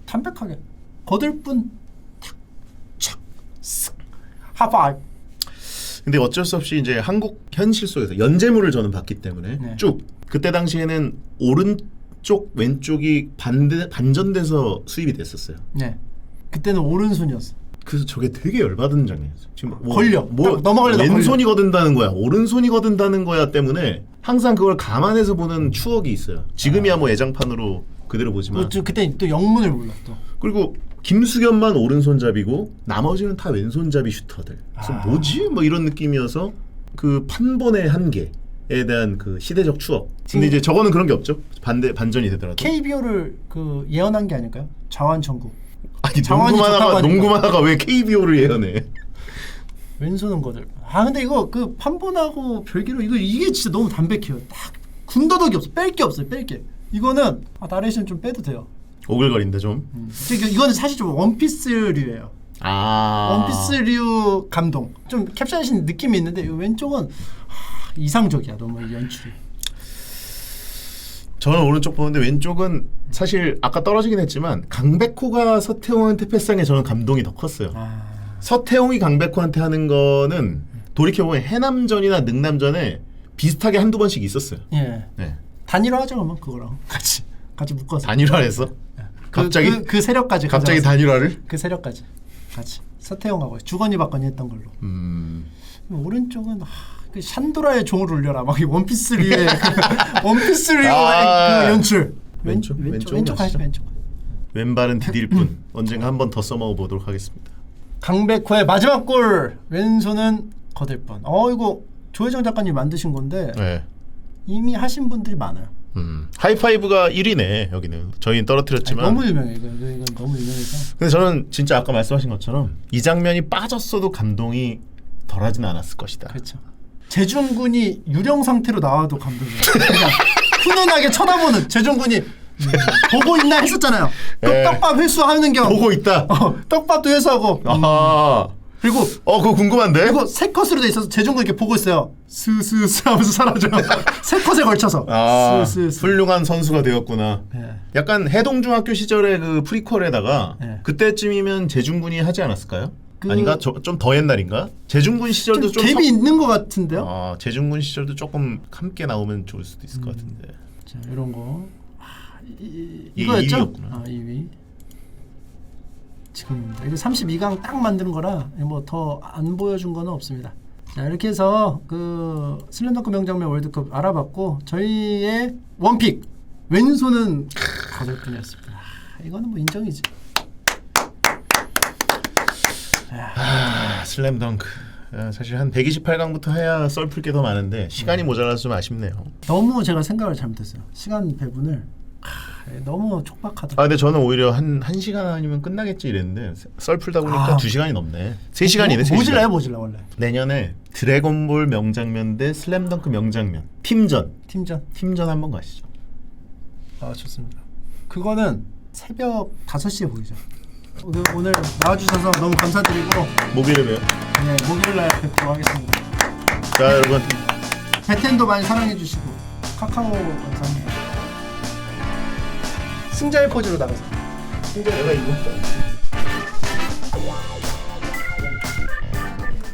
담백하게 거들뿐 탁착쓱 하파이브. 근데 어쩔 수 없이 이제 한국 현실 속에서 연재물을 저는 봤기 때문에 네. 쭉 그때 당시에는 오른쪽 왼쪽이 반전돼서 수입이 됐었어요. 네. 그때는 오른손이었어. 그래서 저게 되게 열받은 장면이었어요. 지금 걸려. 딱 넘어가려다 왼손이 거든다는 거야, 오른손이 거든다는 거야 때문에 항상 그걸 감안해서 보는 추억이 있어요. 지금이야 뭐 애장판으로 그대로 보지만. 그때 또 영문을 몰라 또. 그리고 김수겸만 오른손잡이고 나머지는 다 왼손잡이 슈터들. 그래서 뭐지? 뭐 이런 느낌이어서 그 판본의 한계에 대한 그 시대적 추억. 근데 이제 저거는 그런 게 없죠. 반전이 되더라도. KBO를 그 예언한 게 아닐까요? 자완천국. 아니 장원이 좋다고 하니까. 농구만화가 왜 KBO를 예언해? 왼손은 거들. 근데 이거 그 판본하고 별개로 이게 진짜 너무 담백해요. 딱 군더더기 없어. 뺄 게 없어요. 뺄 게. 이거는 나레이션 좀 빼도 돼요. 오글거린다 좀. 이거는 사실 좀 원피스류예요. 원피스류 감동. 좀 캡션신 느낌이 있는데 이 왼쪽은 이상적이야. 너무 이 연출이. 저는 오른쪽 보는데 왼쪽은 사실 아까 떨어지긴 했지만 강백호가 서태웅한테 패스한 게 저는 감동이 더 컸어요. 서태웅이 강백호한테 하는 거는 돌이켜보면 해남전이나 능남전에 비슷하게 한두 번씩 있었어요. 예. 네. 단일화하자 그러면 그거랑 같이 묶어서. 단일화했어? 갑자기? 그 세력까지 갑자기 가져가서. 단일화를? 그 세력까지 같이 서태웅하고 주거니 받거니 했던 걸로. 오른쪽은 그 샨도라의 종을 울려라 막 이 원피스류의 원피스류의 그 연출. 왼쪽 가시 왼쪽. 왼발은 디딜 뿐. 언젠가 한 번 더 써먹어 보도록 하겠습니다. 강백호의 마지막 골. 왼손은 거들 뻔. 이거 조혜정 작가님 만드신 건데 네. 이미 하신 분들이 많아요. 하이파이브가 1위네 여기는. 저희는 떨어뜨렸지만. 너무 유명해 이건 너무 유명해서. 근데 저는 진짜 아까 말씀하신 것처럼 이 장면이 빠졌어도 감동이 덜하진 않았을 것이다. 그렇죠. 재중군이 유령 상태로 나와도 감동이에요. 그냥 훈훈하게 쳐다보는 재중군이 보고 있나 했었잖아요. 예. 떡밥 회수하는 겸 보고 있다. 떡밥도 회수하고 아하. 그리고 그거 궁금한데? 그리고 세 컷으로 돼 있어서 재중군 이렇게 보고 있어요. 스스스 하면서 사라져. 세 컷에 걸쳐서. 스스스. 훌륭한 선수가 되었구나. 예. 약간 해동중학교 시절의 그 프리퀄에다가 예. 그때쯤이면 재중군이 하지 않았을까요? 아닌가? 좀 더 옛날인가? 재중군 시절도 좀 갭이 있는 것 같은데요. 재중군 시절도 조금 함께 나오면 좋을 수도 있을 것 같은데. 자, 이런 거. 이게 이거였죠? 2위였구나. 2위. 지금입니다. 이거 32강 딱 만드는 거라 뭐 더 안 보여준 거는 없습니다. 자, 이렇게 해서 그 슬램덩크 명장면 월드컵 알아봤고 저희의 원픽 왼손은 거들 뿐이었습니다. 이거는 뭐 인정이지. 슬램덩크. 사실 한 128강부터 해야 썰 풀 게 더 많은데 시간이 모자라서 좀 아쉽네요. 너무 제가 생각을 잘못했어요. 시간 배분을 너무 촉박하다. 근데 저는 오히려 한 시간 아니면 끝나겠지 이랬는데 썰 풀다 보니까 2시간이 넘네. 3시간이네. 3시간. 모질라요, 모질라 원래. 내년에 드래곤볼 명장면 대 슬램덩크 명장면 팀전 한번 가시죠. 좋습니다. 그거는 새벽 5시에 보이죠. 오늘 나와주셔서 너무 감사드리고 목요일에 봬요. 네, 목요일날 뵙도록 하겠습니다. 자 여러분 베텐도 많이 사랑해주시고 카카오 감사합니다. 승자의 포즈로 나가서 내가 이거